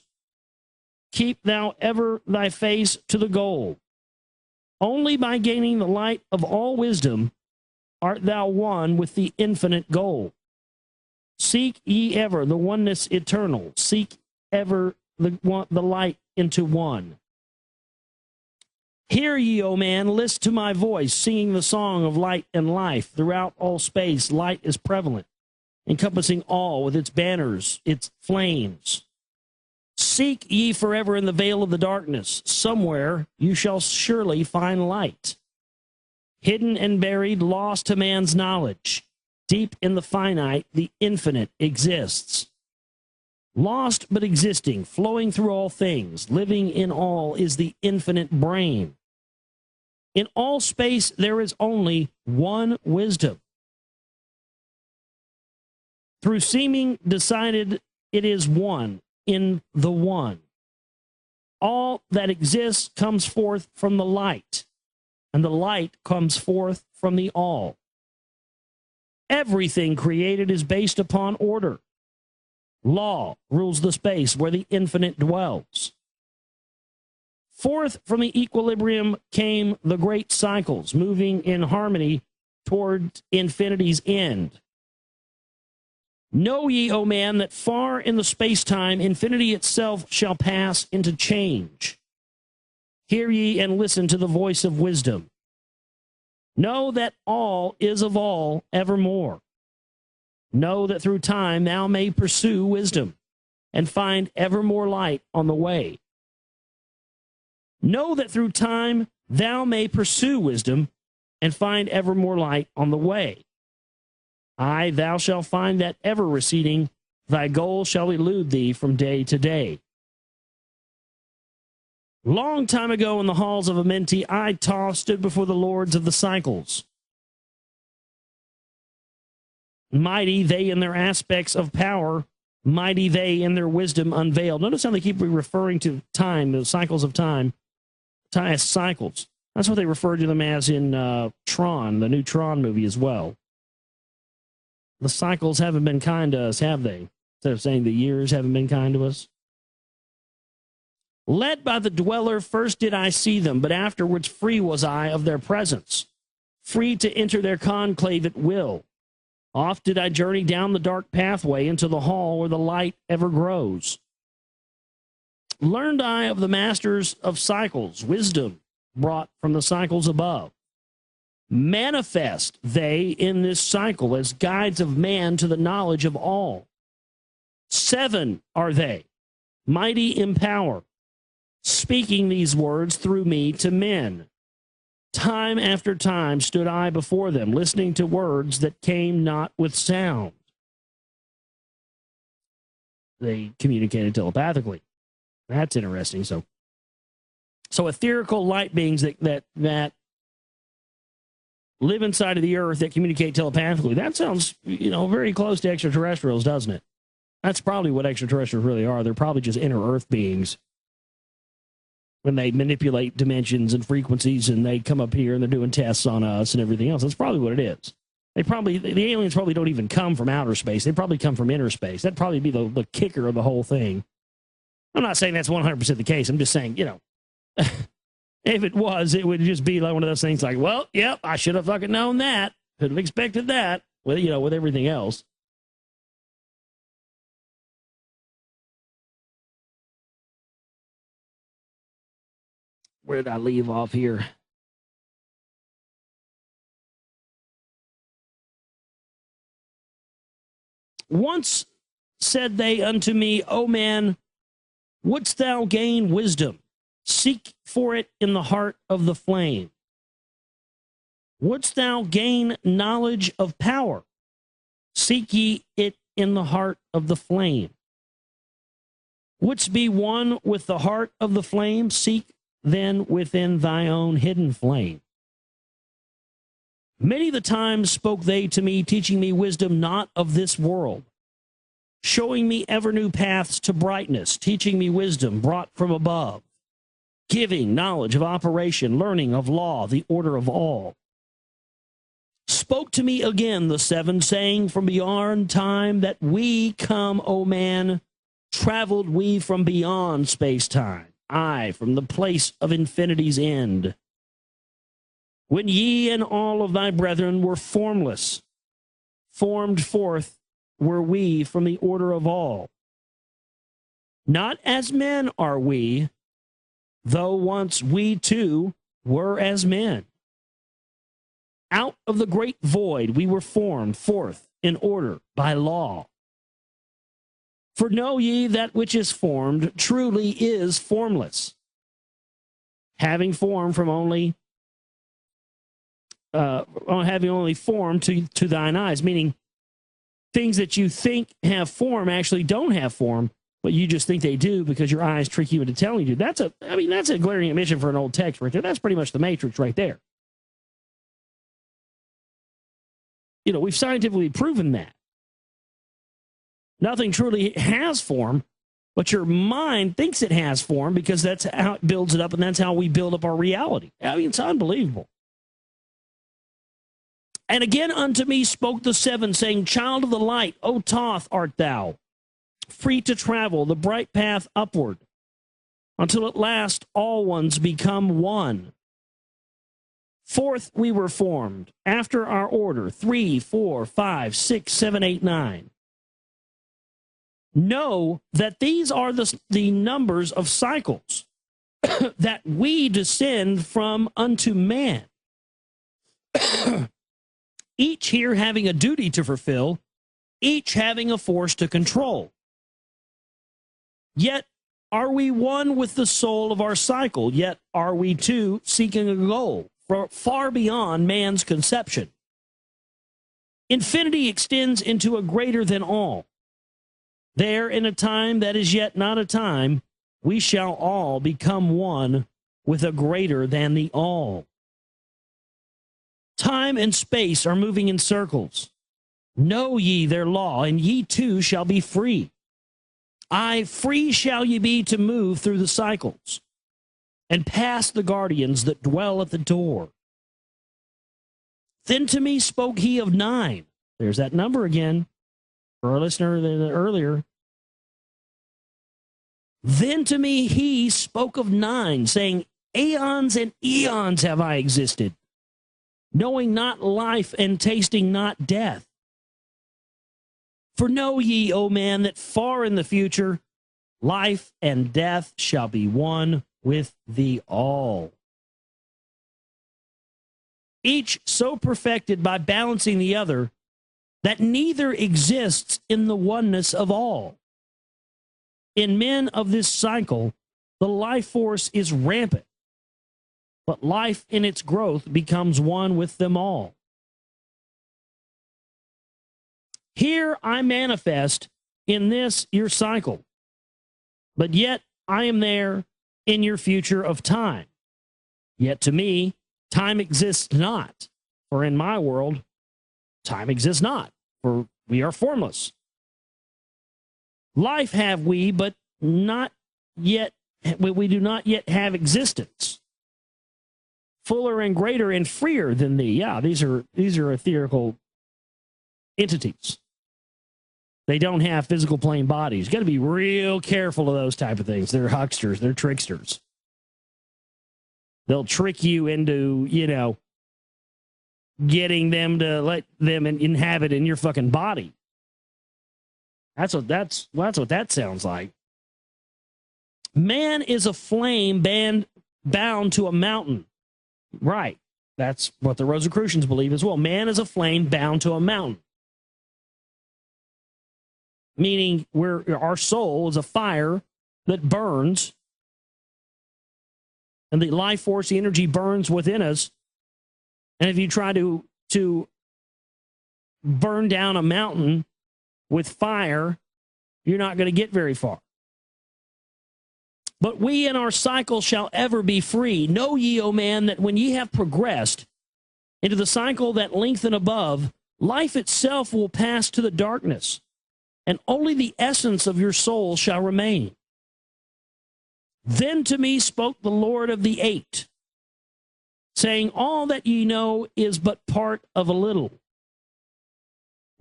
Keep thou ever thy face to the goal. Only by gaining the light of all wisdom art thou one with the infinite goal. Seek ye ever the oneness eternal. Seek ever the light into one. Hear ye, O man, list to my voice, singing the song of light and life. Throughout all space, light is prevalent, encompassing all with its banners, its flames. Seek ye forever in the veil of the darkness. Somewhere you shall surely find light. Hidden and buried, lost to man's knowledge. Deep in the finite, the infinite exists. Lost but existing, flowing through all things, living in all is the infinite brain. In all space, there is only one wisdom. Through seeming decided, it is one in the one. All that exists comes forth from the light, and the light comes forth from the all. Everything created is based upon order. Law rules the space where the infinite dwells. Forth from the equilibrium came the great cycles, moving in harmony toward infinity's end. Know ye, O man, that far in the space-time, infinity itself shall pass into change. Hear ye and listen to the voice of wisdom. Know that all is of all evermore. Know that through time thou may pursue wisdom and find ever more light on the way. Know that through time thou may pursue wisdom and find ever more light on the way. Aye, thou shalt find that ever receding, thy goal shall elude thee from day to day. Long time ago in the halls of Amenti, I, Thoth, stood before the lords of the cycles. Mighty they in their aspects of power, mighty they in their wisdom unveiled. Notice how they keep referring to time, the cycles of time as cycles. That's what they refer to them as in Tron, the new Tron movie as well. The cycles haven't been kind to us, have they? Instead of saying the years haven't been kind to us. Led by the dweller, first did I see them, but afterwards free was I of their presence, free to enter their conclave at will. Oft did I journey down the dark pathway into the hall where the light ever grows. Learned I of the masters of cycles, wisdom brought from the cycles above. Manifest they in this cycle as guides of man to the knowledge of all. 7 are they, mighty in power, speaking these words through me to men. Time after time stood I before them, listening to words that came not with sound. They communicated telepathically. That's interesting. So etherical light beings that live inside of the earth that communicate telepathically. That sounds, very close to extraterrestrials, doesn't it? That's probably what extraterrestrials really are. They're probably just inner earth beings. When they manipulate dimensions and frequencies and they come up here and they're doing tests on us and everything else. That's probably what it is. The aliens probably don't even come from outer space. They probably come from inner space. That'd probably be the kicker of the whole thing. I'm not saying that's 100% the case. I'm just saying, if it was, it would just be like one of those things like, well, yep, I should have fucking known that. Could have expected that with everything else. Where did I leave off here? Once said they unto me, O man, wouldst thou gain wisdom? Seek for it in the heart of the flame. Wouldst thou gain knowledge of power? Seek ye it in the heart of the flame. Wouldst be one with the heart of the flame? Seek then within thy own hidden flame. Many the times spoke they to me, teaching me wisdom not of this world, showing me ever new paths to brightness, teaching me wisdom brought from above, giving knowledge of operation, learning of law, the order of all. Spoke to me again the seven, saying from beyond time that we come, O man, traveled we from beyond space-time, aye, from the place of infinity's end. When ye and all of thy brethren were formless, formed forth were we from the order of all. Not as men are we, though once we too were as men. Out of the great void we were formed forth in order by law. For know ye that which is formed truly is formless, having form from only having only form to thine eyes, meaning things that you think have form actually don't have form, but you just think they do because your eyes trick you into telling you. That's a glaring omission for an old text right there. That's pretty much the Matrix right there. You know, we've scientifically proven that. Nothing truly has form, but your mind thinks it has form because that's how it builds it up, and that's how we build up our reality. I mean, it's unbelievable. And again unto me spoke the seven, saying, Child of the light, O Thoth art thou, free to travel the bright path upward, until at last all ones become one. Forth we were formed, after our order, 3, 4, 5, 6, 7, 8, 9. Know that these are the numbers of cycles that we descend from unto man. Each here having a duty to fulfill, each having a force to control. Yet are we one with the soul of our cycle, yet are we two seeking a goal far beyond man's conception. Infinity extends into a greater than all. There, in a time that is yet not a time, we shall all become one with a greater than the all. Time and space are moving in circles. Know ye their law, and ye too shall be free. Aye, free shall ye be to move through the cycles, and pass the guardians that dwell at the door. Then to me spoke he of 9. There's that number again for our listener earlier. Then to me he spoke of 9, saying, Aeons and eons have I existed, knowing not life and tasting not death. For know ye, O man, that far in the future, life and death shall be one with the all. Each so perfected by balancing the other that neither exists in the oneness of all. In men of this cycle, the life force is rampant, but life in its growth becomes one with them all. Here I manifest in this your cycle, but yet I am there in your future of time. Yet to me, time exists not, for in my world, time exists not, for we are formless. Life have we, but not yet, we do not yet have existence. Fuller and greater and freer than thee. Yeah, these are etherical entities. They don't have physical plane bodies. You got to be real careful of those type of things. They're hucksters. They're tricksters. They'll trick you into, getting them to let them inhabit in your fucking body. That's what that sounds like. Man is a flame bound to a mountain. Right. That's what the Rosicrucians believe as well. Man is a flame bound to a mountain. Meaning our soul is a fire that burns, and the life force, the energy burns within us. And if you try to burn down a mountain with fire, you're not going to get very far. But we in our cycle shall ever be free. Know ye, O man, that when ye have progressed into the cycle that lengthen above, life itself will pass to the darkness, and only the essence of your soul shall remain. Then to me spoke the Lord of the eight, saying, all that ye know is but part of a little.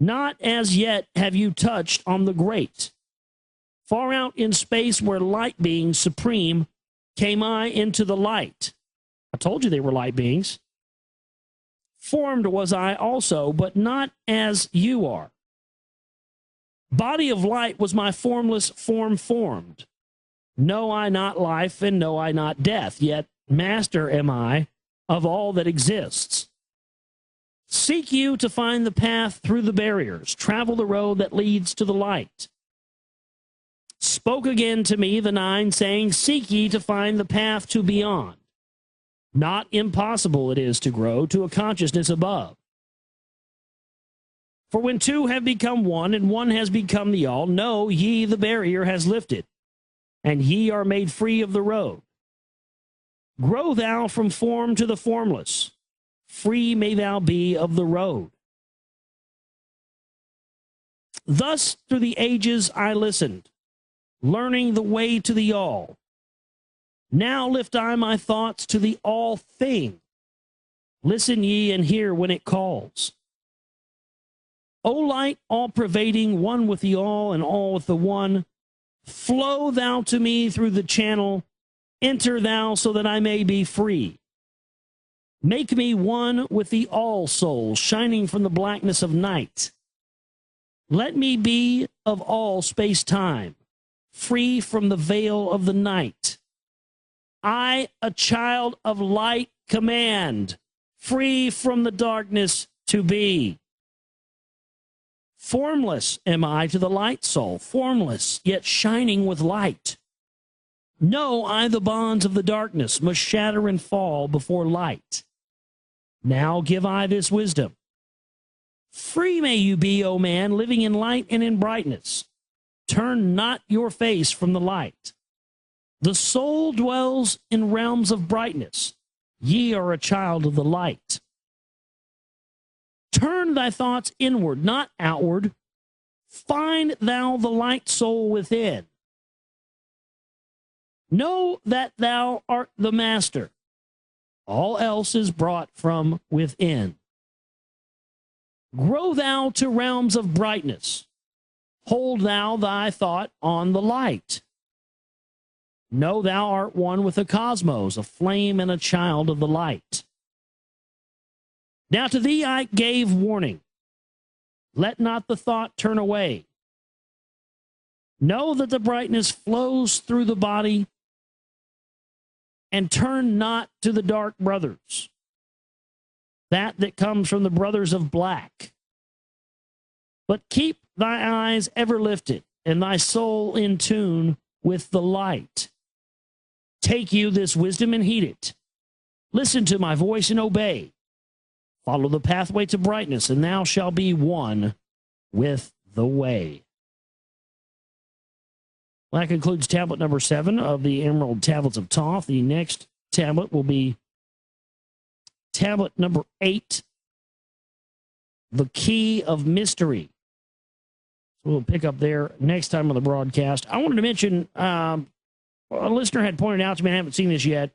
Not as yet have you touched on the great. Far out in space where light being supreme came I into the light. I told you they were light beings. Formed was I also, but not as you are. Body of light was my formless form formed. Know I not life, and know I not death, yet master am I of all that exists. Seek you to find the path through the barriers, travel the road that leads to the light. Spoke again to me the nine, saying, seek ye to find the path to beyond. Not impossible it is to grow to a consciousness above. For when two have become one, and one has become the all, know ye the barrier has lifted, and ye are made free of the road. Grow thou from form to the formless, free may thou be of the road. Thus through the ages I listened, learning the way to the all. Now lift I my thoughts to the all thing. Listen ye and hear when it calls. O light all-pervading, one with the all and all with the one, flow thou to me through the channel, enter thou so that I may be free. Make me one with the all soul, shining from the blackness of night. Let me be of all space-time, free from the veil of the night. I, a child of light, command, free from the darkness to be. Formless am I to the light soul, formless, yet shining with light. Know I the bonds of the darkness must shatter and fall before light. Now give I this wisdom. Free may you be, O man, living in light and in brightness. Turn not your face from the light. The soul dwells in realms of brightness. Ye are a child of the light. Turn thy thoughts inward, not outward. Find thou the light soul within. Know that thou art the master. All else is brought from within. Grow thou to realms of brightness. Hold thou thy thought on the light. Know thou art one with the cosmos, a flame and a child of the light. Now to thee I gave warning. Let not the thought turn away. Know that the brightness flows through the body, and turn not to the dark brothers, that comes from the brothers of black. But keep thy eyes ever lifted, and thy soul in tune with the light. Take you this wisdom and heed it. Listen to my voice and obey. Follow the pathway to brightness, and thou shalt be one with the way. Well, that concludes tablet number 7 of the Emerald Tablets of Thoth. The next tablet will be tablet number 8, the Key of Mystery. So we'll pick up there next time on the broadcast. I wanted to mention, a listener had pointed out to me, I haven't seen this yet.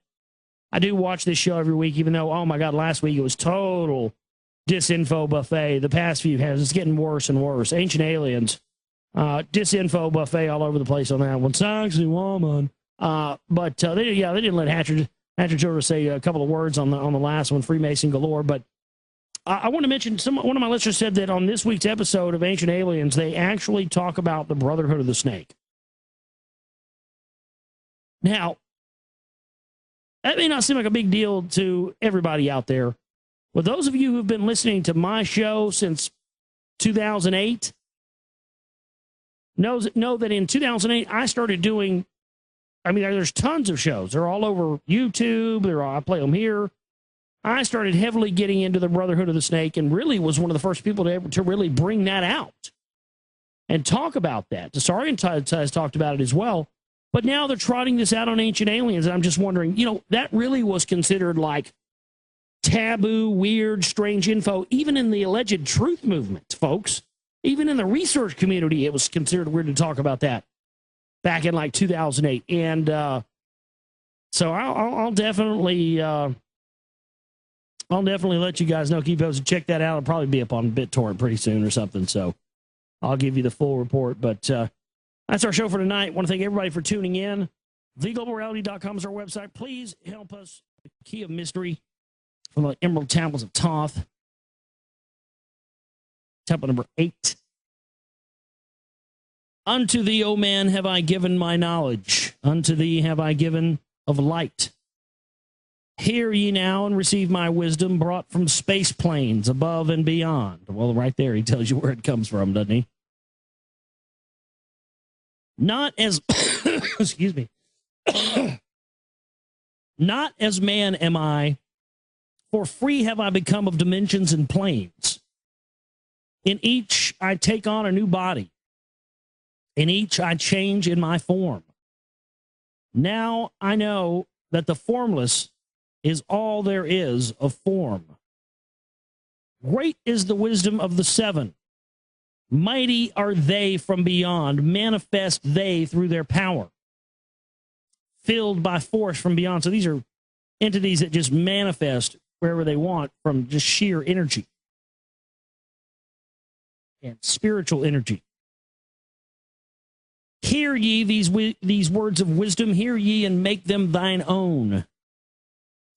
I do watch this show every week, even though, oh my God, last week it was total disinfo buffet. The past few has, it's getting worse and worse. Ancient Aliens, disinfo buffet all over the place on that one. Sexy woman. But they didn't let Hatcher Children say a couple of words on the last one, Freemason galore. But I want to mention, one of my listeners said that on this week's episode of Ancient Aliens, they actually talk about the Brotherhood of the Snake. Now, That may not seem like a big deal to everybody out there. But those of you who've been listening to my show since 2008 know that in 2008, I started doing, I mean, there's tons of shows. They're all over YouTube. I play them here. I started heavily getting into the Brotherhood of the Snake and really was one of the first people to really bring that out and talk about that. The Saurian has talked about it as well. But now they're trotting this out on Ancient Aliens. And I'm just wondering, that really was considered like taboo, weird, strange info, even in the alleged truth movement, folks. Even in the research community, it was considered weird to talk about that back in like 2008. And so I'll definitely let you guys know. Keep posted. Check that out. It'll probably be up on BitTorrent pretty soon or something. So I'll give you the full report. But that's our show for tonight. I want to thank everybody for tuning in. TheGlobalReality.com is our website. Please help us. The key of mystery from the Emerald Tablets of Thoth. Tablet number 8. Unto thee, O man, have I given my knowledge. Unto thee have I given of light. Hear ye now and receive my wisdom brought from space planes above and beyond. Well, right there, he tells you where it comes from, doesn't he? Not as, excuse me, not as man am I, for free have I become of dimensions and planes. In each I take on a new body. In each I change in my form. Now I know that the formless is all there is of form. Great is the wisdom of the seven. Mighty are they from beyond. Manifest they through their power. Filled by force from beyond. So these are entities that just manifest wherever they want from just sheer energy and spiritual energy. Hear ye these words of wisdom. Hear ye and make them thine own.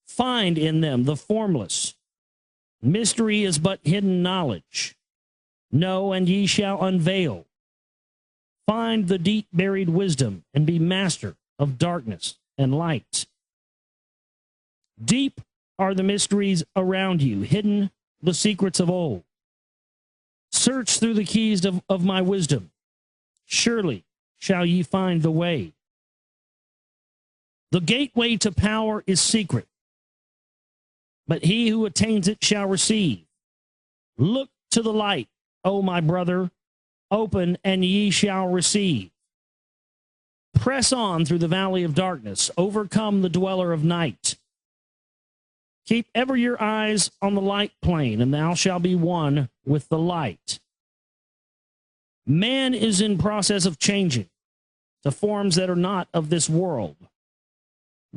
Find in them the formless. Mystery is but hidden knowledge. Know, and ye shall unveil. Find the deep buried wisdom, and be master of darkness and light. Deep are the mysteries around you, hidden the secrets of old. Search through the keys of my wisdom. Surely shall ye find the way. The gateway to power is secret, but he who attains it shall receive. Look to the light, O my brother, open, and ye shall receive. Press on through the valley of darkness, overcome the dweller of night. Keep ever your eyes on the light plane, and thou shalt be one with the light. Man is in process of changing to forms that are not of this world.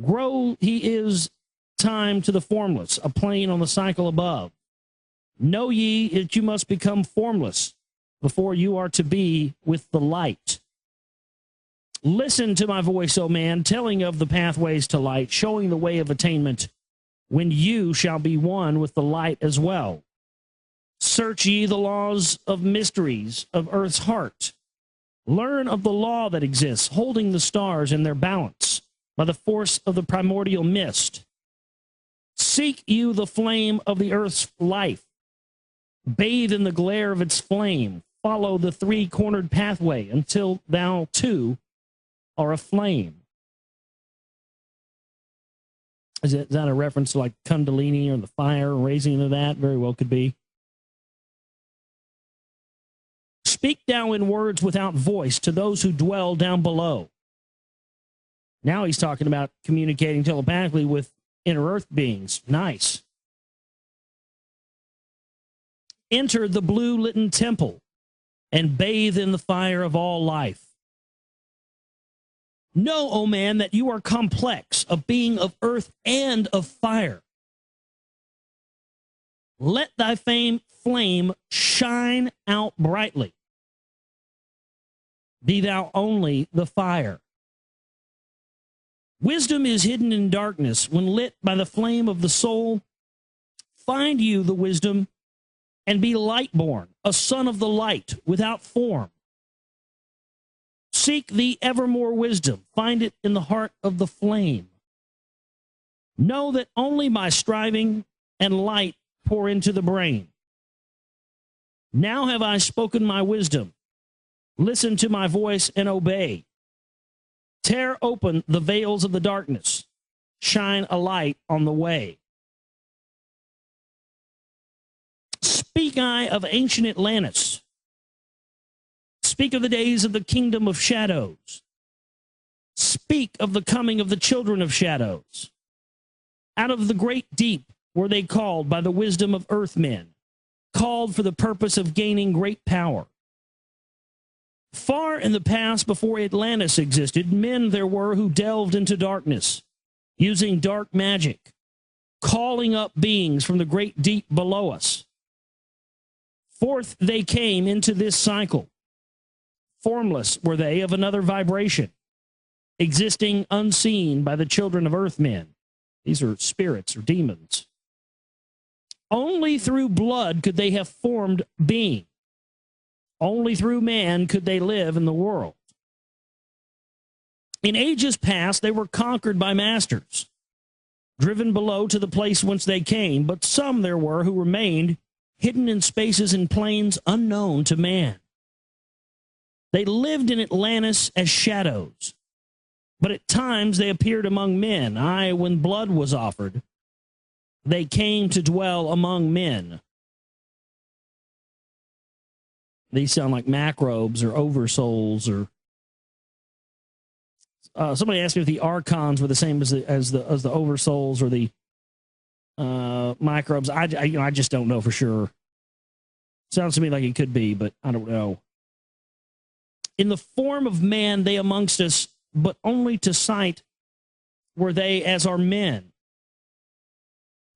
Grow he is time to the formless, a plane on the cycle above. Know ye that you must become formless before you are to be with the light. Listen to my voice, O man, telling of the pathways to light, showing the way of attainment, when you shall be one with the light as well. Search ye the laws of mysteries of earth's heart. Learn of the law that exists, holding the stars in their balance by the force of the primordial mist. Seek you the flame of the earth's life. Bathe in the glare of its flame. Follow the three-cornered pathway until thou, too, are aflame. Is that a reference to like Kundalini or the fire, raising into that? Very well could be. Speak thou in words without voice to those who dwell down below. Now he's talking about communicating telepathically with inner earth beings. Nice. Enter the blue-litten temple and bathe in the fire of all life. Know, O man, that you are complex, a being of earth and of fire. Let thy flame shine out brightly. Be thou only the fire. Wisdom is hidden in darkness. When lit by the flame of the soul, find you the wisdom and be light-born, a son of the light without form. Seek the evermore wisdom. Find it in the heart of the flame. Know that only by striving and light pour into the brain. Now have I spoken my wisdom. Listen to my voice and obey. Tear open the veils of the darkness. Shine a light on the way. Speak I of ancient Atlantis. Speak of the days of the kingdom of shadows. Speak of the coming of the children of shadows. Out of the great deep were they called by the wisdom of earthmen, called for the purpose of gaining great power. Far in the past, before Atlantis existed, men there were who delved into darkness, using dark magic, calling up beings from the great deep below us. Forth they came into this cycle. Formless were they of another vibration, existing unseen by the children of earthmen. These are spirits or demons. Only through blood could they have formed being. Only through man could they live in the world. In ages past, they were conquered by masters, driven below to the place whence they came, but some there were who remained hidden in spaces and plains unknown to man. They lived in Atlantis as shadows, but at times they appeared among men. Aye, when blood was offered, they came to dwell among men. These sound like macrobes or oversouls. Or somebody asked me if the archons were the same as the oversouls or the microbes. I just don't know for sure. Sounds to me like it could be, but I don't know. In the form of man, they amongst us, but only to sight were they as our men.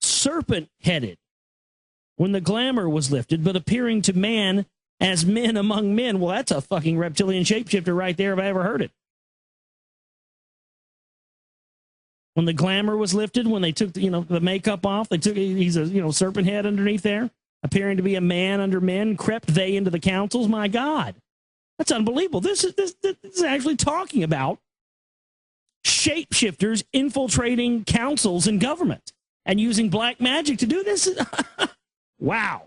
Serpent-headed, when the glamour was lifted, but appearing to man as men among men. Well, that's a fucking reptilian shapeshifter right there if I ever heard it. When the glamour was lifted, when they took the makeup off, he's a serpent head underneath there, appearing to be a man under men, crept they into the councils. My God, that's unbelievable. This is actually talking about shapeshifters infiltrating councils and government and using black magic to do this. Wow.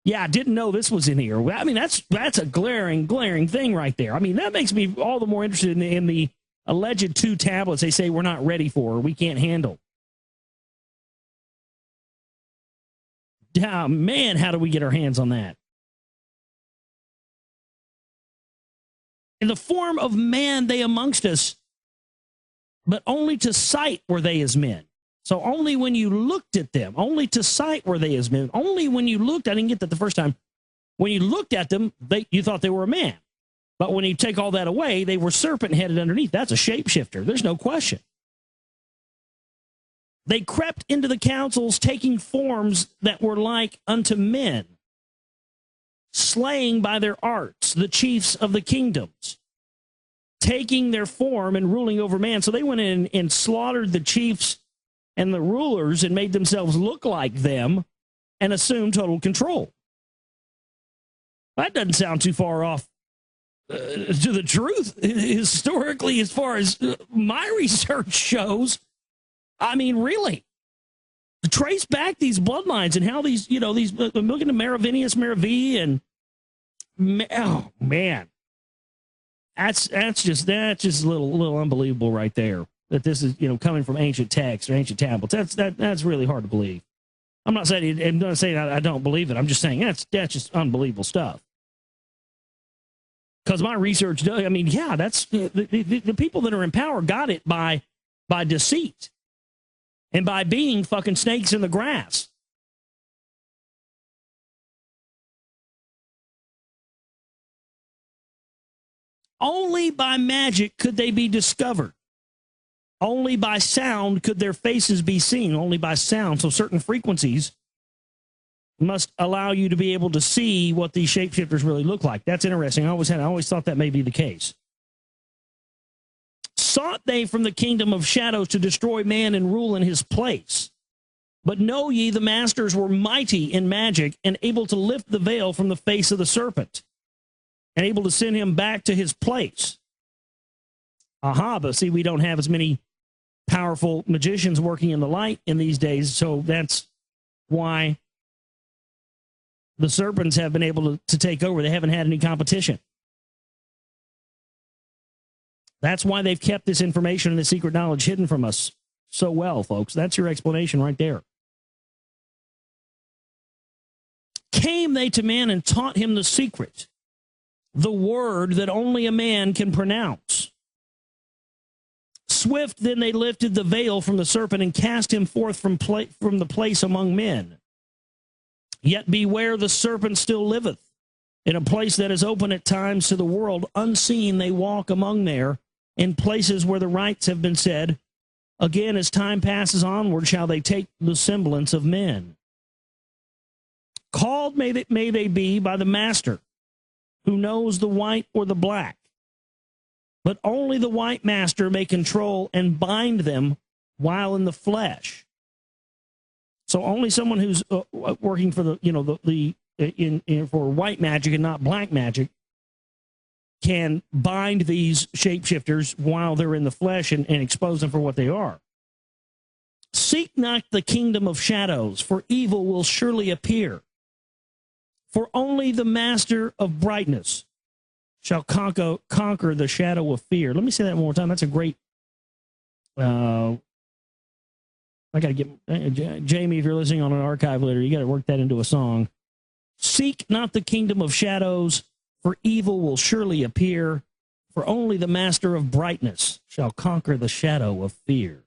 Yeah, I didn't know this was in here. I mean, that's a glaring thing right there. I mean, that makes me all the more interested in the alleged 2 tablets they say we're not ready for or we can't handle. Man, how do we get our hands on that? In the form of man, they amongst us, but only to sight were they as men. So only when you looked at them, only to sight were they as men. Only when you looked, I didn't get that the first time. When you looked at them, you thought they were a man. But when you take all that away, they were serpent-headed underneath. That's a shapeshifter. There's no question. They crept into the councils, taking forms that were like unto men, slaying by their arts the chiefs of the kingdoms, taking their form and ruling over man. So they went in and slaughtered the chiefs and the rulers and made themselves look like them and assumed total control. That doesn't sound too far off to the truth. Historically, as far as my research shows, I mean, really, trace back these bloodlines and how these, I'm looking at Merovinius, Meravi, and oh man, that's just a little unbelievable right there. That this is, coming from ancient texts or ancient tablets. That's really hard to believe. I'm not saying I don't believe it. I'm just saying that's just unbelievable stuff. Because my research does. I mean, yeah, that's the people that are in power got it by deceit and by being fucking snakes in the grass. Only by magic could they be discovered. Only by sound could their faces be seen. Only by sound. So certain frequencies must allow you to be able to see what these shapeshifters really look like. That's interesting. I always thought that may be the case. Sought they from the kingdom of shadows to destroy man and rule in his place. But know ye, the masters were mighty in magic and able to lift the veil from the face of the serpent and able to send him back to his place. But see, we don't have as many powerful magicians working in the light in these days. So that's why the serpents have been able to take over. They haven't had any competition. That's why they've kept this information and the secret knowledge hidden from us so well, folks. That's your explanation right there. Came they to man and taught him the secret, the word that only a man can pronounce. Swift then they lifted the veil from the serpent and cast him forth from the place among men. Yet beware, the serpent still liveth. In a place that is open at times to the world, unseen they walk among there, in places where the rites have been said. Again, as time passes onward, shall they take the semblance of men. Called may they be by the master, who knows the white or the black. But only the white master may control and bind them while in the flesh. So only someone who's working for for white magic and not black magic can bind these shapeshifters while they're in the flesh and expose them for what they are. Seek not the kingdom of shadows, for evil will surely appear. For only the master of brightness shall conquer the shadow of fear. Let me say that one more time. That's a great... I got to get... Jamie, if you're listening on an archive later, you got to work that into a song. Seek not the kingdom of shadows, for evil will surely appear. For only the master of brightness shall conquer the shadow of fear.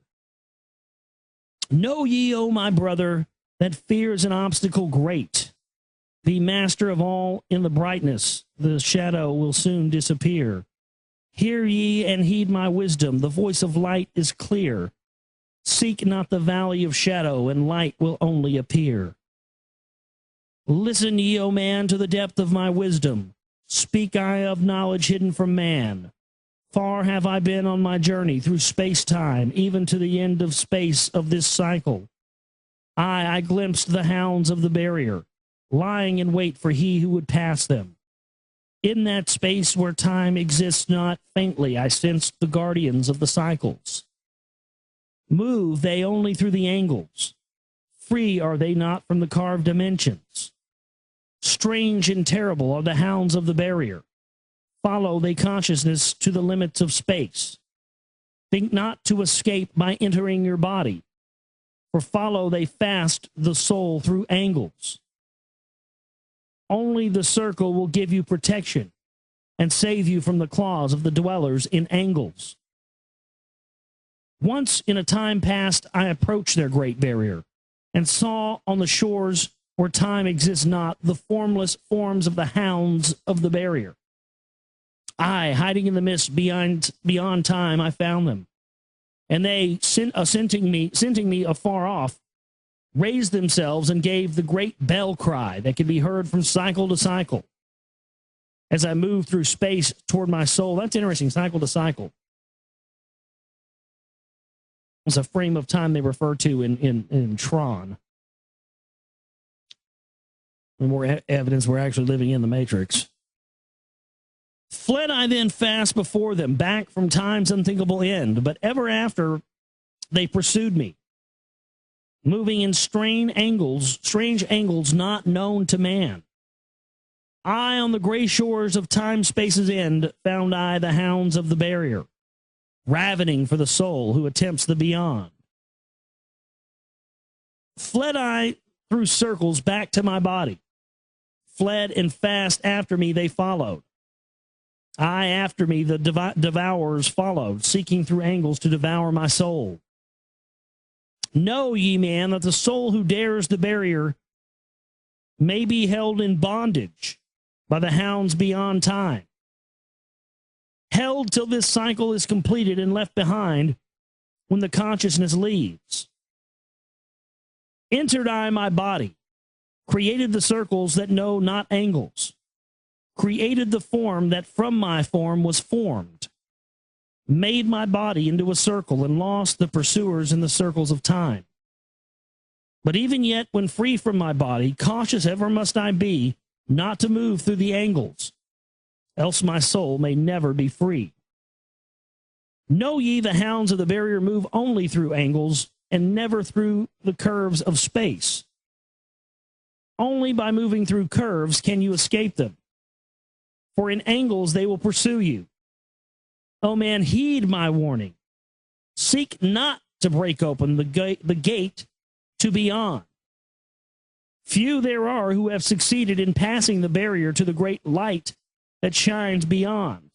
Know ye, O my brother, that fear is an obstacle great. Be master of all in the brightness, the shadow will soon disappear. Hear ye and heed my wisdom, the voice of light is clear. Seek not the valley of shadow, and light will only appear. Listen ye, O man, to the depth of my wisdom. Speak I of knowledge hidden from man. Far have I been on my journey through space-time, even to the end of space of this cycle. I glimpsed the hounds of the barrier, lying in wait for he who would pass them. In that space where time exists not, faintly I sensed the guardians of the cycles. Move they only through the angles. Free are they not from the carved dimensions. Strange and terrible are the hounds of the barrier. Follow they consciousness to the limits of space. Think not to escape by entering your body, for follow they fast the soul through angles. Only the circle will give you protection and save you from the claws of the dwellers in angles. Once in a time past, I approached their great barrier and saw on the shores where time exists not the formless forms of the hounds of the barrier. I, hiding in the mist beyond time, I found them. And they, scenting me afar off, raised themselves and gave the great bell cry that could be heard from cycle to cycle. As I moved through space toward my soul, that's interesting, cycle to cycle. It's a frame of time they refer to in Tron. More evidence we're actually living in the Matrix. Fled I then fast before them, back from time's unthinkable end, but ever after they pursued me, moving in strange angles not known to man. I, on the gray shores of time-space's end, found I the hounds of the barrier, ravening for the soul who attempts the beyond. Fled I through circles back to my body, fled and fast after me they followed. I after me the devourers followed, seeking through angles to devour my soul. Know ye, man, that the soul who dares the barrier may be held in bondage by the hounds beyond time. Held till this cycle is completed and left behind when the consciousness leaves. Entered I my body, created the circles that know not angles, created the form that from my form was formed, made my body into a circle and lost the pursuers in the circles of time. But even yet, when free from my body, cautious ever must I be not to move through the angles, else my soul may never be free. Know ye the hounds of the barrier move only through angles and never through the curves of space. Only by moving through curves can you escape them. For in angles they will pursue you. O man, heed my warning. Seek not to break open the gate to beyond. Few there are who have succeeded in passing the barrier to the great light that shines beyond.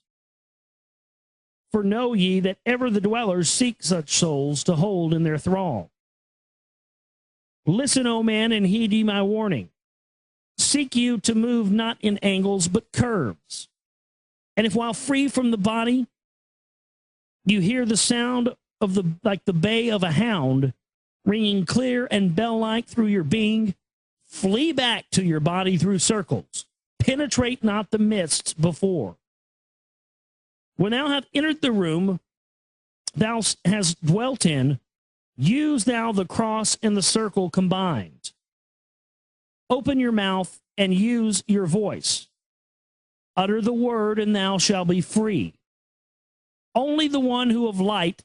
For know ye that ever the dwellers seek such souls to hold in their thrall. Listen, O man, and heed ye my warning. Seek you to move not in angles, but curves. And if while free from the body, you hear the sound of like the bay of a hound, ringing clear and bell-like through your being, flee back to your body through circles. Penetrate not the mists before. When thou hast entered the room thou hast dwelt in, use thou the cross and the circle combined. Open your mouth and use your voice. Utter the word, and thou shalt be free. Only the one who of light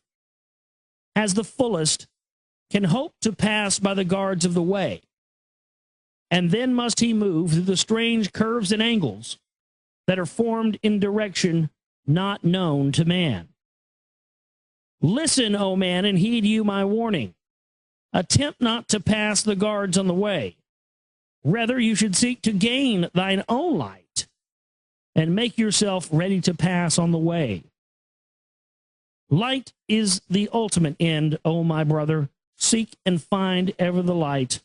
has the fullest can hope to pass by the guards of the way. And then must he move through the strange curves and angles that are formed in direction not known to man. Listen, O man, and heed you my warning. Attempt not to pass the guards on the way. Rather, you should seek to gain thine own light and make yourself ready to pass on the way. Light is the ultimate end, O my brother. Seek and find ever the light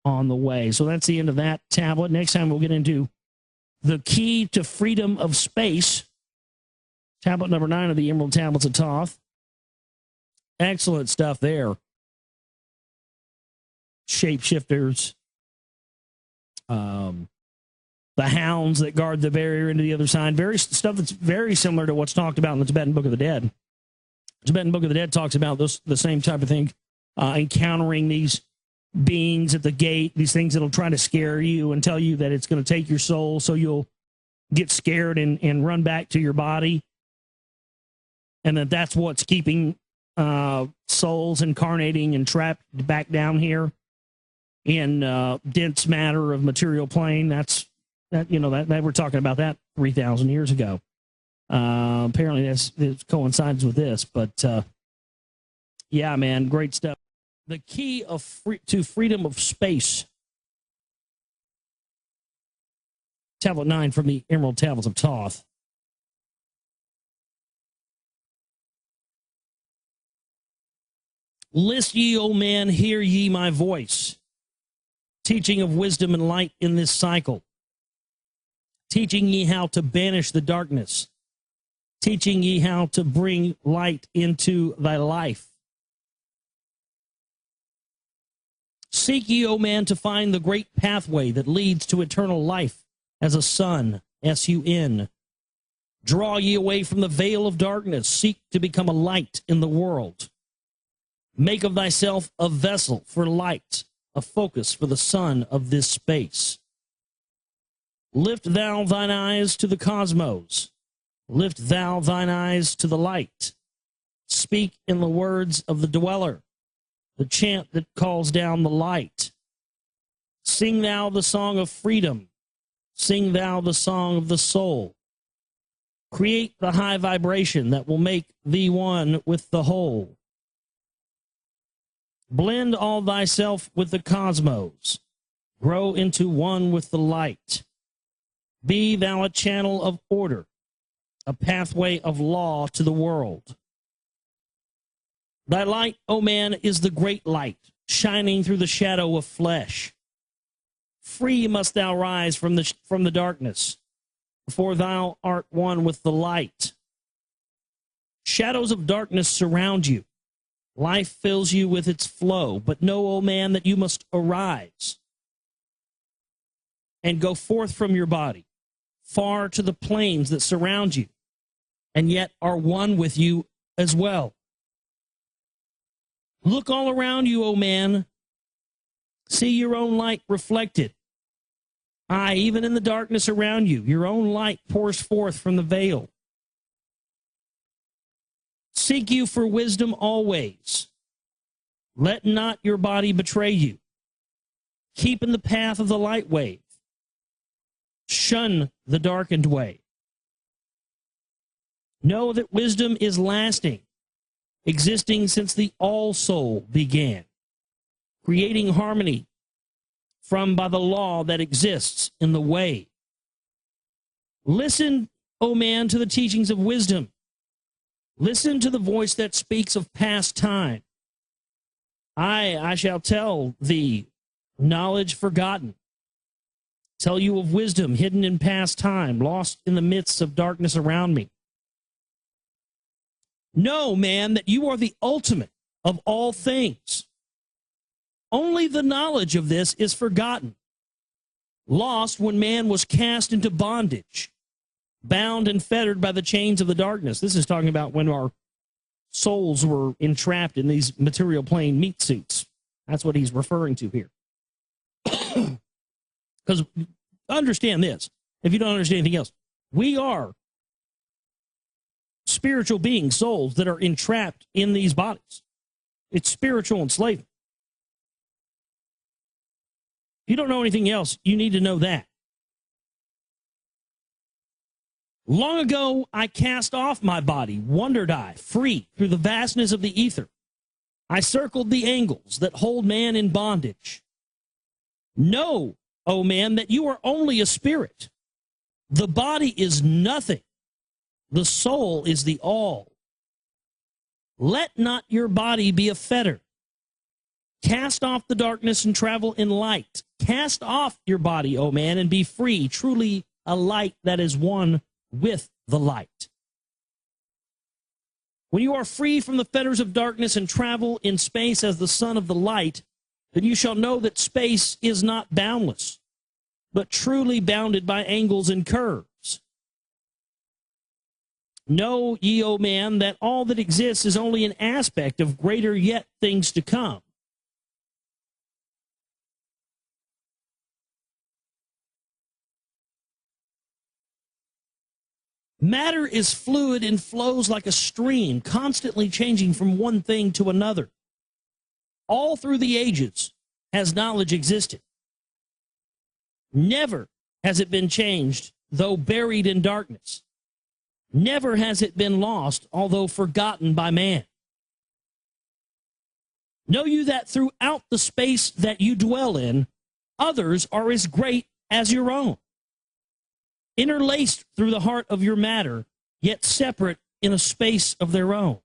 on the way. So that's the end of that tablet. Next time we'll get into the key to freedom of space. Tablet number 9 of the Emerald Tablets of Thoth. Excellent stuff there. Shapeshifters. The hounds that guard the barrier into the other side. Very stuff that's very similar to what's talked about in the Tibetan Book of the Dead. The Tibetan Book of the Dead talks about the same type of thing. Encountering these beings at the gate, these things that'll try to scare you and tell you that it's going to take your soul, so you'll get scared and run back to your body. And that's what's keeping souls incarnating and trapped back down here in dense matter of material plane. That we're talking about that 3,000 years ago. Apparently it coincides with this, but yeah, man, great stuff. The key to freedom of space. Tablet 9 from the Emerald Tablets of Thoth. List ye, O man, hear ye my voice. Teaching of wisdom and light in this cycle. Teaching ye how to banish the darkness. Teaching ye how to bring light into thy life. Seek ye, O man, to find the great pathway that leads to eternal life as a sun, S-U-N. Draw ye away from the veil of darkness. Seek to become a light in the world. Make of thyself a vessel for light, a focus for the sun of this space. Lift thou thine eyes to the cosmos. Lift thou thine eyes to the light. Speak in the words of the dweller, the chant that calls down the light. Sing thou the song of freedom. Sing thou the song of the soul. Create the high vibration that will make thee one with the whole. Blend all thyself with the cosmos. Grow into one with the light. Be thou a channel of order, a pathway of law to the world. Thy light, O man, is the great light, shining through the shadow of flesh. Free must thou rise from the darkness, for thou art one with the light. Shadows of darkness surround you. Life fills you with its flow, but know, O man, that you must arise and go forth from your body, far to the plains that surround you, and yet are one with you as well. Look all around you, O man. See your own light reflected. Aye, even in the darkness around you, your own light pours forth from the veil. Seek you for wisdom always. Let not your body betray you. Keep in the path of the light wave. Shun the darkened way. Know that wisdom is lasting, existing since the all-soul began, creating harmony by the law that exists in the way. Listen, O man, to the teachings of wisdom. Listen to the voice that speaks of past time. I shall tell thee knowledge forgotten. Tell you of wisdom hidden in past time, lost in the midst of darkness around me. Know, man, that you are the ultimate of all things. Only the knowledge of this is forgotten, lost when man was cast into bondage, bound and fettered by the chains of the darkness. This is talking about when our souls were entrapped in these material plane meat suits. That's what he's referring to here. Because understand this, if you don't understand anything else, we are spiritual beings, souls that are entrapped in these bodies. It's spiritual enslavement. If you don't know anything else, you need to know that. Long ago, I cast off my body, wandered I, free through the vastness of the ether. I circled the angles that hold man in bondage. Know, O man, that you are only a spirit. The body is nothing. The soul is the all. Let not your body be a fetter. Cast off the darkness and travel in light. Cast off your body, O man, and be free, truly a light that is one with the light. When you are free from the fetters of darkness and travel in space as the son of the light, then you shall know that space is not boundless, but truly bounded by angles and curves. Know ye, O man, that all that exists is only an aspect of greater yet things to come. Matter is fluid and flows like a stream, constantly changing from one thing to another. All through the ages has knowledge existed. Never has it been changed, though buried in darkness. Never has it been lost, although forgotten by man. Know you that throughout the space that you dwell in, others are as great as your own, interlaced through the heart of your matter, yet separate in a space of their own.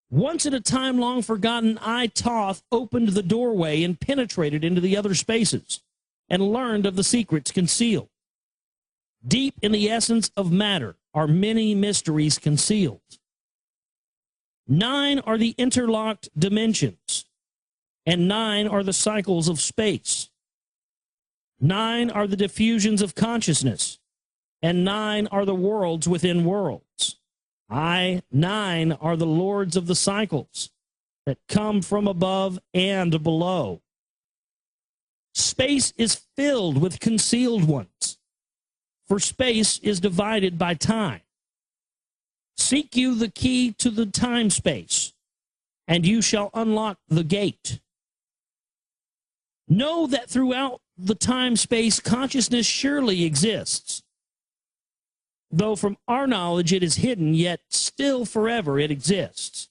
Once at a time long forgotten, I, Thoth, opened the doorway and penetrated into the other spaces and learned of the secrets concealed. Deep in the essence of matter are many mysteries concealed. 9 are the interlocked dimensions, and 9 are the cycles of space. 9 are the diffusions of consciousness, and 9 are the worlds within worlds. 9 are the lords of the cycles that come from above and below. Space is filled with concealed ones, for space is divided by time. Seek you the key to the time-space, and you shall unlock the gate. Know that throughout the time-space, consciousness surely exists. Though from our knowledge it is hidden, yet still forever it exists.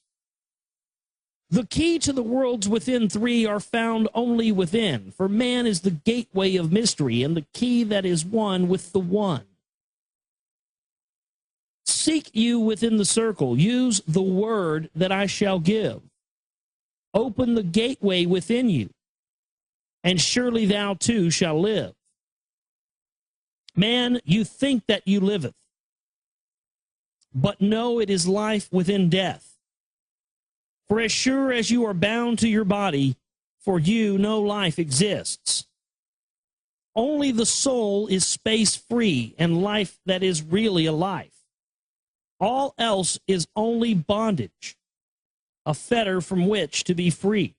The key to the worlds within 3 are found only within, for man is the gateway of mystery and the key that is one with the one. Seek you within the circle, use the word that I shall give. Open the gateway within you, and surely thou too shall live. Man, you think that you liveth, but know it is life within death. For as sure as you are bound to your body, for you no life exists. Only the soul is space-free and life that is really a life. All else is only bondage, a fetter from which to be free.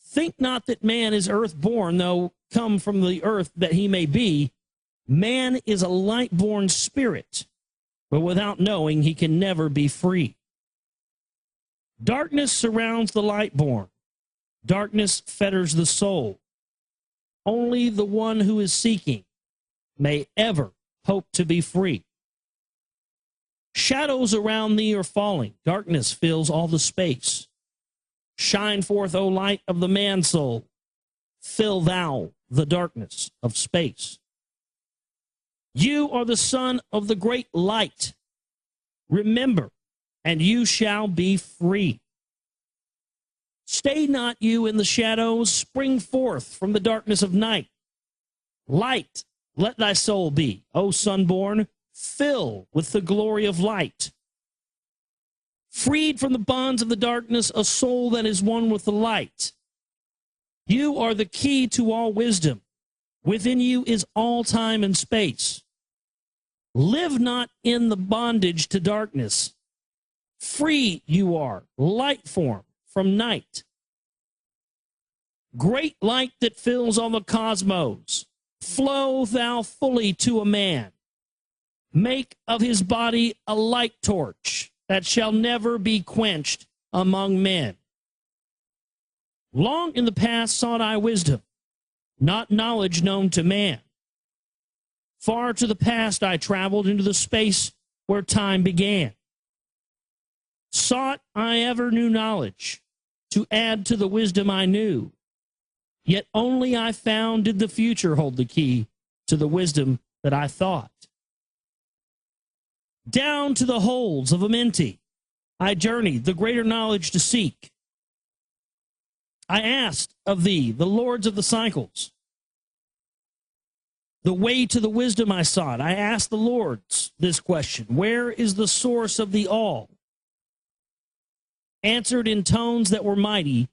Think not that man is earth-born, though come from the earth that he may be. Man is a light-born spirit, but without knowing, he can never be free. Darkness surrounds the light-born. Darkness fetters the soul. Only the one who is seeking may ever hope to be free. Shadows around thee are falling. Darkness fills all the space. Shine forth, O light of the man-soul. Fill thou the darkness of space. You are the son of the great light. Remember, and you shall be free. Stay not you in the shadows, spring forth from the darkness of night. Light, let thy soul be, O sunborn, fill with the glory of light. Freed from the bonds of the darkness, a soul that is one with the light. You are the key to all wisdom. Within you is all time and space. Live not in the bondage to darkness. Free you are, light form from night. Great light that fills all the cosmos, flow thou fully to a man. Make of his body a light torch that shall never be quenched among men. Long in the past sought I wisdom, not knowledge known to man. Far to the past I traveled into the space where time began. Sought I ever new knowledge to add to the wisdom I knew. Yet only I found did the future hold the key to the wisdom that I thought. Down to the holes of Amenti I journeyed the greater knowledge to seek. I asked of thee, the lords of the cycles, the way to the wisdom I sought. I asked the lords this question: where is the source of the all? Answered in tones that were mighty,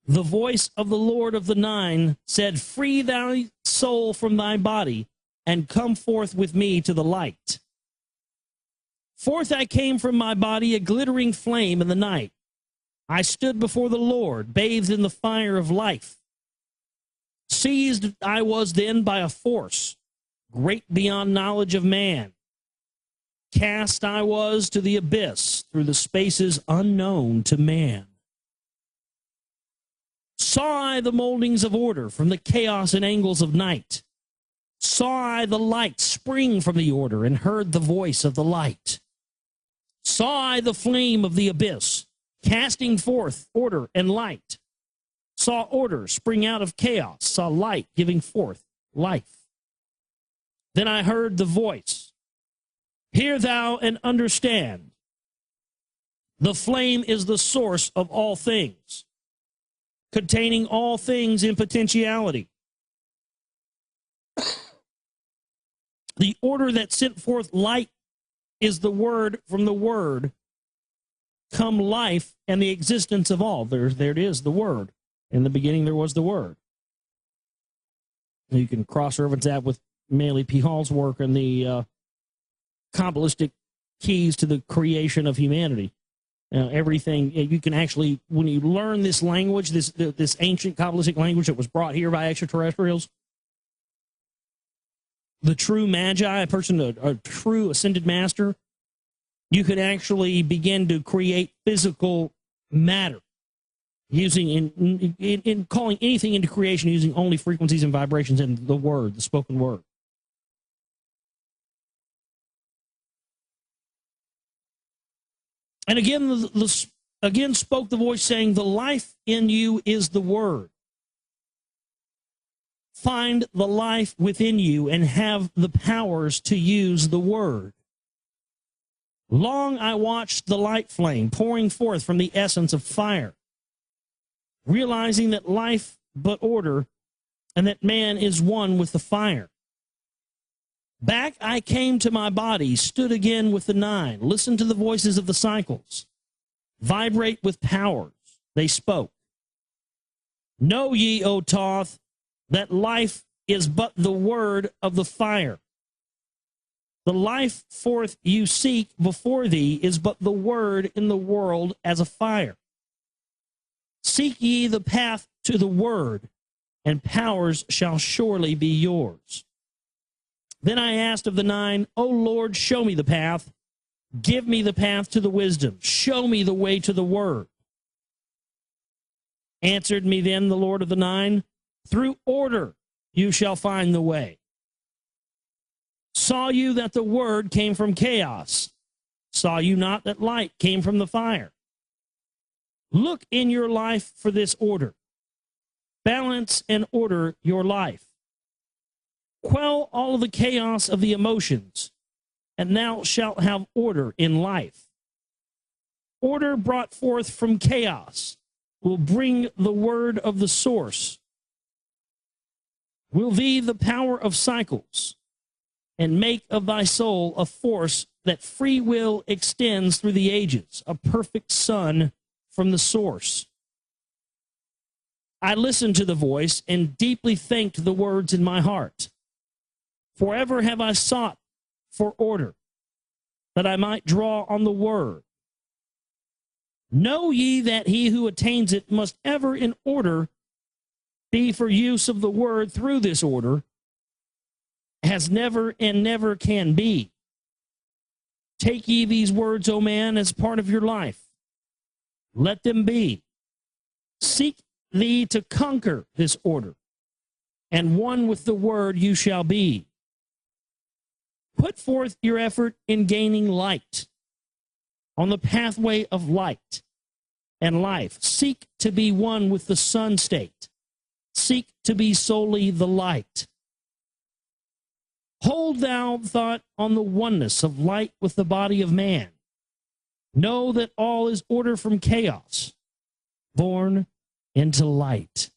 the voice of the Lord of the Nine said, free thy soul from thy body, and come forth with me to the light. Forth I came from my body, a glittering flame in the night. I stood before the Lord, bathed in the fire of life. Seized I was then by a force, great beyond knowledge of man. Cast I was to the abyss, through the spaces unknown to man. Saw I the moldings of order from the chaos and angles of night. Saw I the light spring from the order, and heard the voice of the light. Saw I the flame of the abyss, casting forth order and light. Saw order spring out of chaos, saw light giving forth life. Then I heard the voice, hear thou and understand. The flame is the source of all things, containing all things in potentiality. The order that sent forth light is the word from the word come life and the existence of all. There it is, the word. In the beginning there was the word. You can cross-reference that with Manly P. Hall's work and the Kabbalistic keys to the creation of humanity. Everything, you can actually, when you learn this language, this ancient Kabbalistic language that was brought here by extraterrestrials, the true magi, a person, a true ascended master, you could actually begin to create physical matter using, in calling anything into creation using only frequencies and vibrations in the word, the spoken word. And again spoke the voice, saying, the life in you is the word. Find the life within you and have the powers to use the word. Long I watched the light flame pouring forth from the essence of fire, realizing that life but order, and that man is one with the fire. Back I came to my body, stood again with the nine, listened to the voices of the cycles, vibrate with powers, they spoke. Know ye, O Thoth, that life is but the word of the fire. The life forth you seek before thee is but the word in the world as a fire. Seek ye the path to the word, and powers shall surely be yours. Then I asked of the nine, O Lord, show me the path, Give me the path to the wisdom. Show me the way to the word. Answered me then the Lord of the Nine, through order you shall find the way. Saw you that the word came from chaos? Saw you not that light came from the fire? Look in your life for this order. Balance and order your life. Quell all the chaos of the emotions, and thou shalt have order in life. Order brought forth from chaos will bring the word of the source, will thee the power of cycles, and make of thy soul a force that free will extends through the ages, a perfect sun from the source. I listened to the voice and deeply thanked the words in my heart. Forever have I sought for order, that I might draw on the word. Know ye that he who attains it must ever in order be for use of the word through this order, has never and never can be. Take ye these words, O man, as part of your life. Let them be. Seek thee to conquer this order, and one with the word you shall be. Put forth your effort in gaining light on the pathway of light and life. Seek to be one with the sun state. Seek to be solely the light. Hold thou thought on the oneness of light with the body of man. Know that all is order from chaos, born into light.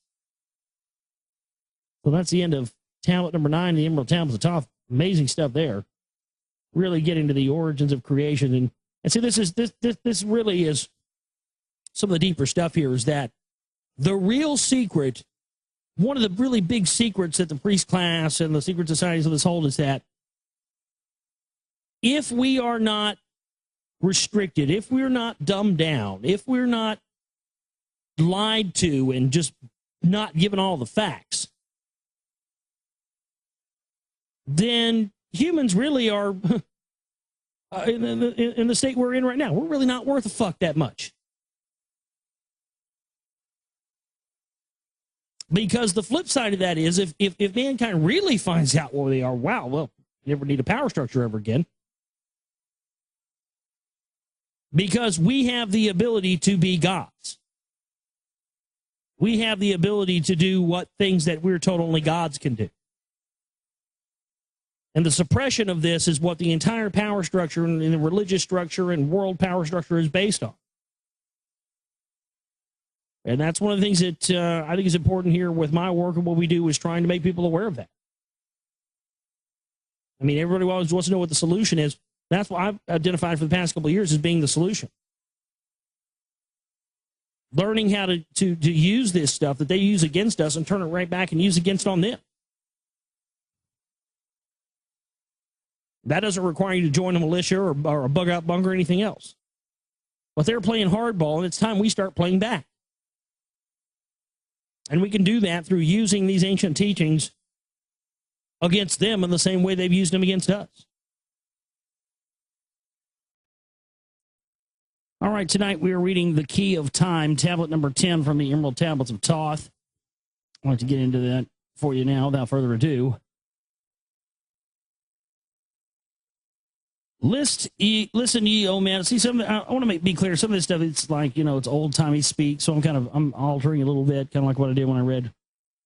So that's the end of tablet number 9, the Emerald Tablets of Thoth. Amazing stuff there. Really getting to the origins of creation. And see, this really is some of the deeper stuff here, is that the real secret, one of the really big secrets that the priest class and the secret societies of this hold is that if we are not restricted, if we're not dumbed down, if we're not lied to and just not given all the facts, then humans really are in the state we're in right now. We're really not worth a fuck that much. Because the flip side of that is if mankind really finds out where they are, wow, well, you never need a power structure ever again. Because we have the ability to be gods. We have the ability to do what things that we're told only gods can do. And the suppression of this is what the entire power structure and the religious structure and world power structure is based on. And that's one of the things that I think is important here with my work and what we do, is trying to make people aware of that. I mean, everybody always wants to know what the solution is. That's what I've identified for the past couple of years as being the solution. Learning how to use this stuff that they use against us and turn it right back and use against on them. That doesn't require you to join a militia or a bug-out bunker or anything else. But they're playing hardball, and it's time we start playing back. And we can do that through using these ancient teachings against them in the same way they've used them against us. All right, tonight we are reading The Key of Time, tablet number 10 from the Emerald Tablets of Thoth. I'd like to get into that for you now without further ado. Listen ye, oh man. See, I want to be clear. Some of this stuff, it's like, it's old-timey speak, so I'm altering a little bit, kind of like what I did when I read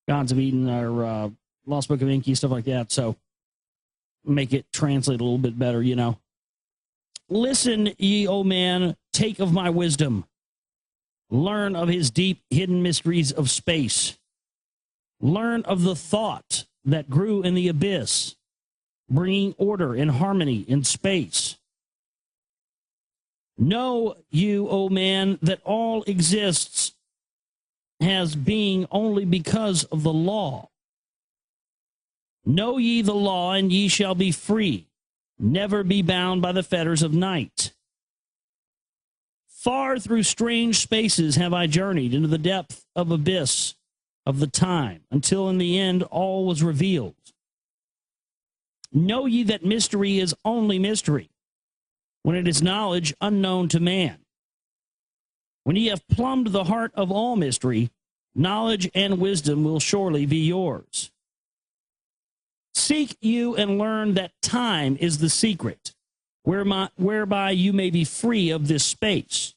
Gods of Eden or Lost Book of Enki, stuff like that, so make it translate a little bit better, Listen ye, O man, take of my wisdom. Learn of his deep hidden mysteries of space. Learn of the thought that grew in the abyss, bringing order and harmony in space. Know you, O man, that all exists as being only because of the law. Know ye the law, and ye shall be free. Never be bound by the fetters of night. Far through strange spaces have I journeyed into the depth of abyss of the time, until in the end all was revealed. Know ye that mystery is only mystery, when it is knowledge unknown to man. When ye have plumbed the heart of all mystery, knowledge and wisdom will surely be yours. Seek you and learn that time is the secret, whereby you may be free of this space.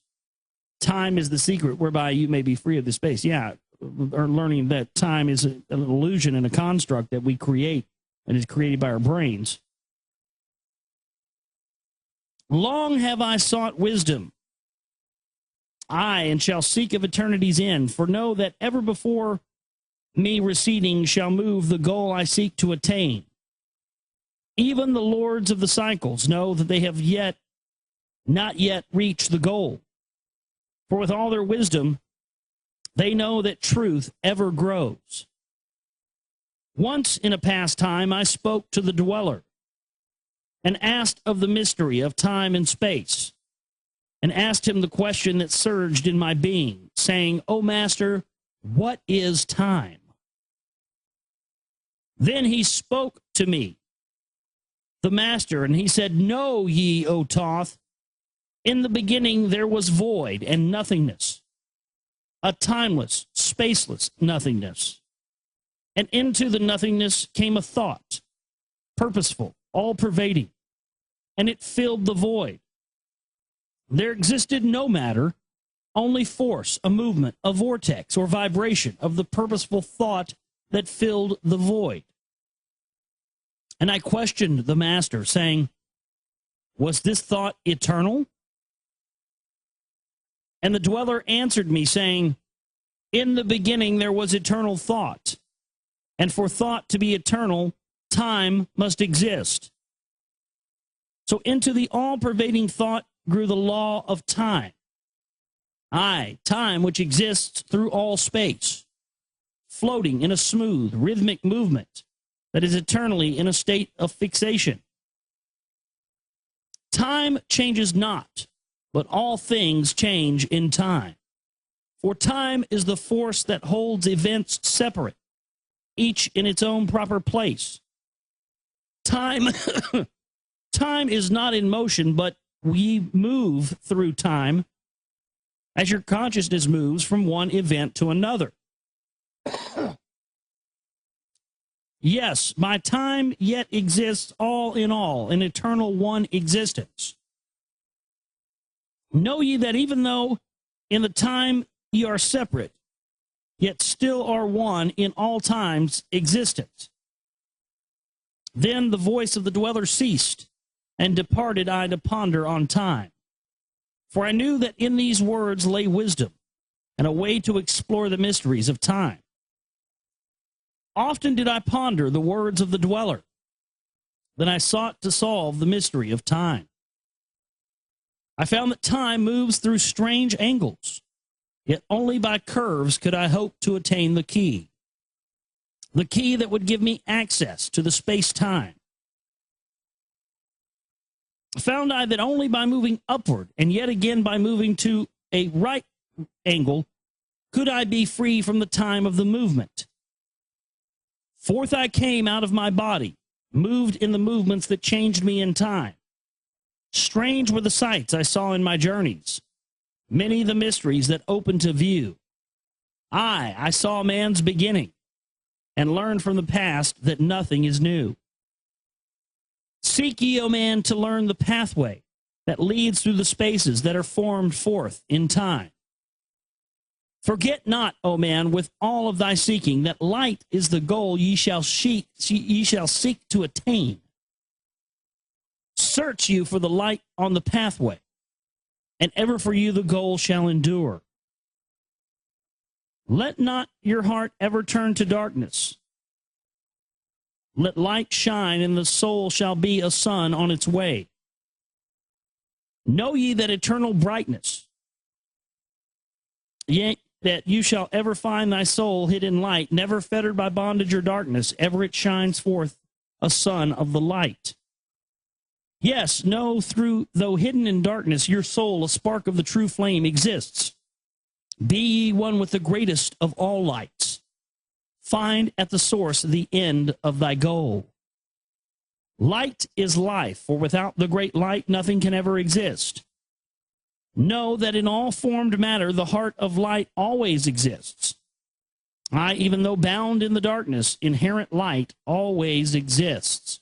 Time is the secret whereby you may be free of this space. Yeah, or learning that time is an illusion and a construct that we create and is created by our brains. Long have I sought wisdom, I, and shall seek of eternity's end, for know that ever before me receding shall move the goal I seek to attain. Even the lords of the cycles know that they have not yet reached the goal. For with all their wisdom, they know that truth ever grows. Once in a past time I spoke to the dweller, and asked of the mystery of time and space, and asked him the question that surged in my being, saying, O Master, what is time? Then he spoke to me, the Master, and he said, Know ye, O Thoth, in the beginning there was void and nothingness, a timeless, spaceless nothingness. And into the nothingness came a thought, purposeful, all-pervading, and it filled the void. There existed no matter, only force, a movement, a vortex, or vibration of the purposeful thought that filled the void. And I questioned the Master, saying, Was this thought eternal? And the dweller answered me, saying, In the beginning there was eternal thought, and for thought to be eternal, time must exist. So into the all-pervading thought grew the law of time. Aye, time which exists through all space, floating in a smooth, rhythmic movement that is eternally in a state of fixation. Time changes not, but all things change in time. For time is the force that holds events separate, each in its own proper place. Time, time is not in motion, but we move through time as your consciousness moves from one event to another. Yes, my time yet exists all in all, an eternal one existence. Know ye that even though in the time ye are separate, yet still are one in all times existence. Then the voice of the dweller ceased, and departed I to ponder on time. For I knew that in these words lay wisdom, and a way to explore the mysteries of time. Often did I ponder the words of the dweller, then I sought to solve the mystery of time. I found that time moves through strange angles, yet only by curves could I hope to attain the key that would give me access to the space-time. Found I that only by moving upward, and yet again by moving to a right angle, could I be free from the time of the movement. Forth I came out of my body, moved in the movements that changed me in time. Strange were the sights I saw in my journeys, many the mysteries that opened to view. I saw man's beginning, and learned from the past that nothing is new. Seek ye, O man, to learn the pathway that leads through the spaces that are formed forth in time. Forget not, O man, with all of thy seeking, that light is the goal ye shall seek to attain. Search you for the light on the pathway, and ever for you the goal shall endure. Let not your heart ever turn to darkness. Let light shine, and the soul shall be a sun on its way. Know ye that eternal brightness, yea, that you shall ever find thy soul hid in light, never fettered by bondage or darkness, ever it shines forth a sun of the light. Yes, know though hidden in darkness, your soul, a spark of the true flame, exists. Be ye one with the greatest of all lights. Find at the source the end of thy goal. Light is life, for without the great light nothing can ever exist. Know that in all formed matter the heart of light always exists. I, even though bound in the darkness, inherent light always exists.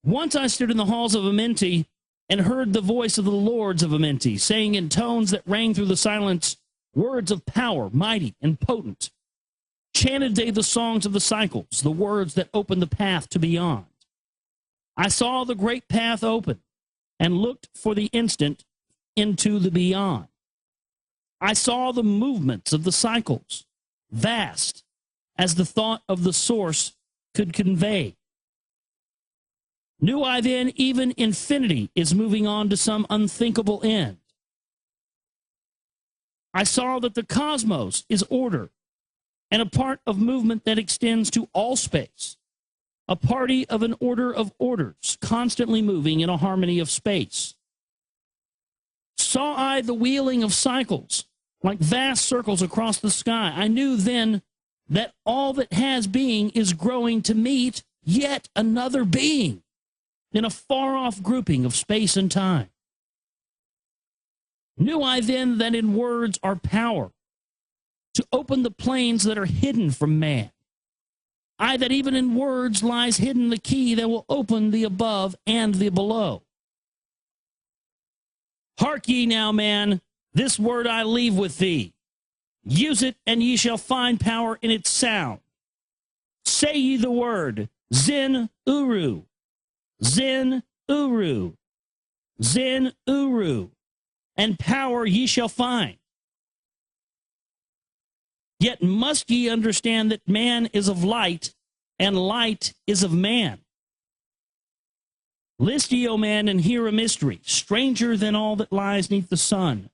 Once I stood in the halls of Amenti and heard the voice of the lords of Amenti, saying in tones that rang through the silence, words of power, mighty and potent. Chanted they the songs of the cycles, the words that opened the path to beyond. I saw the great path open and looked for the instant into the beyond. I saw the movements of the cycles, vast as the thought of the source could convey. Knew I then even infinity is moving on to some unthinkable end. I saw that the cosmos is order and a part of movement that extends to all space, a party of an order of orders constantly moving in a harmony of space. Saw I the wheeling of cycles like vast circles across the sky. I knew then that all that has being is growing to meet yet another being in a far-off grouping of space and time. Knew I then that in words are power to open the planes that are hidden from man. I, that even in words lies hidden the key that will open the above and the below. Hark ye now, man, this word I leave with thee. Use it, and ye shall find power in its sound. Say ye the word, Zin Uru, Zin Uru, Zin Uru, and power ye shall find. Yet must ye understand that man is of light, and light is of man. List ye, O man, and hear a mystery, stranger than all that lies neath the sun.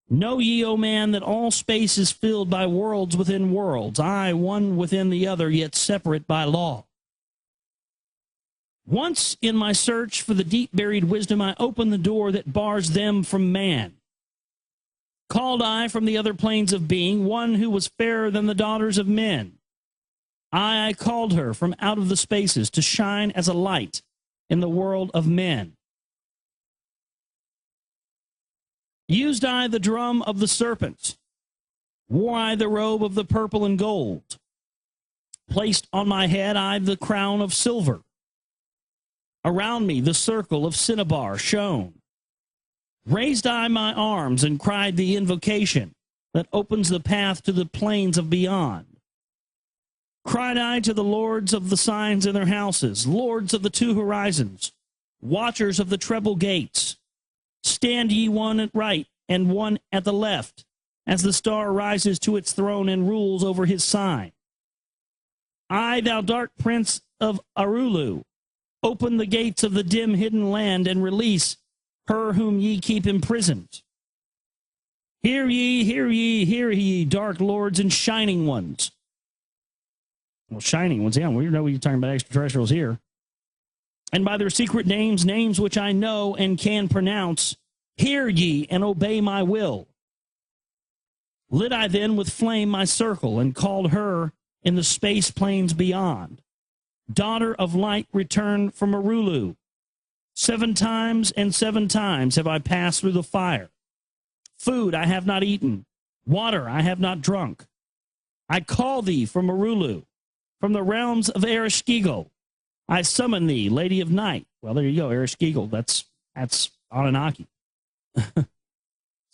Know ye, O man, that all space is filled by worlds within worlds, aye, one within the other, yet separate by law. Once in my search for the deep-buried wisdom, I opened the door that bars them from man. Called I from the other planes of being one who was fairer than the daughters of men. I called her from out of the spaces to shine as a light in the world of men. Used I the drum of the serpent, wore I the robe of the purple and gold, placed on my head I the crown of silver. Around me the circle of cinnabar shone. Raised I my arms and cried the invocation that opens the path to the plains of beyond. Cried I to the lords of the signs in their houses, lords of the two horizons, watchers of the treble gates. Stand ye one at right and one at the left, as the star rises to its throne and rules over his sign. I, thou dark prince of Arulu, open the gates of the dim hidden land and release her whom ye keep imprisoned. Hear ye, hear ye, hear ye, dark lords and shining ones. Well, shining ones, yeah, we know you're talking about extraterrestrials here. And by their secret names, names which I know and can pronounce, hear ye and obey my will. Lit I then with flame my circle and called her in the space plains beyond. Daughter of light returned from Arulu. 7 times and 7 times have I passed through the fire. Food I have not eaten, water I have not drunk. I call thee from Arulu, from the realms of Ereshkigal. I summon thee, Lady of Night. Well, there you go, Ereshkigal. That's Anunnaki. So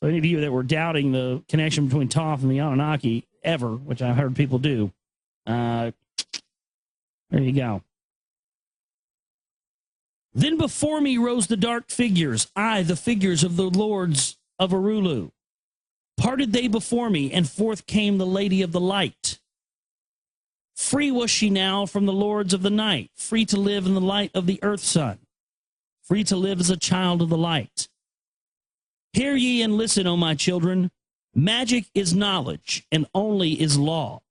any of you that were doubting the connection between Thoth and the Anunnaki ever, which I've heard people do, there you go. Then before me rose the dark figures, I, the figures of the lords of Arulu. Parted they before me, and forth came the Lady of the Light. Free was she now from the lords of the night, free to live in the light of the earth sun, free to live as a child of the light. Hear ye and listen, O my children. Magic is knowledge, and only is law.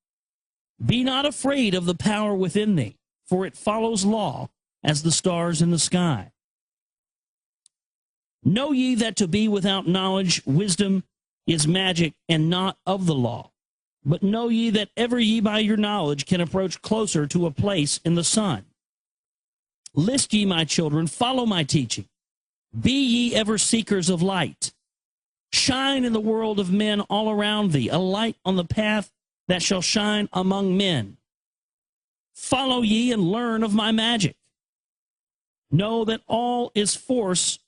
Be not afraid of the power within thee, for it follows law as the stars in the sky. Know ye that to be without knowledge, wisdom is magic and not of the law. But know ye that ever ye by your knowledge can approach closer to a place in the sun. List ye, my children, follow my teaching. Be ye ever seekers of light. Shine in the world of men all around thee, a light on the path that shall shine among men. Follow ye and learn of my magic. Know that all force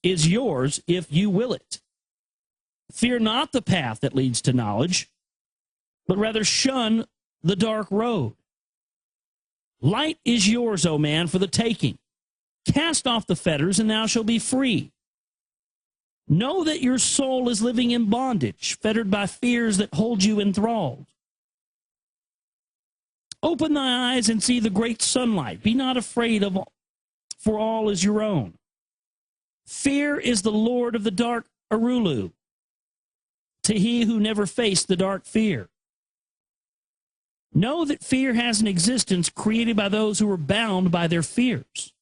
is yours if you will it. Fear not the path that leads to knowledge, but rather shun the dark road. Light is yours, O man, for the taking. Cast off the fetters, and thou shalt be free. Know that your soul is living in bondage, fettered by fears that hold you enthralled. Open thy eyes and see the great sunlight. Be not afraid of all, for all is your own. Fear is the lord of the dark Arulu, to he who never faced the dark fear. Know that fear has an existence created by those who are bound by their fears.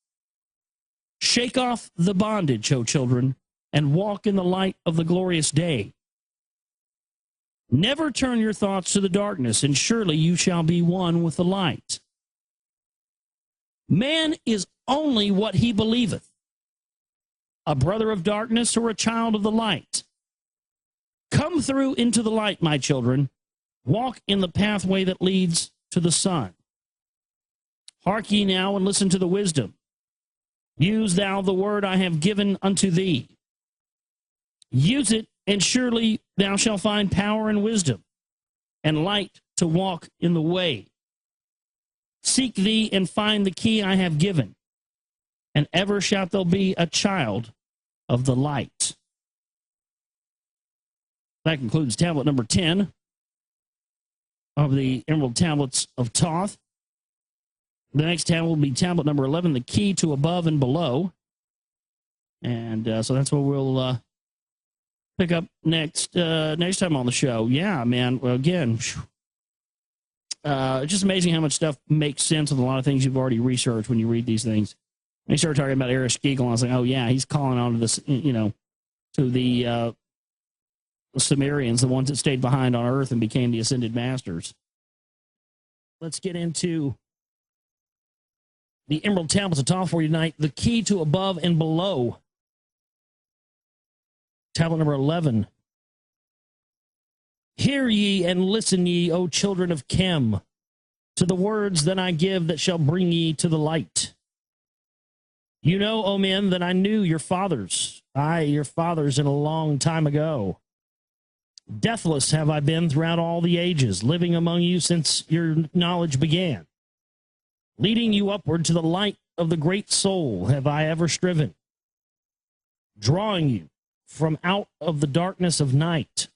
Shake off the bondage, O children, and walk in the light of the glorious day. Never turn your thoughts to the darkness, and surely you shall be one with the light. Man is only what he believeth, a brother of darkness or a child of the light. Come through into the light, my children. Walk in the pathway that leads to the sun. Hark ye now and listen to the wisdom. Use thou the word I have given unto thee. Use it, and surely thou shalt find power and wisdom, and light to walk in the way. Seek thee and find the key I have given, and ever shalt thou be a child of the light. That concludes tablet number 10 of the Emerald Tablets of Thoth. The next tablet will be tablet number 11, the key to above and below. And so that's what we'll pick up next time on the show. Yeah, man. Well, again, it's just amazing how much stuff makes sense with a lot of things you've already researched when you read these things. When you start talking about Ereshkigal, I was like, oh, yeah, he's calling on to this, to the Sumerians, the ones that stayed behind on Earth and became the ascended masters. Let's get into the Emerald Tablets of Thoth for you tonight. The key to above and below. Tablet number 11. Hear ye and listen ye, O children of Chem, to the words that I give that shall bring ye to the light. You know, O men, that I knew your fathers, your fathers in a long time ago. Deathless have I been throughout all the ages, living among you since your knowledge began. Leading you upward to the light of the great soul have I ever striven, drawing you from out of the darkness of night.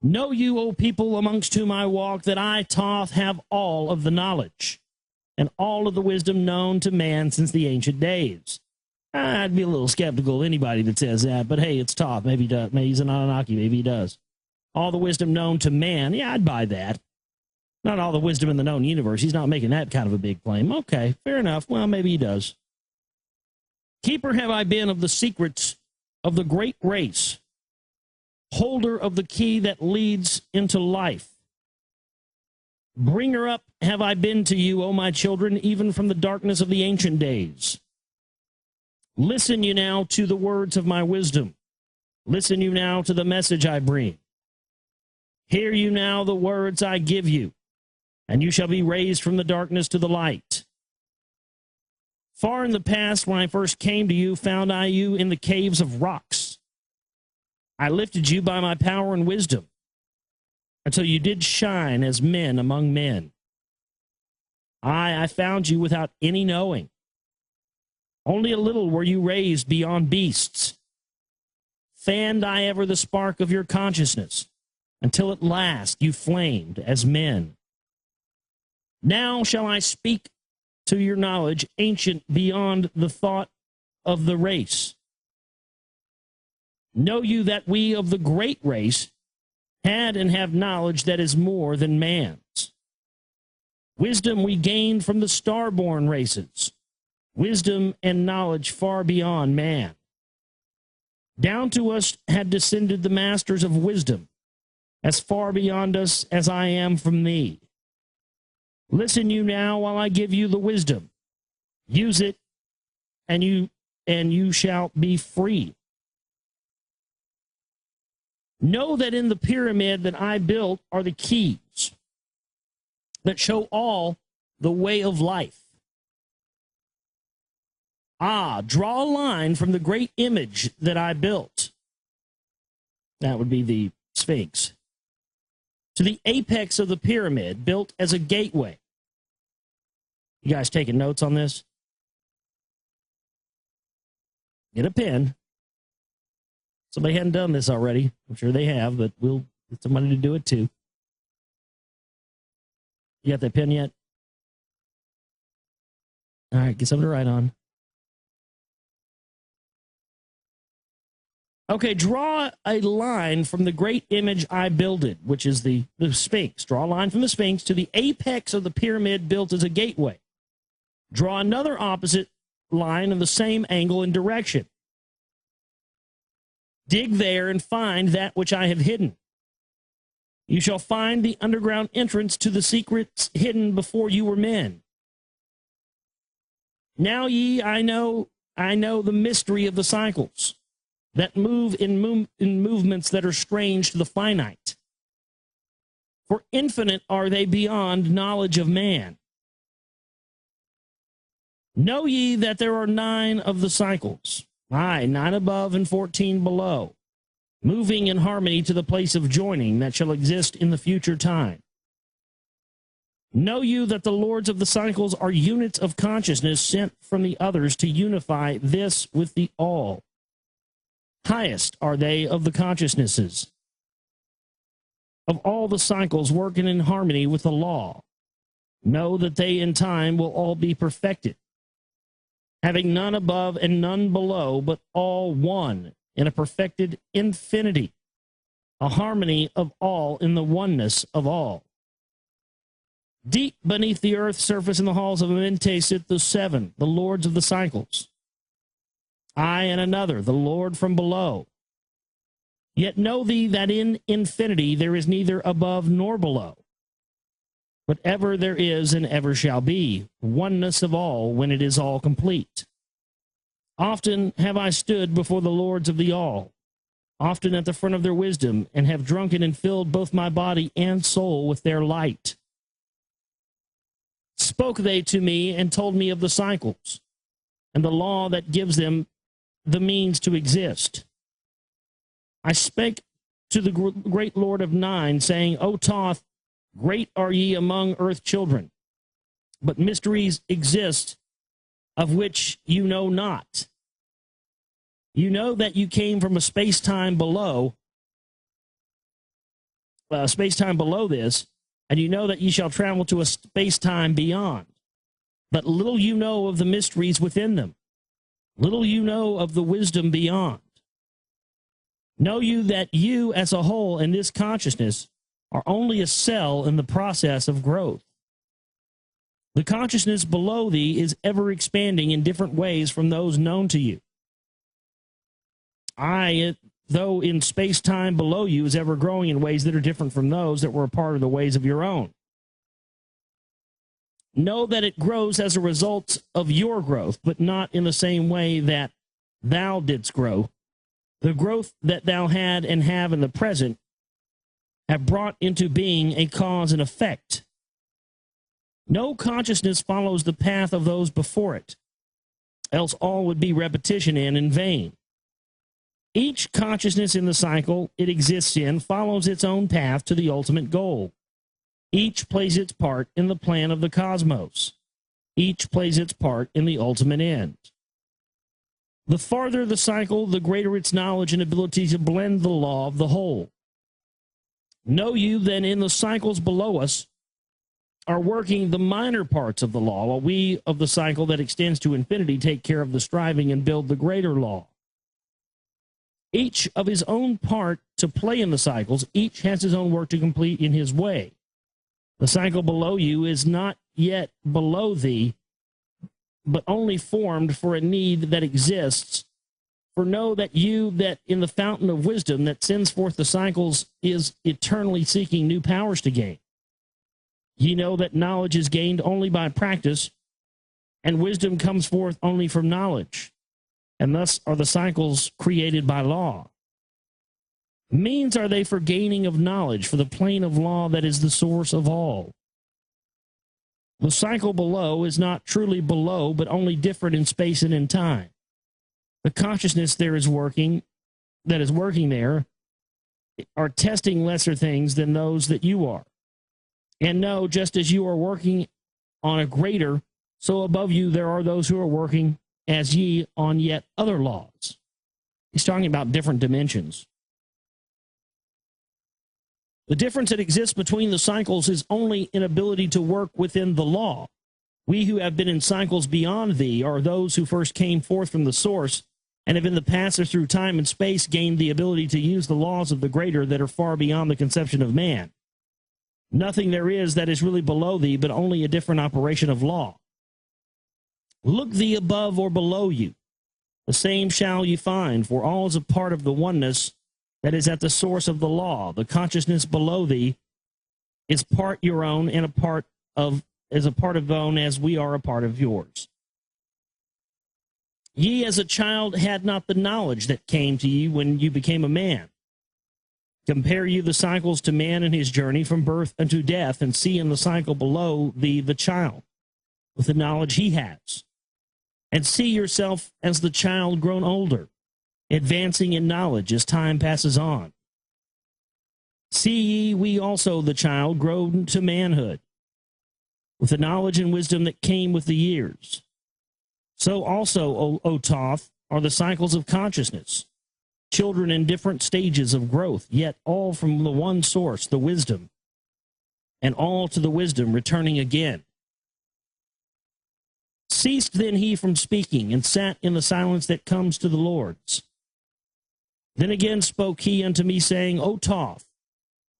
Know you, O people amongst whom I walk, that I, Thoth, have all of the knowledge and all of the wisdom known to man since the ancient days. I'd be a little skeptical of anybody that says that, but hey, it's Thoth. Maybe he does. Maybe he's an Anunnaki. Maybe he does. All the wisdom known to man. Yeah, I'd buy that. Not all the wisdom in the known universe. He's not making that kind of a big claim. Okay, fair enough. Well, maybe he does. Keeper have I been of the secrets of the great race, holder of the key that leads into life. Bringer up have I been to you, O my children, even from the darkness of the ancient days. Listen you now to the words of my wisdom. Listen you now to the message I bring. Hear you now the words I give you, and you shall be raised from the darkness to the light. Far in the past, when I first came to you, found I you in the caves of rocks. I lifted you by my power and wisdom, until you did shine as men among men. I found you without any knowing. Only a little were you raised beyond beasts. Fanned I ever the spark of your consciousness, until at last you flamed as men. Now shall I speak to your knowledge, ancient beyond the thought of the race. Know you that we of the great race had and have knowledge that is more than man's. Wisdom we gained from the star-born races, wisdom and knowledge far beyond man. Down to us had descended the masters of wisdom, as far beyond us as I am from thee. Listen you now while I give you the wisdom. Use it, and you shall be free. Know that in the pyramid that I built are the keys that show all the way of life. Draw a line from the great image that I built. That would be the Sphinx. To the apex of the pyramid, built as a gateway. You guys taking notes on this? Get a pen. Somebody hadn't done this already. I'm sure they have, but we'll get somebody to do it too. You got that pen yet? All right, get something to write on. Okay, draw a line from the great image I builded, which is the Sphinx. Draw a line from the Sphinx to the apex of the pyramid built as a gateway. Draw another opposite line in the same angle and direction. Dig there and find that which I have hidden. You shall find the underground entrance to the secrets hidden before you were men. Now ye, I know the mystery of the cycles that move in movements that are strange to the finite. For infinite are they beyond knowledge of man. Know ye that there are 9 of the cycles, 9 above and 14 below, moving in harmony to the place of joining that shall exist in the future time. Know you that the lords of the cycles are units of consciousness sent from the others to unify this with the all. Highest are they of the consciousnesses of all the cycles working in harmony with the law. Know that they in time will all be perfected, having none above and none below, but all one in a perfected infinity, a harmony of all in the oneness of all. Deep beneath the earth's surface in the halls of Amente sit the 7, the lords of the cycles. I and another, the Lord from below. Yet know thee that in infinity there is neither above nor below, but ever there is and ever shall be, oneness of all when it is all complete. Often have I stood before the lords of the all, often at the front of their wisdom, and have drunken and filled both my body and soul with their light. Spoke they to me and told me of the cycles, and the law that gives them the means to exist. I spake to the great Lord of 9, saying, O Thoth, great are ye among earth children, but mysteries exist of which you know not. You know that you came from a space-time below this, and you know that ye shall travel to a space-time beyond. But little you know of the mysteries within them. Little you know of the wisdom beyond. Know you that you as a whole in this consciousness are only a cell in the process of growth. The consciousness below thee is ever expanding in different ways from those known to you. I, though in space-time below you, is ever growing in ways that are different from those that were a part of the ways of your own. Know that it grows as a result of your growth, but not in the same way that thou didst grow. The growth that thou had and have in the present have brought into being a cause and effect. No consciousness follows the path of those before it, else all would be repetition and in vain. Each consciousness in the cycle it exists in follows its own path to the ultimate goal. Each plays its part in the plan of the cosmos. Each plays its part in the ultimate end. The farther the cycle, the greater its knowledge and ability to blend the law of the whole. Know you that in the cycles below us are working the minor parts of the law, while we of the cycle that extends to infinity take care of the striving and build the greater law. Each of his own part to play in the cycles, each has his own work to complete in his way. The cycle below you is not yet below thee, but only formed for a need that exists. For know that you that in the fountain of wisdom that sends forth the cycles is eternally seeking new powers to gain. Ye know that knowledge is gained only by practice, and wisdom comes forth only from knowledge, and thus are the cycles created by law. Means are they for gaining of knowledge, for the plane of law that is the source of all. The cycle below is not truly below, but only different in space and in time. The consciousness that is working there are testing lesser things than those that you are. And know, just as you are working on a greater, so above you there are those who are working as ye on yet other laws. He's talking about different dimensions. The difference that exists between the cycles is only in ability to work within the law. We who have been in cycles beyond thee are those who first came forth from the source and have in the passage through time and space gained the ability to use the laws of the greater that are far beyond the conception of man. Nothing there is that is really below thee, but only a different operation of law. Look thee above or below you. The same shall ye find, for all is a part of the oneness that is at the source of the law. The consciousness below thee is part your own and a part of own as we are a part of yours. Ye as a child had not the knowledge that came to you when you became a man. Compare you the cycles to man in his journey from birth unto death, and see in the cycle below thee the child, with the knowledge he has. And see yourself as the child grown older, advancing in knowledge as time passes on. See ye we also the child grown to manhood, with the knowledge and wisdom that came with the years. So also, O Thoth, are the cycles of consciousness, children in different stages of growth, yet all from the one source, the wisdom, and all to the wisdom returning again. Ceased then he from speaking, and sat in the silence that comes to the Lord's. Then again spoke he unto me, saying, O Thoth,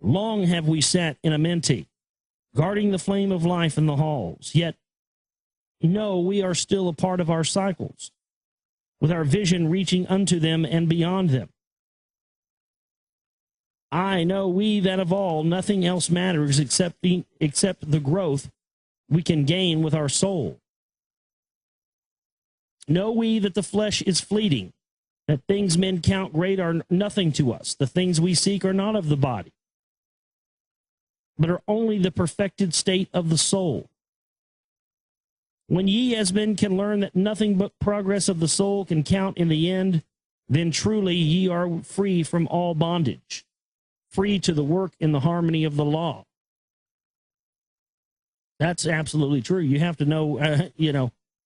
long have we sat in Amenti, guarding the flame of life in the halls, yet no, we are still a part of our cycles, with our vision reaching unto them and beyond them. I know we that of all nothing else matters except the growth we can gain with our soul. Know we that the flesh is fleeting, that things men count great are nothing to us. The things we seek are not of the body, but are only the perfected state of the soul. When ye as men can learn that nothing but progress of the soul can count in the end, then truly ye are free from all bondage, free to the work in the harmony of the law. That's absolutely true. You have to know,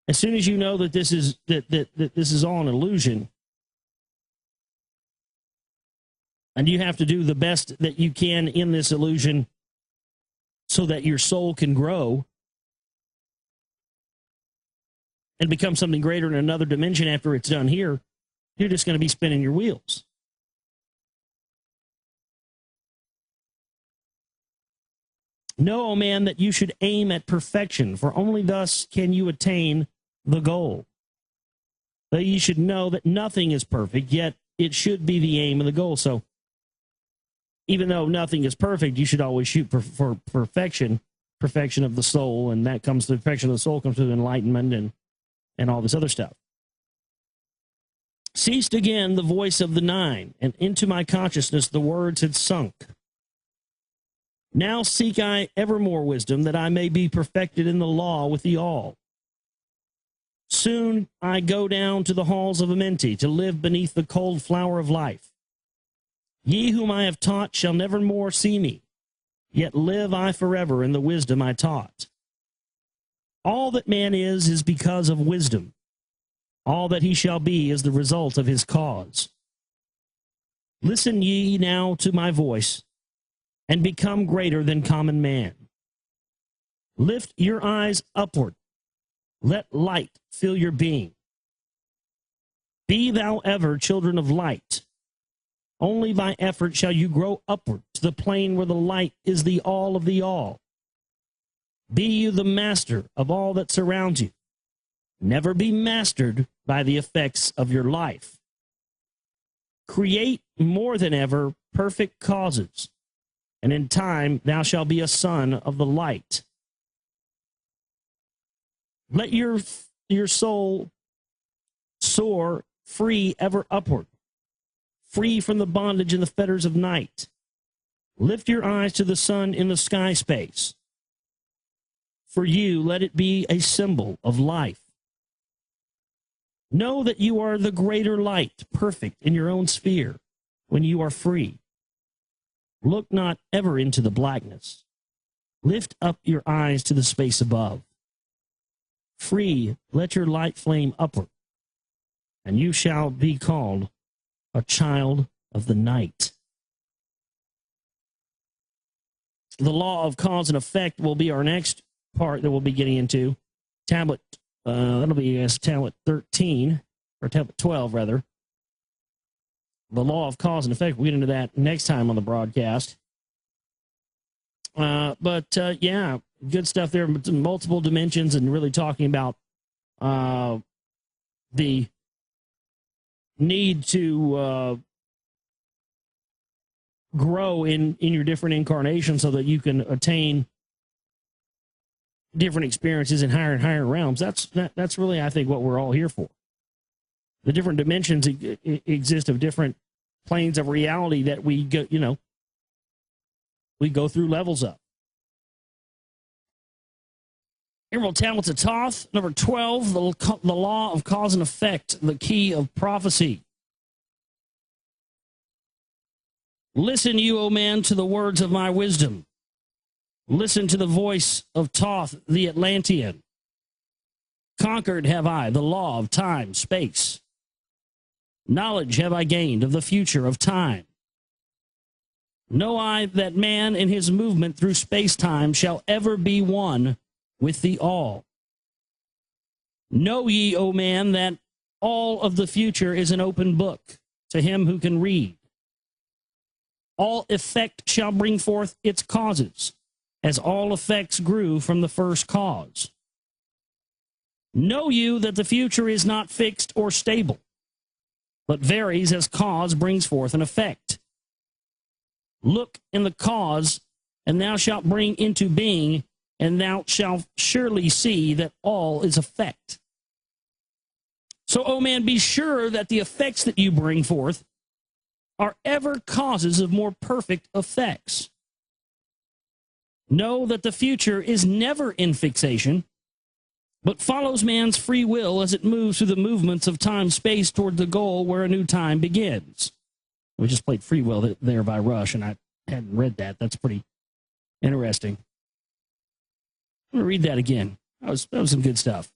as soon as you know that this is that this is all an illusion, and you have to do the best that you can in this illusion so that your soul can grow and become something greater in another dimension after it's done here, you're just going to be spinning your wheels. Know, O man, that you should aim at perfection, for only thus can you attain the goal. That you should know that nothing is perfect, yet it should be the aim of the goal. So even though nothing is perfect, you should always shoot for perfection of the soul, and that comes to perfection of the soul comes to enlightenment and all this other stuff. Ceased again the voice of the nine, and into my consciousness the words had sunk. Now seek I ever more wisdom, that I may be perfected in the law with the all. Soon I go down to the halls of Amenti, to live beneath the cold flower of life. Ye whom I have taught shall never more see me, yet live I forever in the wisdom I taught. All that man is because of wisdom. All that he shall be is the result of his cause. Listen ye now to my voice, and become greater than common man. Lift your eyes upward. Let light fill your being. Be thou ever children of light. Only by effort shall you grow upward to the plane where the light is the all of the all. Be you the master of all that surrounds you. Never be mastered by the effects of your life. Create more than ever perfect causes, and in time thou shalt be a son of the light. Let your soul soar free ever upward, free from the bondage and the fetters of night. Lift your eyes to the sun in the sky space. For you, let it be a symbol of life. Know that you are the greater light, perfect in your own sphere, when you are free. Look not ever into the blackness. Lift up your eyes to the space above. Free, let your light flame upward, and you shall be called a child of the night. The law of cause and effect will be our next part that we'll be getting into. Tablet, that'll be tablet 13, or tablet 12, rather. The law of cause and effect, we'll get into that next time on the broadcast. Yeah, good stuff there. Multiple dimensions and really talking about the need to grow in your different incarnations so that you can attain different experiences in higher and higher realms. That's really, I think, what we're all here for. The different dimensions exist of different planes of reality that we go, we go through levels of. Emerald Tablets of Thoth, number 12, the law of cause and effect, the key of prophecy. Listen, you, O man, to the words of my wisdom. Listen to the voice of Thoth the Atlantean. Conquered have I the law of time, space. Knowledge have I gained of the future of time. Know I that man in his movement through space-time shall ever be one with the all. Know ye, O man, that all of the future is an open book to him who can read. All effect shall bring forth its causes, as all effects grew from the first cause. Know you that the future is not fixed or stable, but varies as cause brings forth an effect. Look in the cause, and thou shalt bring into being, and thou shalt surely see that all is effect. So, O man, be sure that the effects that you bring forth are ever causes of more perfect effects. Know that the future is never in fixation, but follows man's free will as it moves through the movements of time-space toward the goal where a new time begins. We just played Free Will there by Rush, and I hadn't read that. That's pretty interesting. I'm going to read that again. That was some good stuff.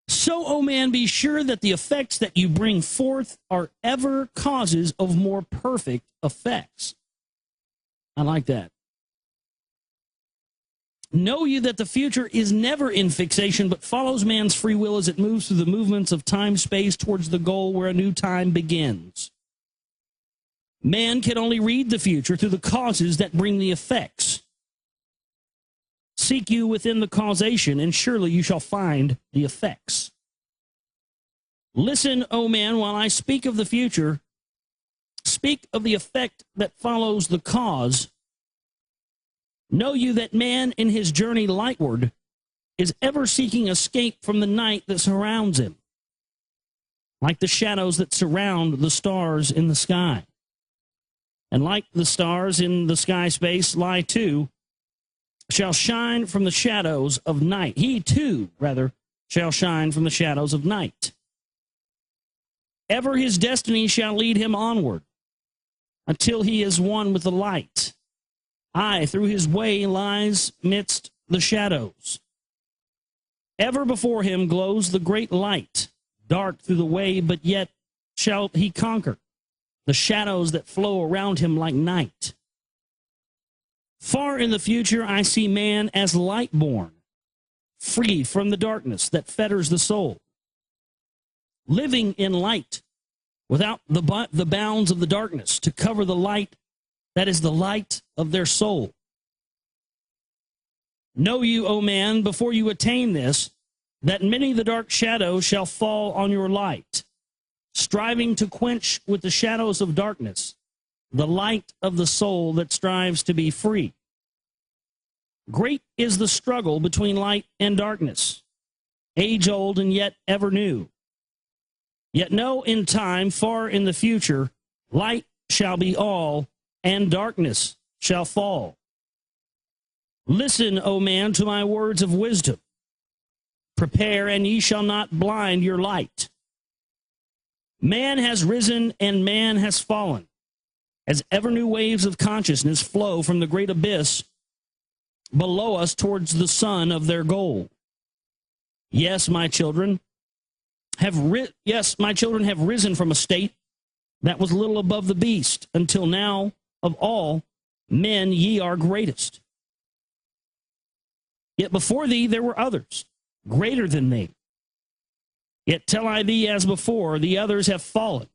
So, O man, be sure that the effects that you bring forth are ever causes of more perfect effects. I like that. Know you that the future is never in fixation, but follows man's free will as it moves through the movements of time-space towards the goal where a new time begins. Man can only read the future through the causes that bring the effects. Seek you within the causation, and surely you shall find the effects. Listen, O man, while I speak of the future, speak of the effect that follows the cause. Know you that man in his journey lightward is ever seeking escape from the night that surrounds him, like the shadows that surround the stars in the sky. And like the stars in the sky space lie too, shall shine from the shadows of night. He too, rather, shall shine from the shadows of night. Ever his destiny shall lead him onward, until he is one with the light. Aye, through his way lies midst the shadows. Ever before him glows the great light, dark through the way, but yet shall he conquer the shadows that flow around him like night. Far in the future I see man as light-born, free from the darkness that fetters the soul, living in light without the bounds of the darkness to cover the light that is the light of their soul. Know you, O man, before you attain this, that many of the dark shadows shall fall on your light, striving to quench with the shadows of darkness the light of the soul that strives to be free. Great is the struggle between light and darkness, age-old and yet ever new. Yet know in time far in the future, light shall be all, and darkness shall fall. Listen, O man, to my words of wisdom. Prepare, and ye shall not blind your light. Man has risen, and man has fallen, as ever new waves of consciousness flow from the great abyss below us towards the sun of their goal. Yes, my children have risen from a state that was little above the beast, until now of all men ye are greatest. Yet before thee there were others, greater than thee. Yet tell I thee as before, the others have fallen,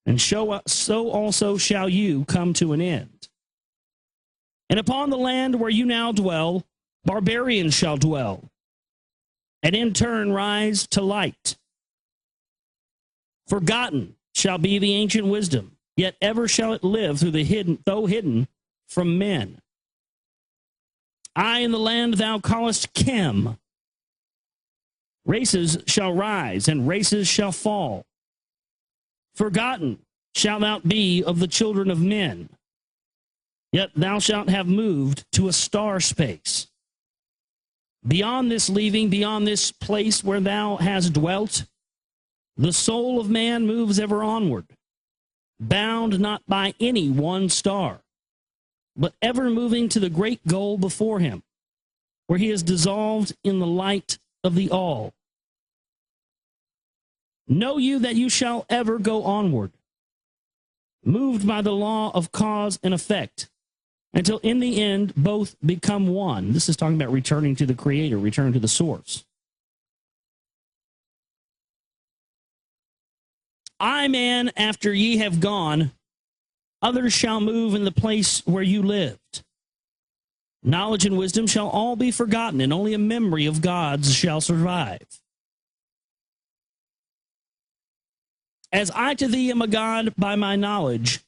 and so also shall you come to an end. And upon the land where you now dwell, barbarians shall dwell, and in turn rise to light. Forgotten shall be the ancient wisdom, yet ever shall it live through the hidden, though hidden from men. I in the land thou callest Chem. Races shall rise, and races shall fall. Forgotten shalt thou be of the children of men, yet thou shalt have moved to a star space. Beyond this leaving, beyond this place where thou hast dwelt, the soul of man moves ever onward, bound not by any one star, but ever moving to the great goal before him, where he is dissolved in the light of the all. Know you that you shall ever go onward, moved by the law of cause and effect, until in the end both become one. This is talking about returning to the Creator, returning to the source. I, man, after ye have gone, others shall move in the place where you lived. Knowledge and wisdom shall all be forgotten, and only a memory of God's shall survive. As I to thee am a God by my knowledge,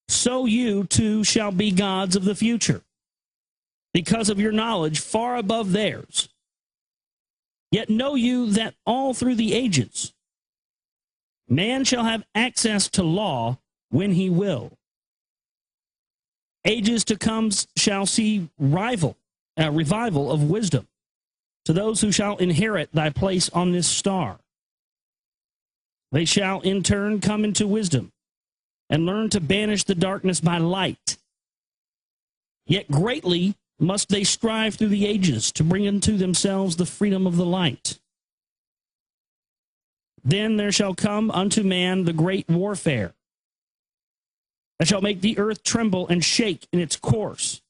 so you too shall be gods of the future, because of your knowledge far above theirs. Yet know you that all through the ages, man shall have access to law when he will. Ages to come shall see revival of wisdom to those who shall inherit thy place on this star. They shall in turn come into wisdom and learn to banish the darkness by light. Yet greatly must they strive through the ages to bring unto themselves the freedom of the light. Then there shall come unto man the great warfare, that shall make the earth tremble and shake in its course.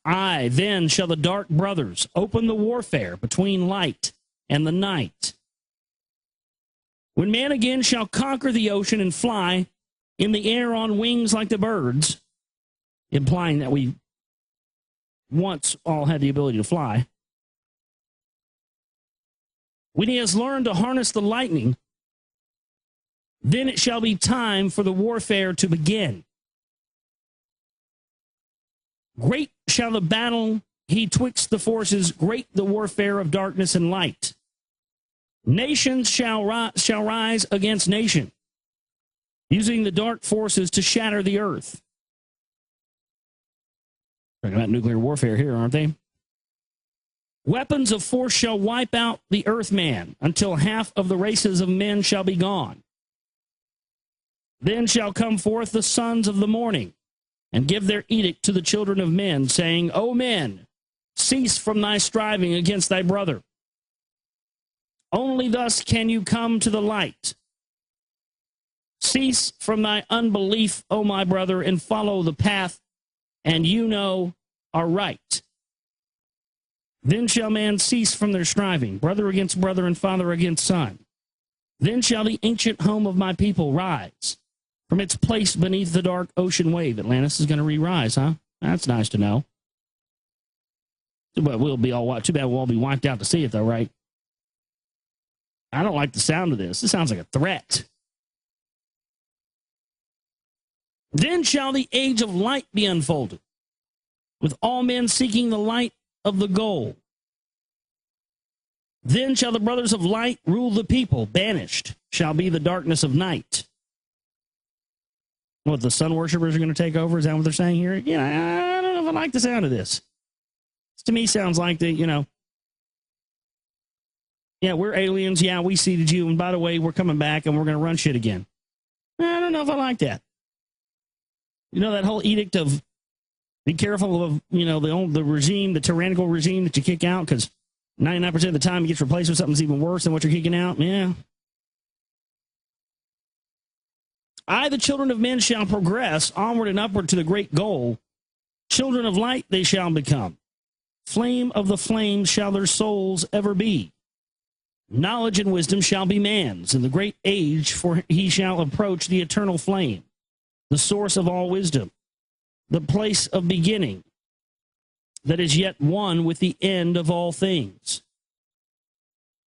Aye, then shall the dark brothers open the warfare between light and the night. When man again shall conquer the ocean and fly in the air on wings like the birds, implying that we once all had the ability to fly, when he has learned to harness the lightning, then it shall be time for the warfare to begin. Great shall the battle he twixt the forces, great the warfare of darkness and light. Nations shall rise against nation, using the dark forces to shatter the earth. Talking about nuclear warfare here, aren't they? Weapons of force shall wipe out the earthman until half of the races of men shall be gone. Then shall come forth the sons of the morning and give their edict to the children of men, saying, O men, cease from thy striving against thy brother. Only thus can you come to the light. Cease from thy unbelief, O my brother, and follow the path, and you know are right. Then shall man cease from their striving, brother against brother and father against son. Then shall the ancient home of my people rise from its place beneath the dark ocean wave. Atlantis is going to re-rise, huh? That's nice to know. Too bad we'll all be wiped out to see it, though, right? I don't like the sound of this. This sounds like a threat. Then shall the age of light be unfolded, with all men seeking the light of the goal. Then shall the brothers of light rule the people. Banished shall be the darkness of night. What, the sun worshippers are going to take over? Is that what they're saying here? Yeah, I don't know if I like the sound of this. This to me sounds like yeah, we're aliens. Yeah, we seeded you. And by the way, we're coming back and we're going to run shit again. I don't know if I like that. That whole edict of be careful of, the regime, the tyrannical regime that you kick out, because 99% of the time it gets replaced with something that's even worse than what you're kicking out. Yeah. I, the children of men, shall progress onward and upward to the great goal. Children of light they shall become. Flame of the flames shall their souls ever be. Knowledge and wisdom shall be man's in the great age, for he shall approach the eternal flame, the source of all wisdom, the place of beginning, that is yet one with the end of all things.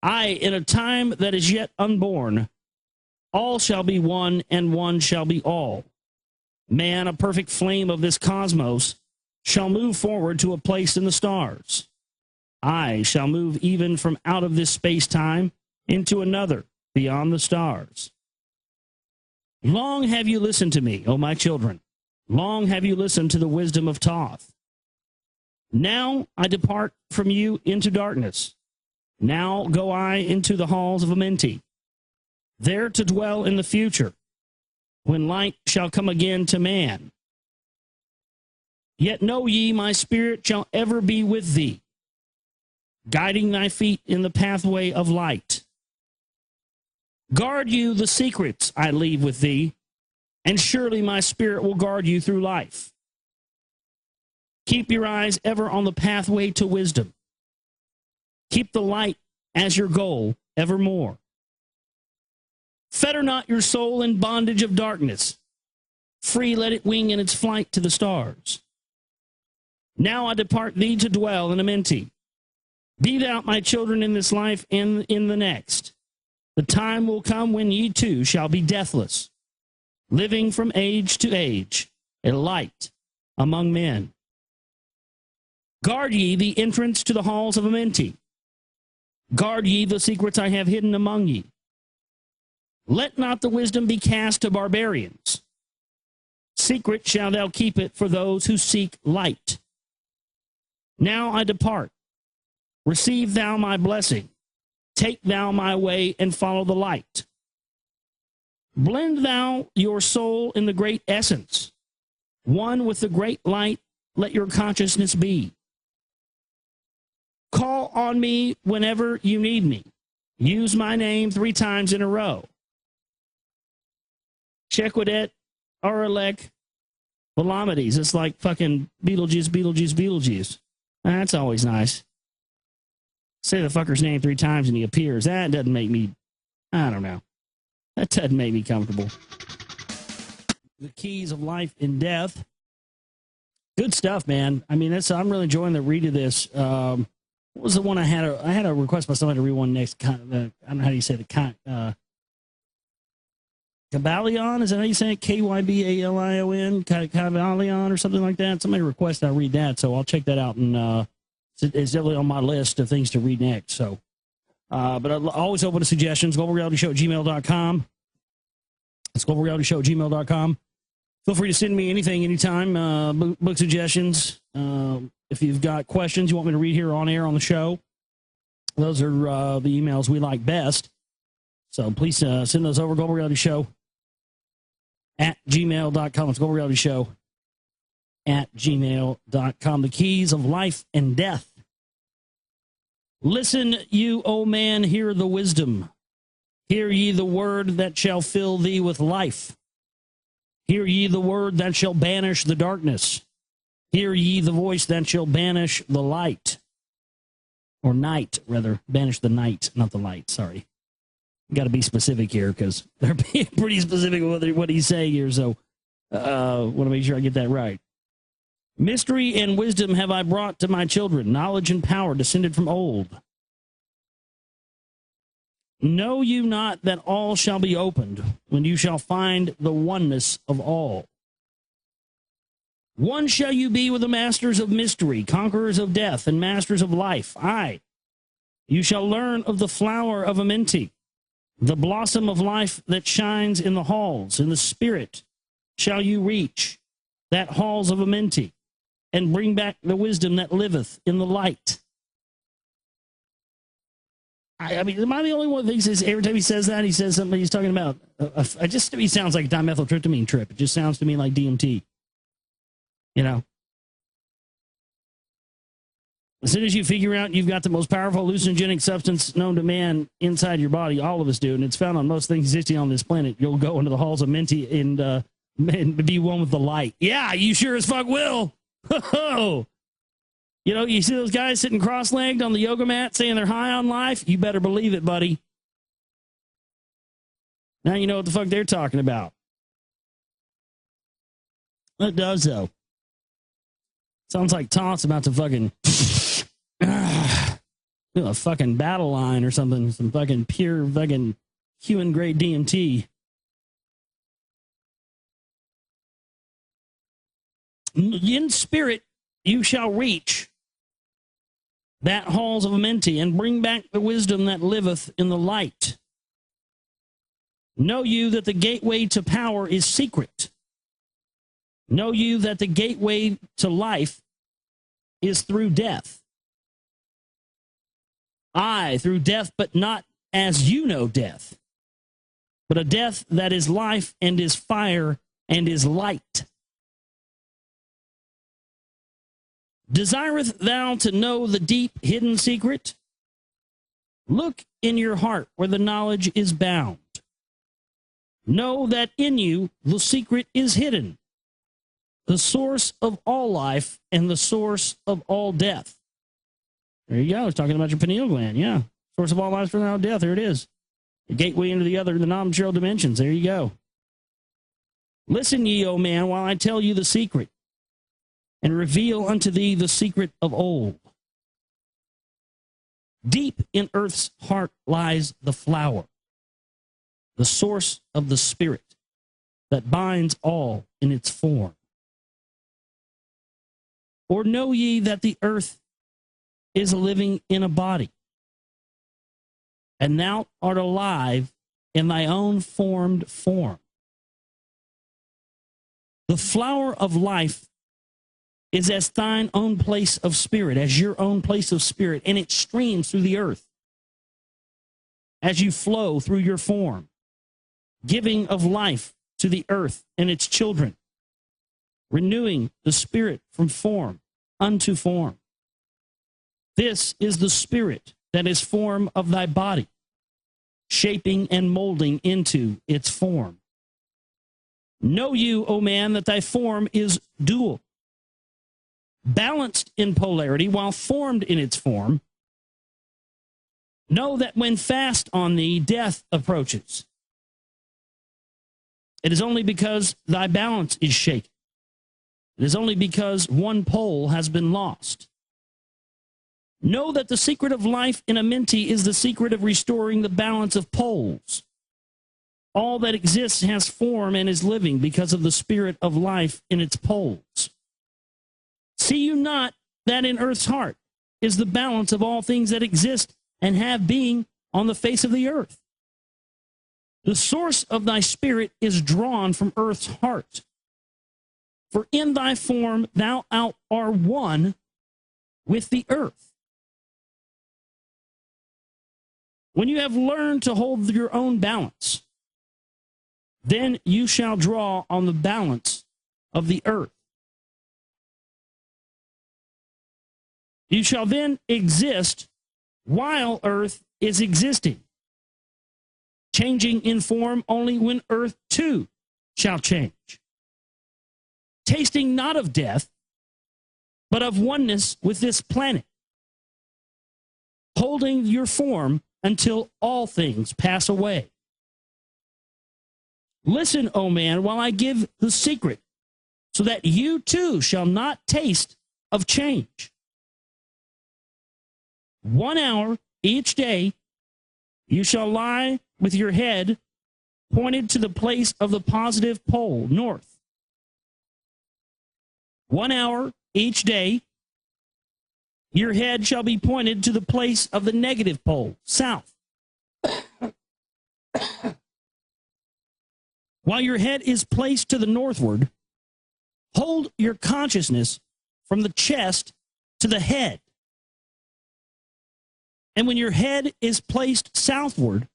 I, in a time that is yet unborn, all shall be one, and one shall be all. Man, a perfect flame of this cosmos, shall move forward to a place in the stars. I shall move even from out of this space-time into another, beyond the stars. Long have you listened to me, O my children. Long have you listened to the wisdom of Thoth. Now I depart from you into darkness. Now go I into the halls of Amenti, there to dwell in the future, when light shall come again to man. Yet know ye, my spirit shall ever be with thee, guiding thy feet in the pathway of light. Guard you the secrets I leave with thee, and surely my spirit will guard you through life. Keep your eyes ever on the pathway to wisdom. Keep the light as your goal evermore. Fetter not your soul in bondage of darkness. Free let it wing in its flight to the stars. Now I depart thee to dwell in Amenti. Be thou my children in this life and in the next. The time will come when ye too shall be deathless, living from age to age, a light among men. Guard ye the entrance to the halls of Amenti. Guard ye the secrets I have hidden among ye. Let not the wisdom be cast to barbarians. Secret shall thou keep it for those who seek light. Now I depart. Receive thou my blessing. Take thou my way and follow the light. Blend thou your soul in the great essence. One with the great light, let your consciousness be. Call on me whenever you need me. Use my name 3 times in a row. Chequadet, Aralek, Velamides. It's like fucking Beetlejuice, Beetlejuice, Beetlejuice. That's always nice. Say the fucker's name 3 times and he appears. That doesn't make me, I don't know. That doesn't make me comfortable. The keys of life and death. Good stuff, man. I mean, I'm really enjoying the read of this. What was the one I had? I had a request by somebody to read one next. I don't know how do you say the Kybalion? Is that how you say it? Kybalion? Kybalion or something like that? Somebody requested I read that, so I'll check that out, and it's definitely on my list of things to read next. So, but I'm always open to suggestions. GlobalRealityShow@gmail.com. It's GlobalRealityShow@gmail.com. Feel free to send me anything, anytime, book suggestions. If you've got questions you want me to read here on air on the show, those are the emails we like best. So please send those over, GlobalRealityShow@gmail.com. It's GlobalRealityShow@gmail.com. The keys of life and death. Listen, you, O man, hear the wisdom. Hear ye the word that shall fill thee with life. Hear ye the word that shall banish the darkness. Hear ye the voice that shall banish the light. Or night, rather. Banish the night, not the light. Sorry. Got to be specific here because they're being pretty specific with what he's saying here. So want to make sure I get that right. Mystery and wisdom have I brought to my children. Knowledge and power descended from old. Know you not that all shall be opened when you shall find the oneness of all? One shall you be with the masters of mystery, conquerors of death, and masters of life. Aye, you shall learn of the flower of Amenti, the blossom of life that shines in the halls. In the spirit shall you reach that halls of Amenti, and bring back the wisdom that liveth in the light. I mean, am I the only one that thinks this? Every time he says that, he says something he's talking about. He sounds like a dimethyltryptamine trip. It just sounds to me like DMT. You know, as soon as you figure out you've got the most powerful hallucinogenic substance known to man inside your body, all of us do, and it's found on most things existing on this planet, you'll go into the halls of Menti and be one with the light. Yeah, you sure as fuck will. Ho-ho! You know, you see those guys sitting cross-legged on the yoga mat saying they're high on life? You better believe it, buddy. Now you know what the fuck they're talking about. It does, though. Sounds like Thoth's about to fucking do a fucking battle line or something. Some fucking pure fucking human grade DMT. In spirit you shall reach that halls of Amenti and bring back the wisdom that liveth in the light. Know you that the gateway to power is secret. Know you that the gateway to life is through death. Aye, through death, but not as you know death, but a death that is life and is fire and is light. Desireth thou to know the deep hidden secret? Look in your heart where the knowledge is bound. Know that in you the secret is hidden, the source of all life and the source of all death. There you go. It's talking about your pineal gland. Yeah. Source of all life from all death. There it is. The gateway into the non-material dimensions. There you go. Listen ye, O man, while I tell you the secret, and reveal unto thee the secret of old. Deep in earth's heart lies the flower, the source of the spirit that binds all in its form. Or know ye that the earth is living in a body, and thou art alive in thy own formed form? The flower of life is as thine own place of spirit, as your own place of spirit, and it streams through the earth as you flow through your form, giving of life to the earth and its children, renewing the spirit from form unto form. This is the spirit that is form of thy body, shaping and molding into its form. Know you, O man, that thy form is dual, balanced in polarity while formed in its form. Know that when fast on thee death approaches, it is only because thy balance is shaken. It is only because one pole has been lost. Know that the secret of life in Amenti is the secret of restoring the balance of poles. All that exists has form and is living because of the spirit of life in its poles. See you not that in earth's heart is the balance of all things that exist and have being on the face of the earth? The source of thy spirit is drawn from earth's heart. For in thy form thou art one with the earth. When you have learned to hold your own balance, then you shall draw on the balance of the earth. You shall then exist while earth is existing, changing in form only when earth too shall change, tasting not of death, but of oneness with this planet, holding your form until all things pass away. Listen, O man, while I give the secret, so that you too shall not taste of change. 1 hour each day you shall lie with your head pointed to the place of the positive pole, north. 1 hour each day, your head shall be pointed to the place of the negative pole, south. While your head is placed to the northward, hold your consciousness from the chest to the head. And when your head is placed southward,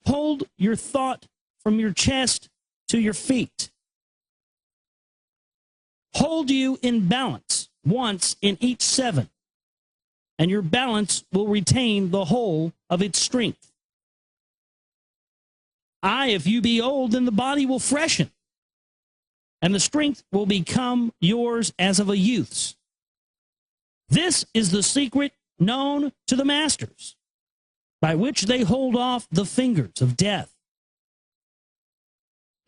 hold your thought from your chest to your feet. Hold you in balance once in each 7, and your balance will retain the whole of its strength. Aye, if you be old, then the body will freshen, and the strength will become yours as of a youth's. This is the secret known to the masters, by which they hold off the fingers of death.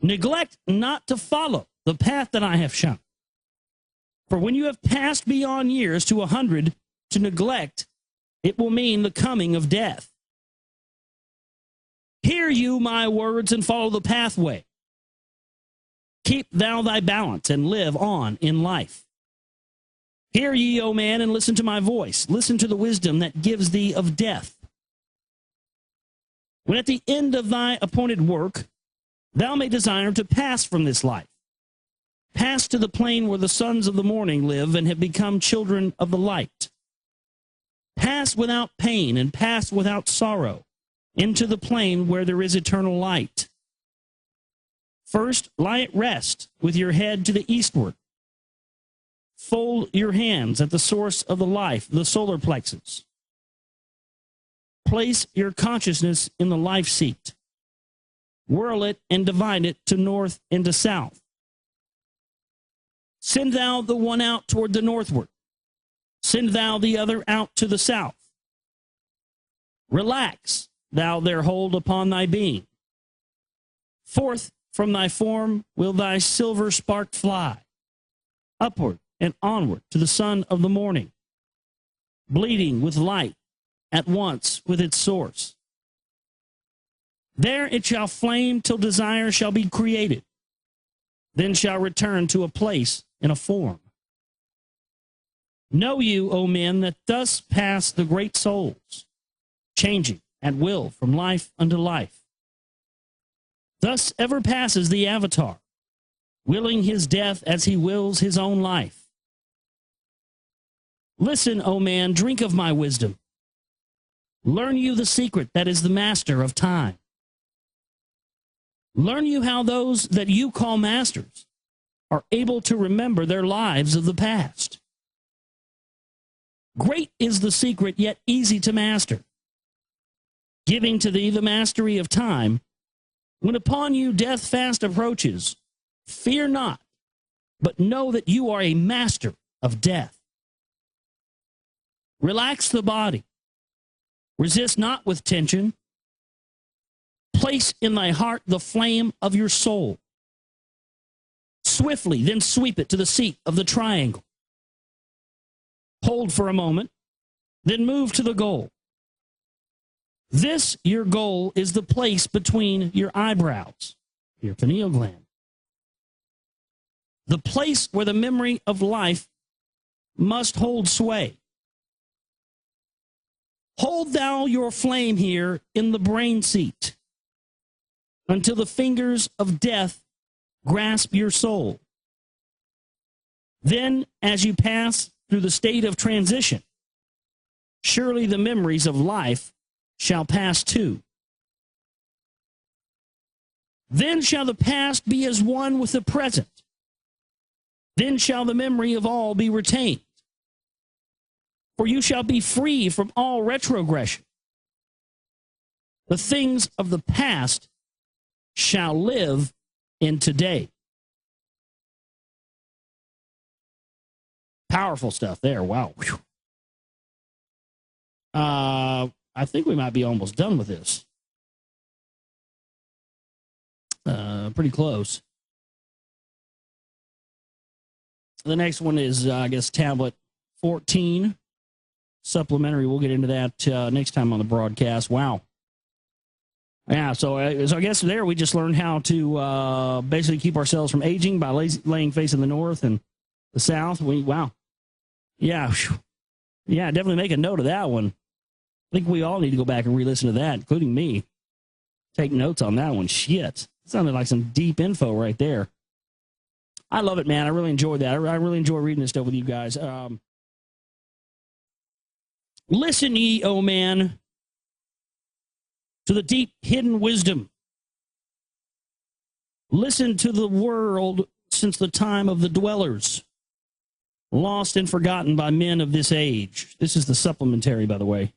Neglect not to follow the path that I have shown. For when you have passed beyond years to 100, to neglect, it will mean the coming of death. Hear you my words and follow the pathway. Keep thou thy balance and live on in life. Hear ye, O man, and listen to my voice. Listen to the wisdom that gives thee of death. When at the end of thy appointed work, thou may desire to pass from this life, pass to the plain where the sons of the morning live and have become children of the light. Pass without pain and pass without sorrow into the plain where there is eternal light. First, lie at rest with your head to the eastward. Fold your hands at the source of the life, the solar plexus. Place your consciousness in the life seat. Whirl it and divide it to north and to south. Send thou the one out toward the northward. Send thou the other out to the south. Relax thou their hold upon thy being. Forth from thy form will thy silver spark fly, upward and onward to the sun of the morning, bleeding with light at once with its source. There it shall flame till desire shall be created, then shall return to a place and a form. Know you, O men, that thus pass the great souls, changing at will from life unto life. Thus ever passes the avatar, willing his death as he wills his own life. Listen, O man, drink of my wisdom. Learn you the secret that is the master of time. Learn you how those that you call masters are able to remember their lives of the past. Great is the secret, yet easy to master, giving to thee the mastery of time. When upon you death fast approaches, fear not, but know that you are a master of death. Relax the body. Resist not with tension. Place in thy heart the flame of your soul. Swiftly, then sweep it to the seat of the triangle. Hold for a moment, then move to the goal. This, your goal, is the place between your eyebrows, your pineal gland. The place where the memory of life must hold sway. Hold thou your flame here in the brain seat until the fingers of death grasp your soul. Then, as you pass through the state of transition, surely the memories of life shall pass too. Then shall the past be as one with the present. Then shall the memory of all be retained. For you shall be free from all retrogression. The things of the past shall live in today. Powerful stuff there. Wow. I think we might be almost done with this. Pretty close. The next one is, I guess, tablet 14. Supplementary. We'll get into that next time on the broadcast. Wow. Yeah, so I guess there we just learned how to basically keep ourselves from aging by laying facing the north and the south. Wow. Yeah. Yeah, definitely make a note of that one. I think we all need to go back and re-listen to that, including me. Take notes on that one. Shit. It sounded like some deep info right there. I love it, man. I really enjoyed that. I really enjoy reading this stuff with you guys. Listen, ye, O man, to the deep hidden wisdom. Listen to the world since the time of the dwellers, lost and forgotten by men of this age. This is the supplementary, by the way.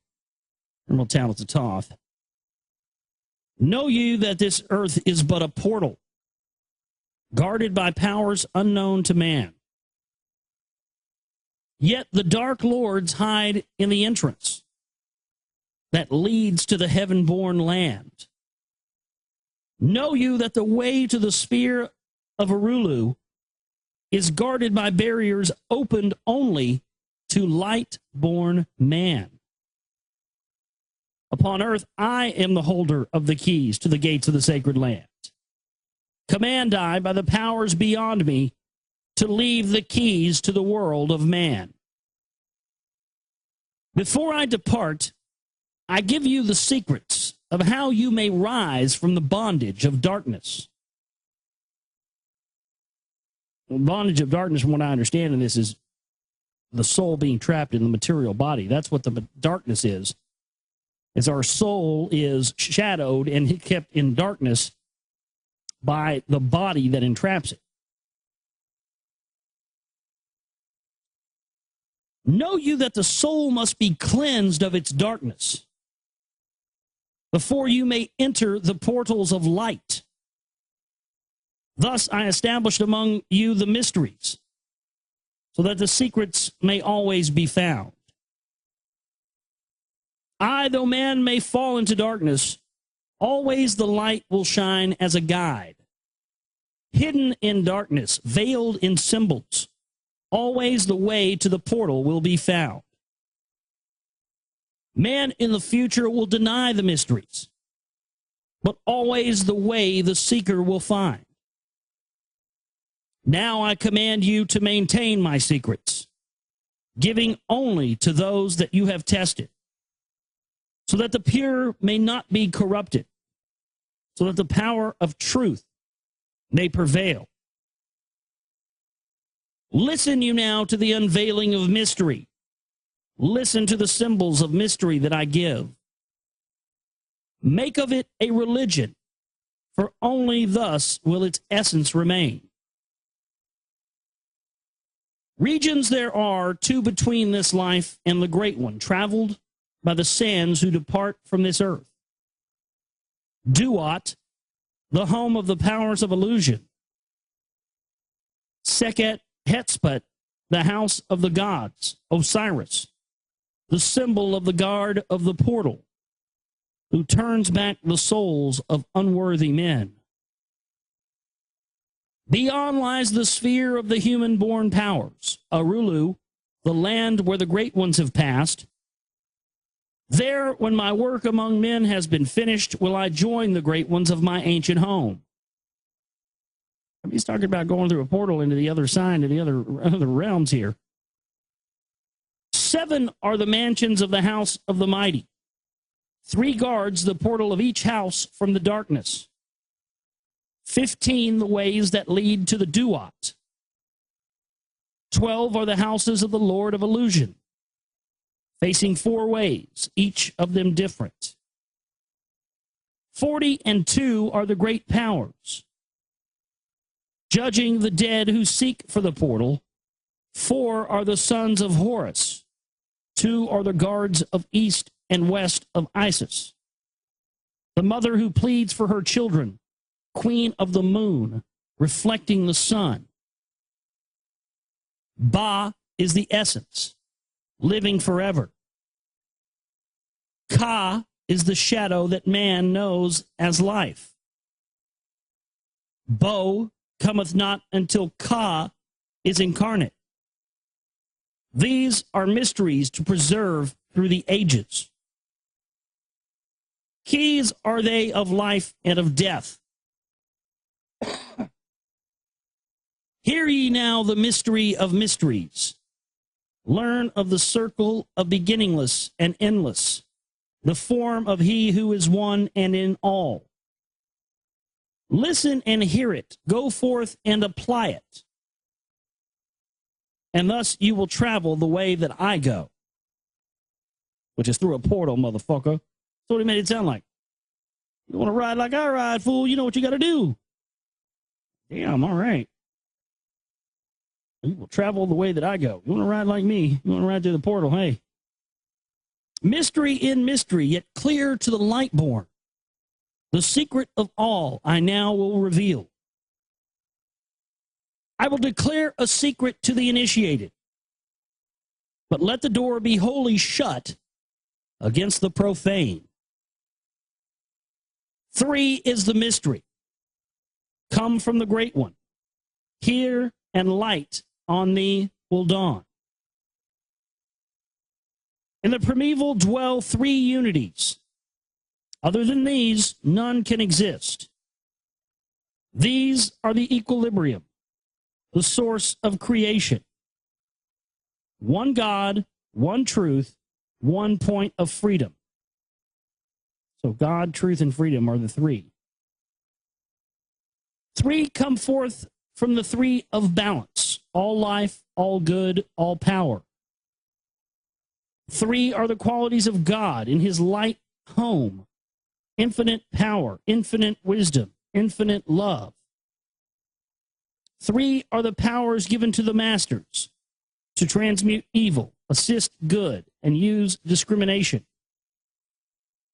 Emerald Tablets of Thoth. Know you that this earth is but a portal, guarded by powers unknown to man. Yet the dark lords hide in the entrance that leads to the heaven-born land. Know you that the way to the sphere of Arulu is guarded by barriers opened only to light-born man. Upon earth, I am the holder of the keys to the gates of the sacred land. Command I by the powers beyond me to leave the keys to the world of man. Before I depart, I give you the secrets of how you may rise from the bondage of darkness. The bondage of darkness, from what I understand in this, is the soul being trapped in the material body. That's what the darkness is. As our soul is shadowed and kept in darkness by the body that entraps it. Know you that the soul must be cleansed of its darkness before you may enter the portals of light. Thus I established among you the mysteries, so that the secrets may always be found. I, though man may fall into darkness, always the light will shine as a guide. Hidden in darkness, veiled in symbols, always the way to the portal will be found. Man in the future will deny the mysteries, but always the way the seeker will find. Now I command you to maintain my secrets, giving only to those that you have tested, so that the pure may not be corrupted, so that the power of truth may prevail. Listen you now to the unveiling of mystery. Listen to the symbols of mystery that I give. Make of it a religion, for only thus will its essence remain. Regions there are two between this life and the great one, traveled by the sands who depart from this earth. Duat, the home of the powers of illusion. Sekhet Hetspet, the house of the gods. Osiris, the symbol of the guard of the portal, who turns back the souls of unworthy men. Beyond lies the sphere of the human-born powers, Arulu, the land where the great ones have passed. There, when my work among men has been finished, will I join the great ones of my ancient home. He's talking about going through a portal into the other side, to the other realms here. 7 are the mansions of the house of the mighty. 3 guards the portal of each house from the darkness. 15 the ways that lead to the Duat. 12 are the houses of the Lord of Illusion, facing 4 ways, each of them different. 42 are the great powers, judging the dead who seek for the portal. 4 are the sons of Horus. 2 are the guards of east and west of Isis, the mother who pleads for her children, queen of the moon, reflecting the sun. Ba is the essence, living forever. Ka is the shadow that man knows as life. Bo cometh not until Ka is incarnate. These are mysteries to preserve through the ages. Keys are they of life and of death. Hear ye now the mystery of mysteries. Learn of the circle of beginningless and endless, the form of he who is one and in all. Listen and hear it. Go forth and apply it. And thus you will travel the way that I go, which is through a portal, motherfucker. That's what he made it sound like. You want to ride like I ride, fool? You know what you got to do. Damn, all right. You will travel the way that I go. You want to ride like me? You want to ride through the portal? Hey. Mystery in mystery, yet clear to the light born. The secret of all I now will reveal. I will declare a secret to the initiated, but let the door be wholly shut against the profane. 3 is the mystery. Come from the great one. Hear, and light on thee will dawn. In the primeval dwell 3 unities. Other than these, none can exist. These are the equilibrium, the source of creation. One God, one truth, one point of freedom. So God, truth, and freedom are the 3. 3 come forth from the 3 of balance, all life, all good, all power. 3 are the qualities of God in his light home, infinite power, infinite wisdom, infinite love. 3 are the powers given to the masters to transmute evil, assist good, and use discrimination.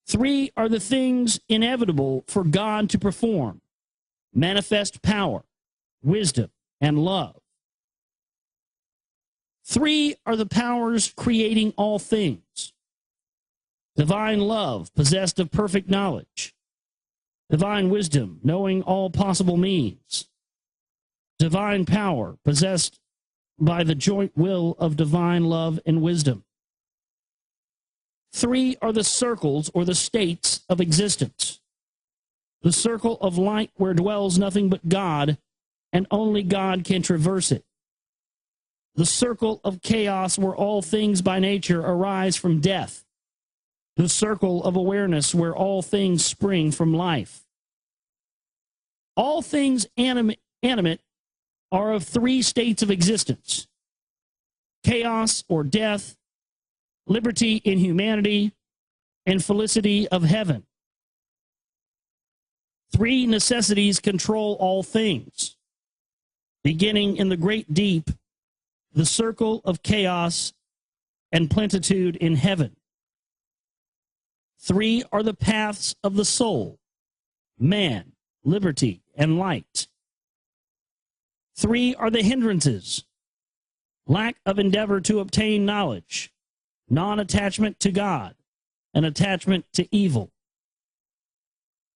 3 are the things inevitable for God to perform, manifest power, wisdom, and love. 3 are the powers creating all things. Divine love, possessed of perfect knowledge. Divine wisdom, knowing all possible means. Divine power, possessed by the joint will of divine love and wisdom. 3 are the circles or the states of existence. The circle of light where dwells nothing but God, and only God can traverse it. The circle of chaos where all things by nature arise from death. The circle of awareness where all things spring from life. All things animate are of 3 states of existence: chaos or death, liberty in humanity, and felicity of heaven. 3 necessities control all things, beginning in the great deep, the circle of chaos, and plenitude in heaven. 3 are the paths of the soul: man, liberty, and light. 3 are the hindrances: lack of endeavor to obtain knowledge, non-attachment to God, and attachment to evil.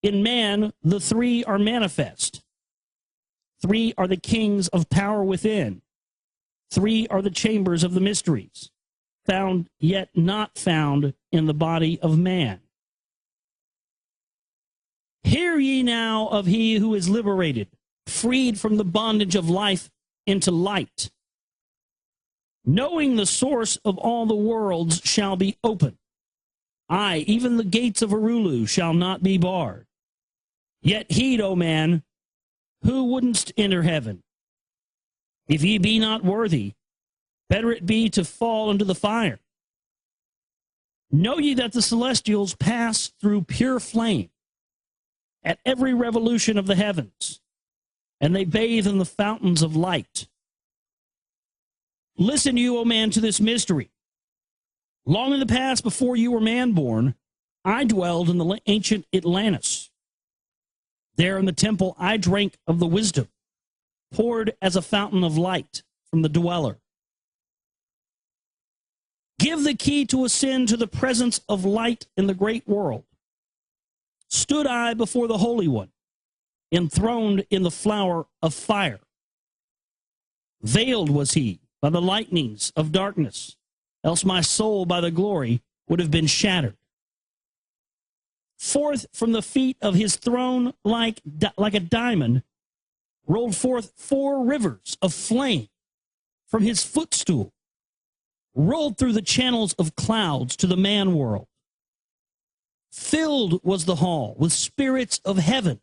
In man, the 3 are manifest. 3 are the kings of power within. 3 are the chambers of the mysteries, found yet not found in the body of man. Hear ye now of he who is liberated, freed from the bondage of life into light. Knowing the source of all the worlds shall be open. Aye, even the gates of Arulu shall not be barred. Yet heed, O man, who wouldn't enter heaven? If ye be not worthy, better it be to fall into the fire. Know ye that the celestials pass through pure flame at every revolution of the heavens, and they bathe in the fountains of light. Listen you, O man, to this mystery. Long in the past, before you were man-born, I dwelled in the ancient Atlantis. There in the temple I drank of the wisdom, poured as a fountain of light from the dweller. Give the key to ascend to the presence of light in the great world. Stood I before the Holy One, enthroned in the flower of fire. Veiled was he by the lightnings of darkness, else my soul by the glory would have been shattered. Forth from the feet of his throne like a diamond rolled forth 4 rivers of flame from his footstool, rolled through the channels of clouds to the man world. Filled was the hall with spirits of heaven.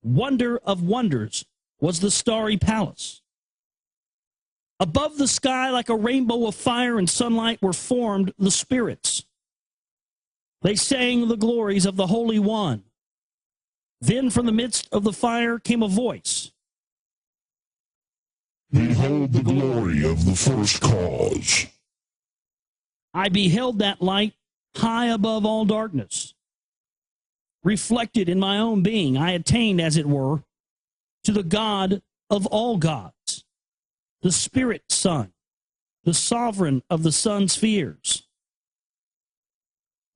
Wonder of wonders was the starry palace. Above the sky, like a rainbow of fire and sunlight, were formed the spirits. They sang the glories of the Holy One. Then from the midst of the fire came a voice. Behold the glory of the first cause. I beheld that light high above all darkness. Reflected in my own being, I attained, as it were, to the God of all gods, the Spirit Son, the sovereign of the sun spheres.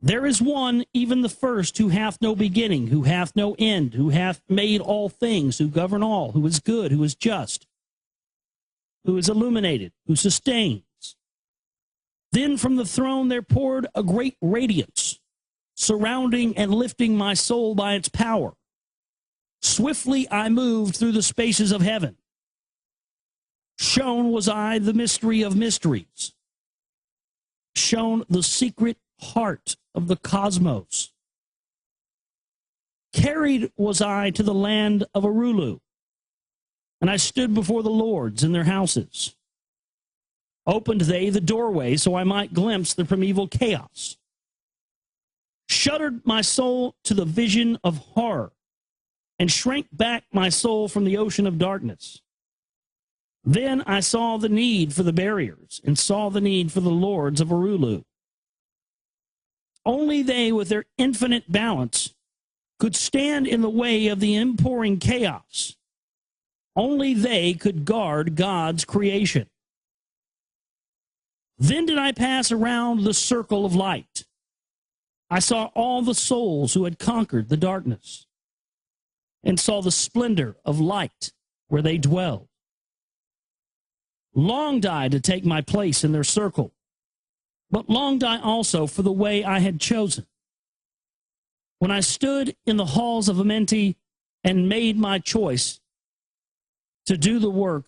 There is one, even the first, who hath no beginning, who hath no end, who hath made all things, who govern all, who is good, who is just, who is illuminated, who sustains. Then from the throne there poured a great radiance, surrounding and lifting my soul by its power. Swiftly I moved through the spaces of heaven. Shown was I the mystery of mysteries. Shown the secret heart of the cosmos. Carried was I to the land of Arulu, and I stood before the lords in their houses. Opened they the doorway so I might glimpse the primeval chaos. Shuddered my soul to the vision of horror, and shrank back my soul from the ocean of darkness. Then I saw the need for the barriers, and saw the need for the lords of Arulu. Only they, with their infinite balance, could stand in the way of the inpouring chaos. Only they could guard God's creation. Then did I pass around the circle of light. I saw all the souls who had conquered the darkness, and saw the splendor of light where they dwelled. Longed I to take my place in their circle, but longed I also for the way I had chosen. When I stood in the halls of Amenti and made my choice to do the work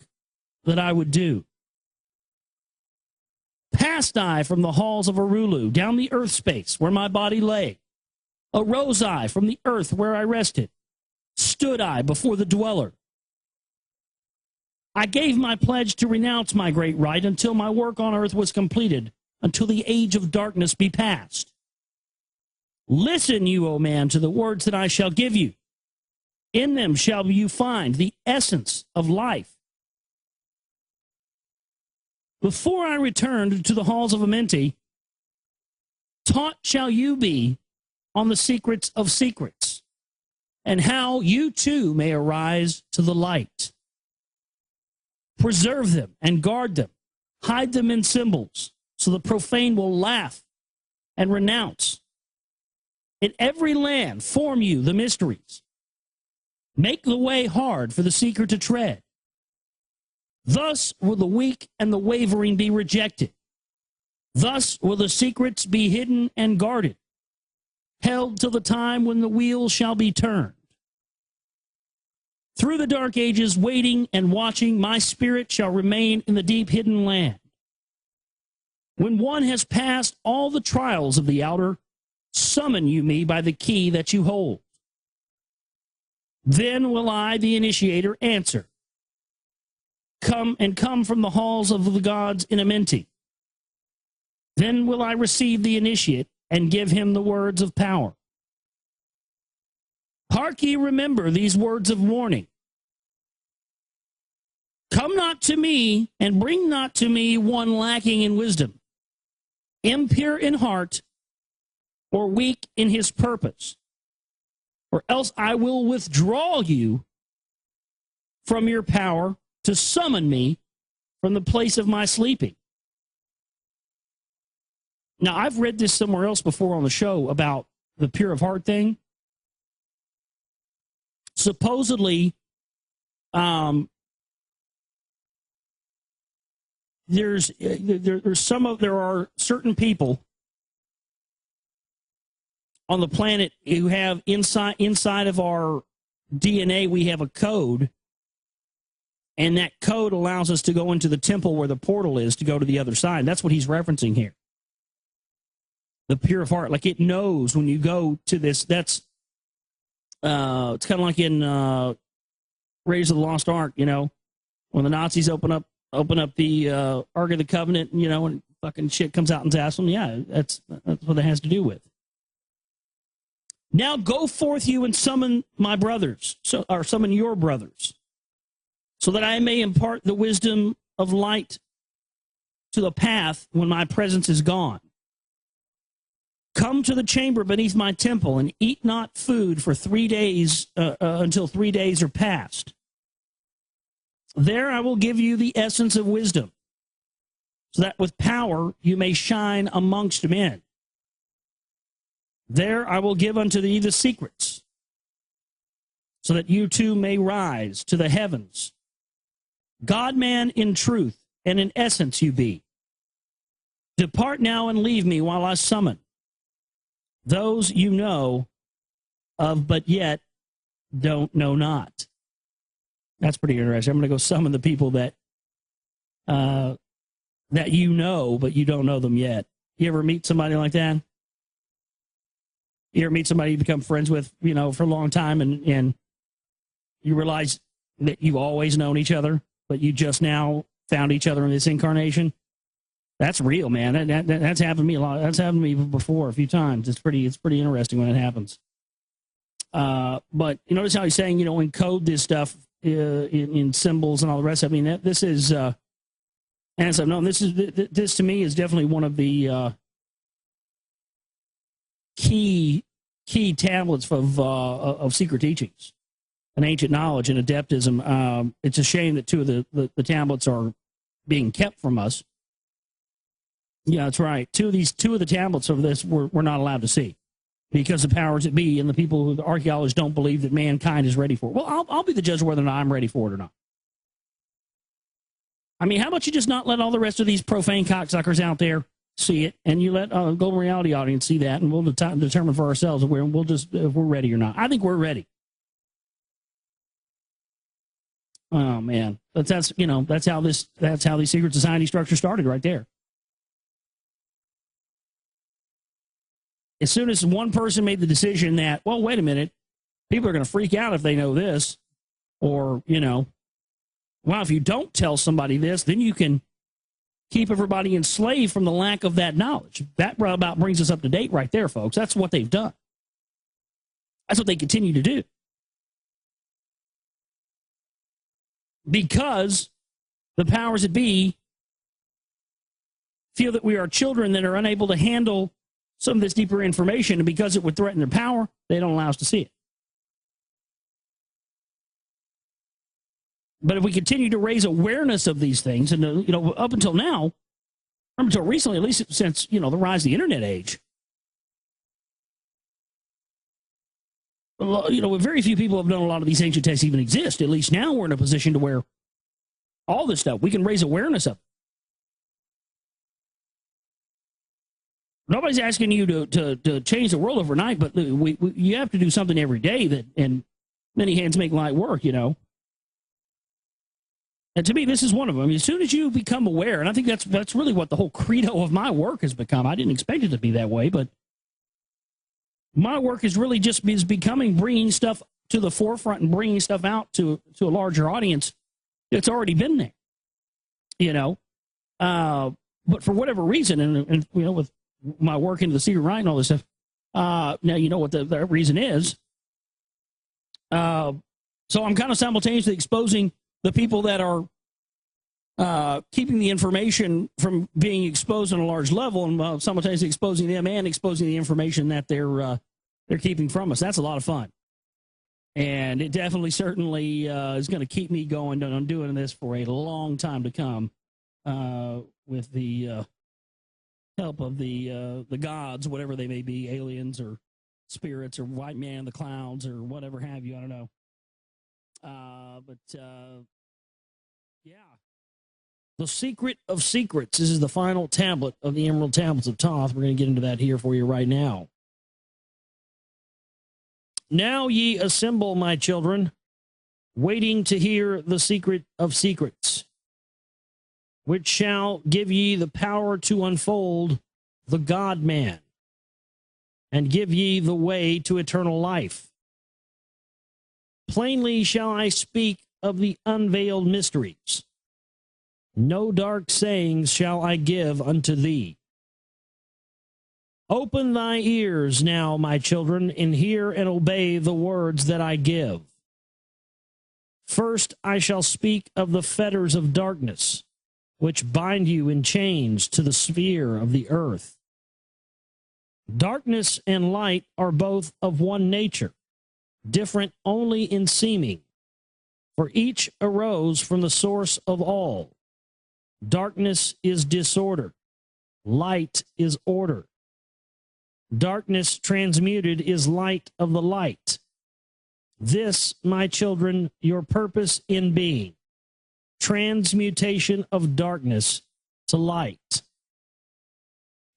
that I would do. Passed I from the halls of Arulu, down the earth space where my body lay. Arose I from the earth where I rested. Stood I before the dweller. I gave my pledge to renounce my great right until my work on earth was completed, until the age of darkness be past. Listen, you, O man, to the words that I shall give you. In them shall you find the essence of life. Before I returned to the halls of Amenti, taught shall you be on the secrets of secrets, and how you too may arise to the light. Preserve them and guard them, hide them in symbols, so the profane will laugh and renounce. In every land form you the mysteries. Make the way hard for the seeker to tread. Thus will the weak and the wavering be rejected. Thus will the secrets be hidden and guarded, held till the time when the wheel shall be turned. Through the dark ages, waiting and watching, my spirit shall remain in the deep hidden land. When one has passed all the trials of the outer, summon you me by the key that you hold. Then will I, the initiator, answer. Come from the halls of the gods in Amenti. Then will I receive the initiate and give him the words of power. Hark ye, remember these words of warning. Come not to me, and bring not to me one lacking in wisdom, impure in heart, or weak in his purpose, or else I will withdraw you from your power to summon me from the place of my sleeping. Now, I've read this somewhere else before on the show about the pure of heart thing. Supposedly, there are certain people on the planet who have inside of our DNA, we have a code, and that code allows us to go into the temple where the portal is to go to the other side. That's what he's referencing here. The pure of heart, like it knows when you go to this. That's it's kind of like in Raiders of the Lost Ark, you know, when the Nazis open up the Ark of the Covenant, you know, and fucking shit comes out and zaps them. Yeah, that's what it has to do with. Now go forth you and summon my brothers, or summon your brothers, so that I may impart the wisdom of light to the path when my presence is gone. Come to the chamber beneath my temple and eat not food for 3 days until 3 days are past. There I will give you the essence of wisdom, so that with power you may shine amongst men. There I will give unto thee the secrets, so that you too may rise to the heavens. God-man in truth and in essence you be. Depart now and leave me while I summon those you know of, but yet don't know not. That's pretty interesting. I'm going to go summon the people that you know, but you don't know them yet. You ever meet somebody like that? You ever meet somebody you become friends with, you know, for a long time, and you realize that you've always known each other, but you just now found each other in this incarnation? That's real, man. That's happened to me a lot. That's happened to me before a few times. It's pretty interesting when it happens. But you notice how he's saying, you know, encode this stuff in symbols and all the rest. I mean, this is, and so no, this to me is definitely one of the key tablets of secret teachings and ancient knowledge and adeptism. It's a shame that two of the tablets are being kept from us. Yeah, that's right. Two of the tablets of this we're not allowed to see because the powers that be and the people who the archaeologists don't believe that mankind is ready for it. Well, I'll be the judge of whether or not I'm ready for it or not. I mean, how about you just not let all the rest of these profane cocksuckers out there see it, and you let Global Reality audience see that, and we'll determine for ourselves if we're ready or not. I think we're ready. Oh man, that's how these secret society structures started right there. As soon as one person made the decision that, well, wait a minute, people are going to freak out if they know this, or, you know, well, if you don't tell somebody this, then you can keep everybody enslaved from the lack of that knowledge. That about brings us up to date right there, folks. That's what they've done. That's what they continue to do. Because the powers that be feel that we are children that are unable to handle some of this deeper information, and because it would threaten their power, they don't allow us to see it. But if we continue to raise awareness of these things, and you know, up until now, up until recently, at least since, you know, the rise of the internet age, you know, very few people have known a lot of these ancient texts even exist. At least now we're in a position to where all this stuff, we can raise awareness of it. Nobody's asking you to change the world overnight, but you have to do something every day and many hands make light work, you know. And to me, this is one of them. I mean, as soon as you become aware, and I think that's really what the whole credo of my work has become. I didn't expect it to be that way, but my work is really just becoming, bringing stuff to the forefront and bringing stuff out to a larger audience that's already been there, you know. But for whatever reason, and you know, with my work into the secret right and all this stuff, now you know what the reason is. So I'm kind of simultaneously exposing the people that are keeping the information from being exposed on a large level, and simultaneously exposing them and exposing the information that they're keeping from us. That's a lot of fun, and it definitely, certainly is going to keep me going. I'm doing this for a long time to come, with the help of the gods, whatever they may be, aliens or spirits or white man, the clouds or whatever have you. I don't know. Yeah. The Secret of Secrets. This is the final tablet of the Emerald Tablets of Thoth. We're going to get into that here for you right now. Now ye assemble, my children, waiting to hear the secret of secrets, which shall give ye the power to unfold the God-man, and give ye the way to eternal life. Plainly shall I speak of the unveiled mysteries. No dark sayings shall I give unto thee. Open thy ears now, my children, and hear and obey the words that I give. First I shall speak of the fetters of darkness, which bind you in chains to the sphere of the earth. Darkness and light are both of one nature, different only in seeming, for each arose from the source of all. Darkness is disorder, light is order. Darkness transmuted is light of the light. This, my children, your purpose in being, transmutation of darkness to light.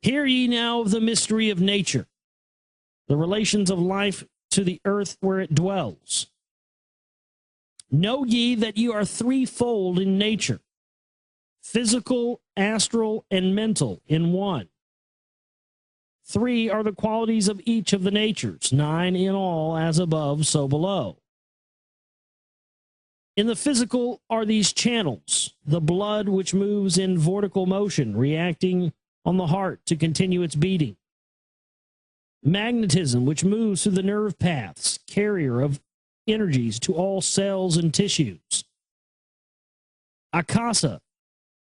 Hear ye now of the mystery of nature, the relations of life to the earth where it dwells. Know ye that you are threefold in nature, physical, astral, and mental in one. 3 are the qualities of each of the natures, 9 in all, as above, so below. In the physical are these channels, the blood which moves in vortical motion, reacting on the heart to continue its beating. Magnetism, which moves through the nerve paths, carrier of energies to all cells and tissues. Akasa,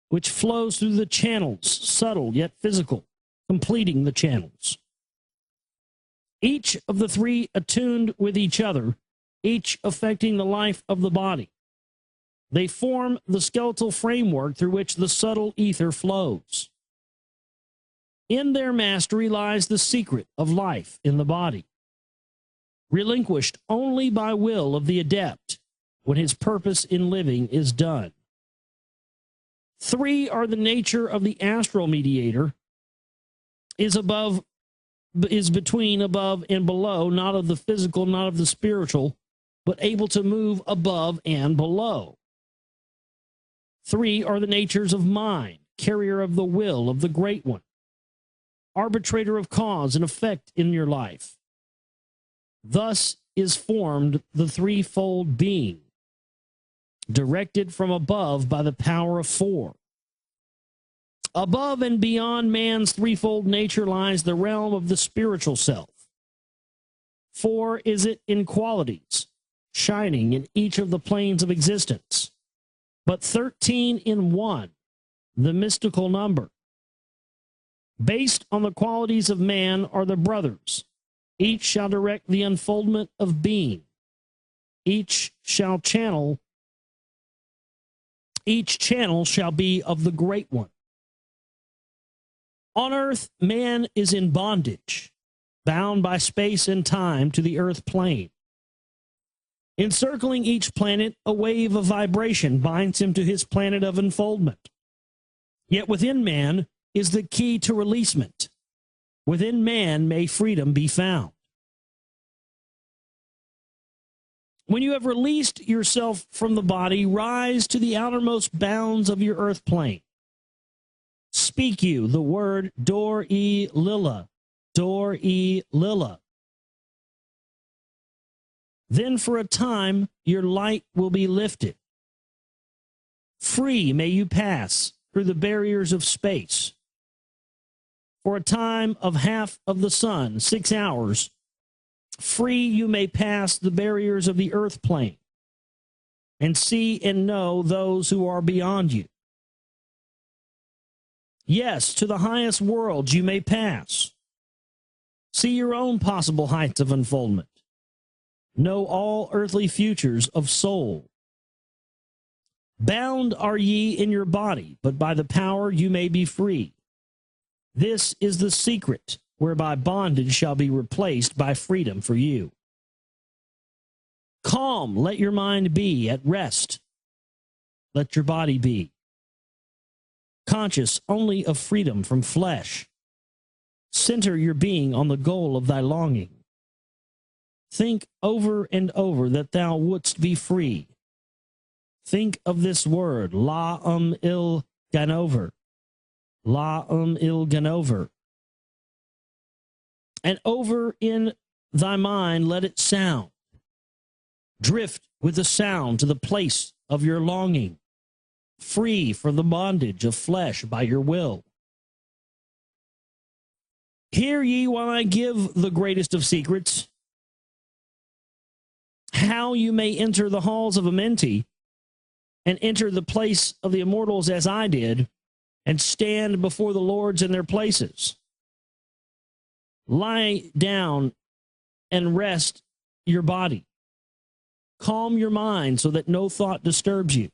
which flows through the channels, subtle yet physical, completing the channels. Each of the 3 attuned with each other, each affecting the life of the body. They form the skeletal framework through which the subtle ether flows. In their mastery lies the secret of life in the body, relinquished only by will of the adept when his purpose in living is done. 3 are the nature of the astral mediator, is between above and below, not of the physical, not of the spiritual, but able to move above and below. 3 are the natures of mind, carrier of the will of the Great One, arbitrator of cause and effect in your life. Thus is formed the threefold being, directed from above by the power of 4. Above and beyond man's threefold nature lies the realm of the spiritual self. 4 is it in qualities, shining in each of the planes of existence, but 13 in 1, the mystical number. Based on the qualities of man are the brothers. Each shall direct the unfoldment of being. Each channel shall be of the Great One. On earth, man is in bondage, bound by space and time to the earth plane. Encircling each planet, a wave of vibration binds him to his planet of unfoldment. Yet within man is the key to releasement. Within man may freedom be found. When you have released yourself from the body, rise to the outermost bounds of your earth plane. Speak you the word Dor-e-Lila, Dor-e-Lila. Then for a time your light will be lifted. Free may you pass through the barriers of space. For a time of half of the sun, 6 hours, free you may pass the barriers of the earth plane and see and know those who are beyond you. Yes, to the highest worlds you may pass. See your own possible heights of unfoldment. Know all earthly futures of soul. Bound are ye in your body, but by the power you may be free. This is the secret whereby bondage shall be replaced by freedom for you. Calm, let your mind be at rest. Let your body be. Conscious only of freedom from flesh. Center your being on the goal of thy longing. Think over and over that thou wouldst be free. Think of this word, la il ganover. La il ganover. And over in thy mind let it sound. Drift with the sound to the place of your longing, free from the bondage of flesh by your will. Hear ye while I give the greatest of secrets, how you may enter the halls of Amenti and enter the place of the immortals as I did, and stand before the lords in their places. Lie down and rest your body. Calm your mind so that no thought disturbs you.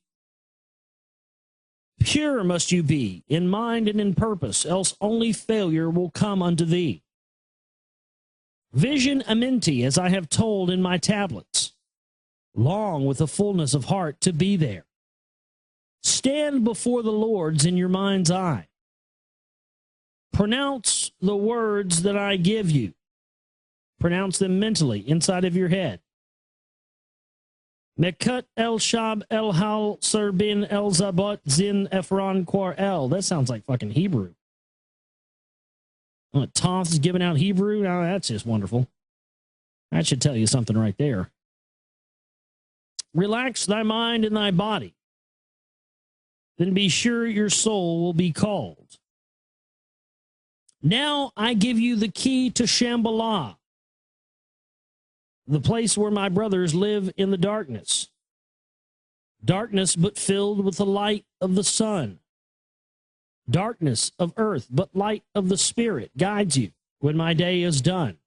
Pure must you be in mind and in purpose, else only failure will come unto thee. Vision Amenti as I have told in my tablets. Long with the fullness of heart to be there. Stand before the lords in your mind's eye. Pronounce the words that I give you. Pronounce them mentally inside of your head. Mekut el Shab el Hal Serbin el Zabot Zin Ephron Quar el. That sounds like fucking Hebrew. Thoth is giving out Hebrew. Now that's just wonderful. That should tell you something right there. Relax thy mind and thy body. Then be sure your soul will be called. Now I give you the key to Shambhala, the place where my brothers live in the darkness. Darkness but filled with the light of the sun. Darkness of earth but light of the spirit guides you when my day is done.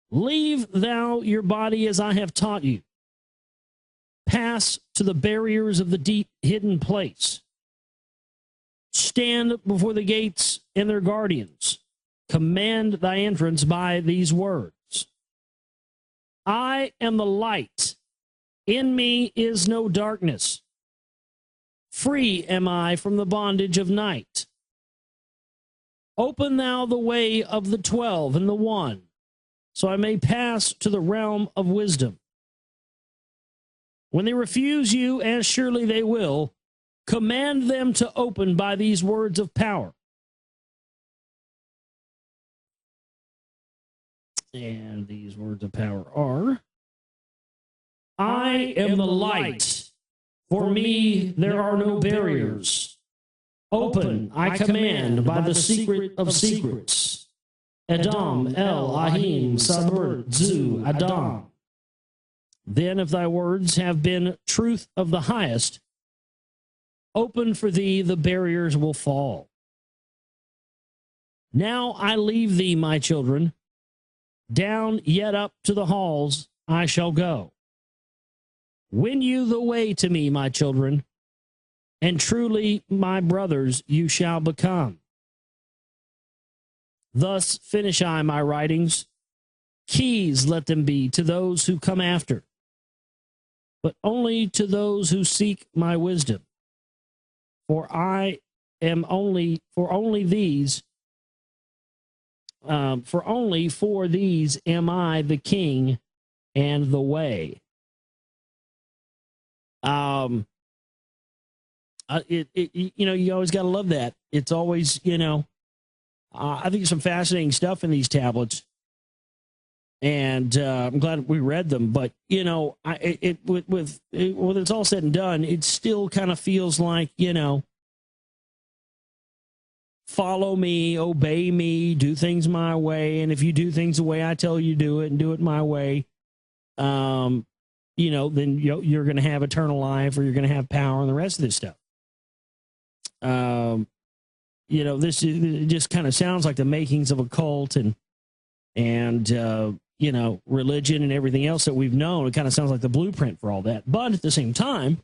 Leave thou your body as I have taught you. Pass to the barriers of the deep hidden place. Stand before the gates and their guardians. Command thy entrance by these words. I am the light. In me is no darkness. Free am I from the bondage of night. Open thou the way of the 12 and the 1, so I may pass to the realm of wisdom. When they refuse you, as surely they will, command them to open by these words of power. And these words of power are, I am the light. For me, there are no barriers. Open, I command, by the secret of secrets. Adam, El, Ahim, Sabur, Zu, Adam. Then if thy words have been truth of the highest, open for thee the barriers will fall. Now I leave thee, my children. Down yet up to the halls I shall go. Win you the way to me, my children, and truly my brothers you shall become. Thus finish I my writings. Keys let them be to those who come after, but only to those who seek my wisdom. For I am only for these am I the king and the way. You always got to love that. It's always, I think there's some fascinating stuff in these tablets, and I'm glad we read them. But when it's all said and done, it still kind of feels like follow me, obey me, do things my way, and if you do things the way I tell you to do it and do it my way, then you're going to have eternal life, or you're going to have power, and the rest of this stuff. It just kind of sounds like the makings of a cult and religion and everything else that we've known. It kind of sounds like the blueprint for all that. But at the same time,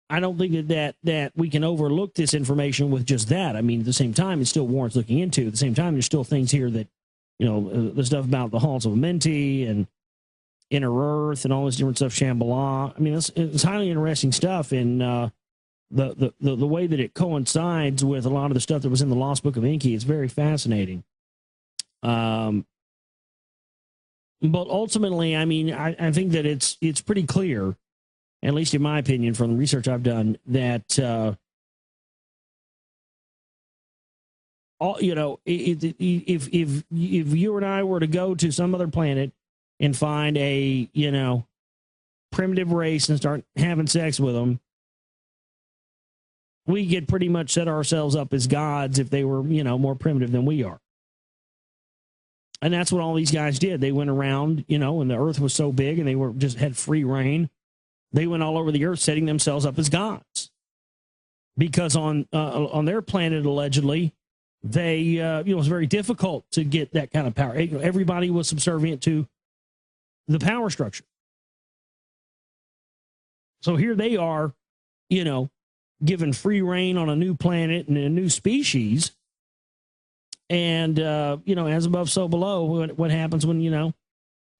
I don't think that we can overlook this information with just that. I mean, at the same time, it still warrants looking into. At the same time, there's still things here that, the stuff about the halls of Amenti and Inner Earth and all this different stuff, Shambhala. I mean, it's highly interesting stuff, and the way that it coincides with a lot of the stuff that was in the Lost Book of Enki is very fascinating. But ultimately, I mean, I think that it's pretty clear, at least in my opinion, from the research I've done, that all if you and I were to go to some other planet and find a primitive race and start having sex with them, we could pretty much set ourselves up as gods if they were more primitive than we are. And that's what all these guys did. They went around, when the earth was so big and they had free reign. They went all over the earth setting themselves up as gods. Because on their planet, allegedly, they, it was very difficult to get that kind of power. Everybody was subservient to the power structure. So here they are, given free reign on a new planet and a new species. And, as above, so below, what happens when, you get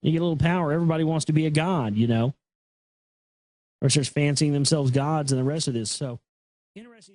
a little power? Everybody wants to be a god, or starts fancying themselves gods and the rest of this. So, interesting.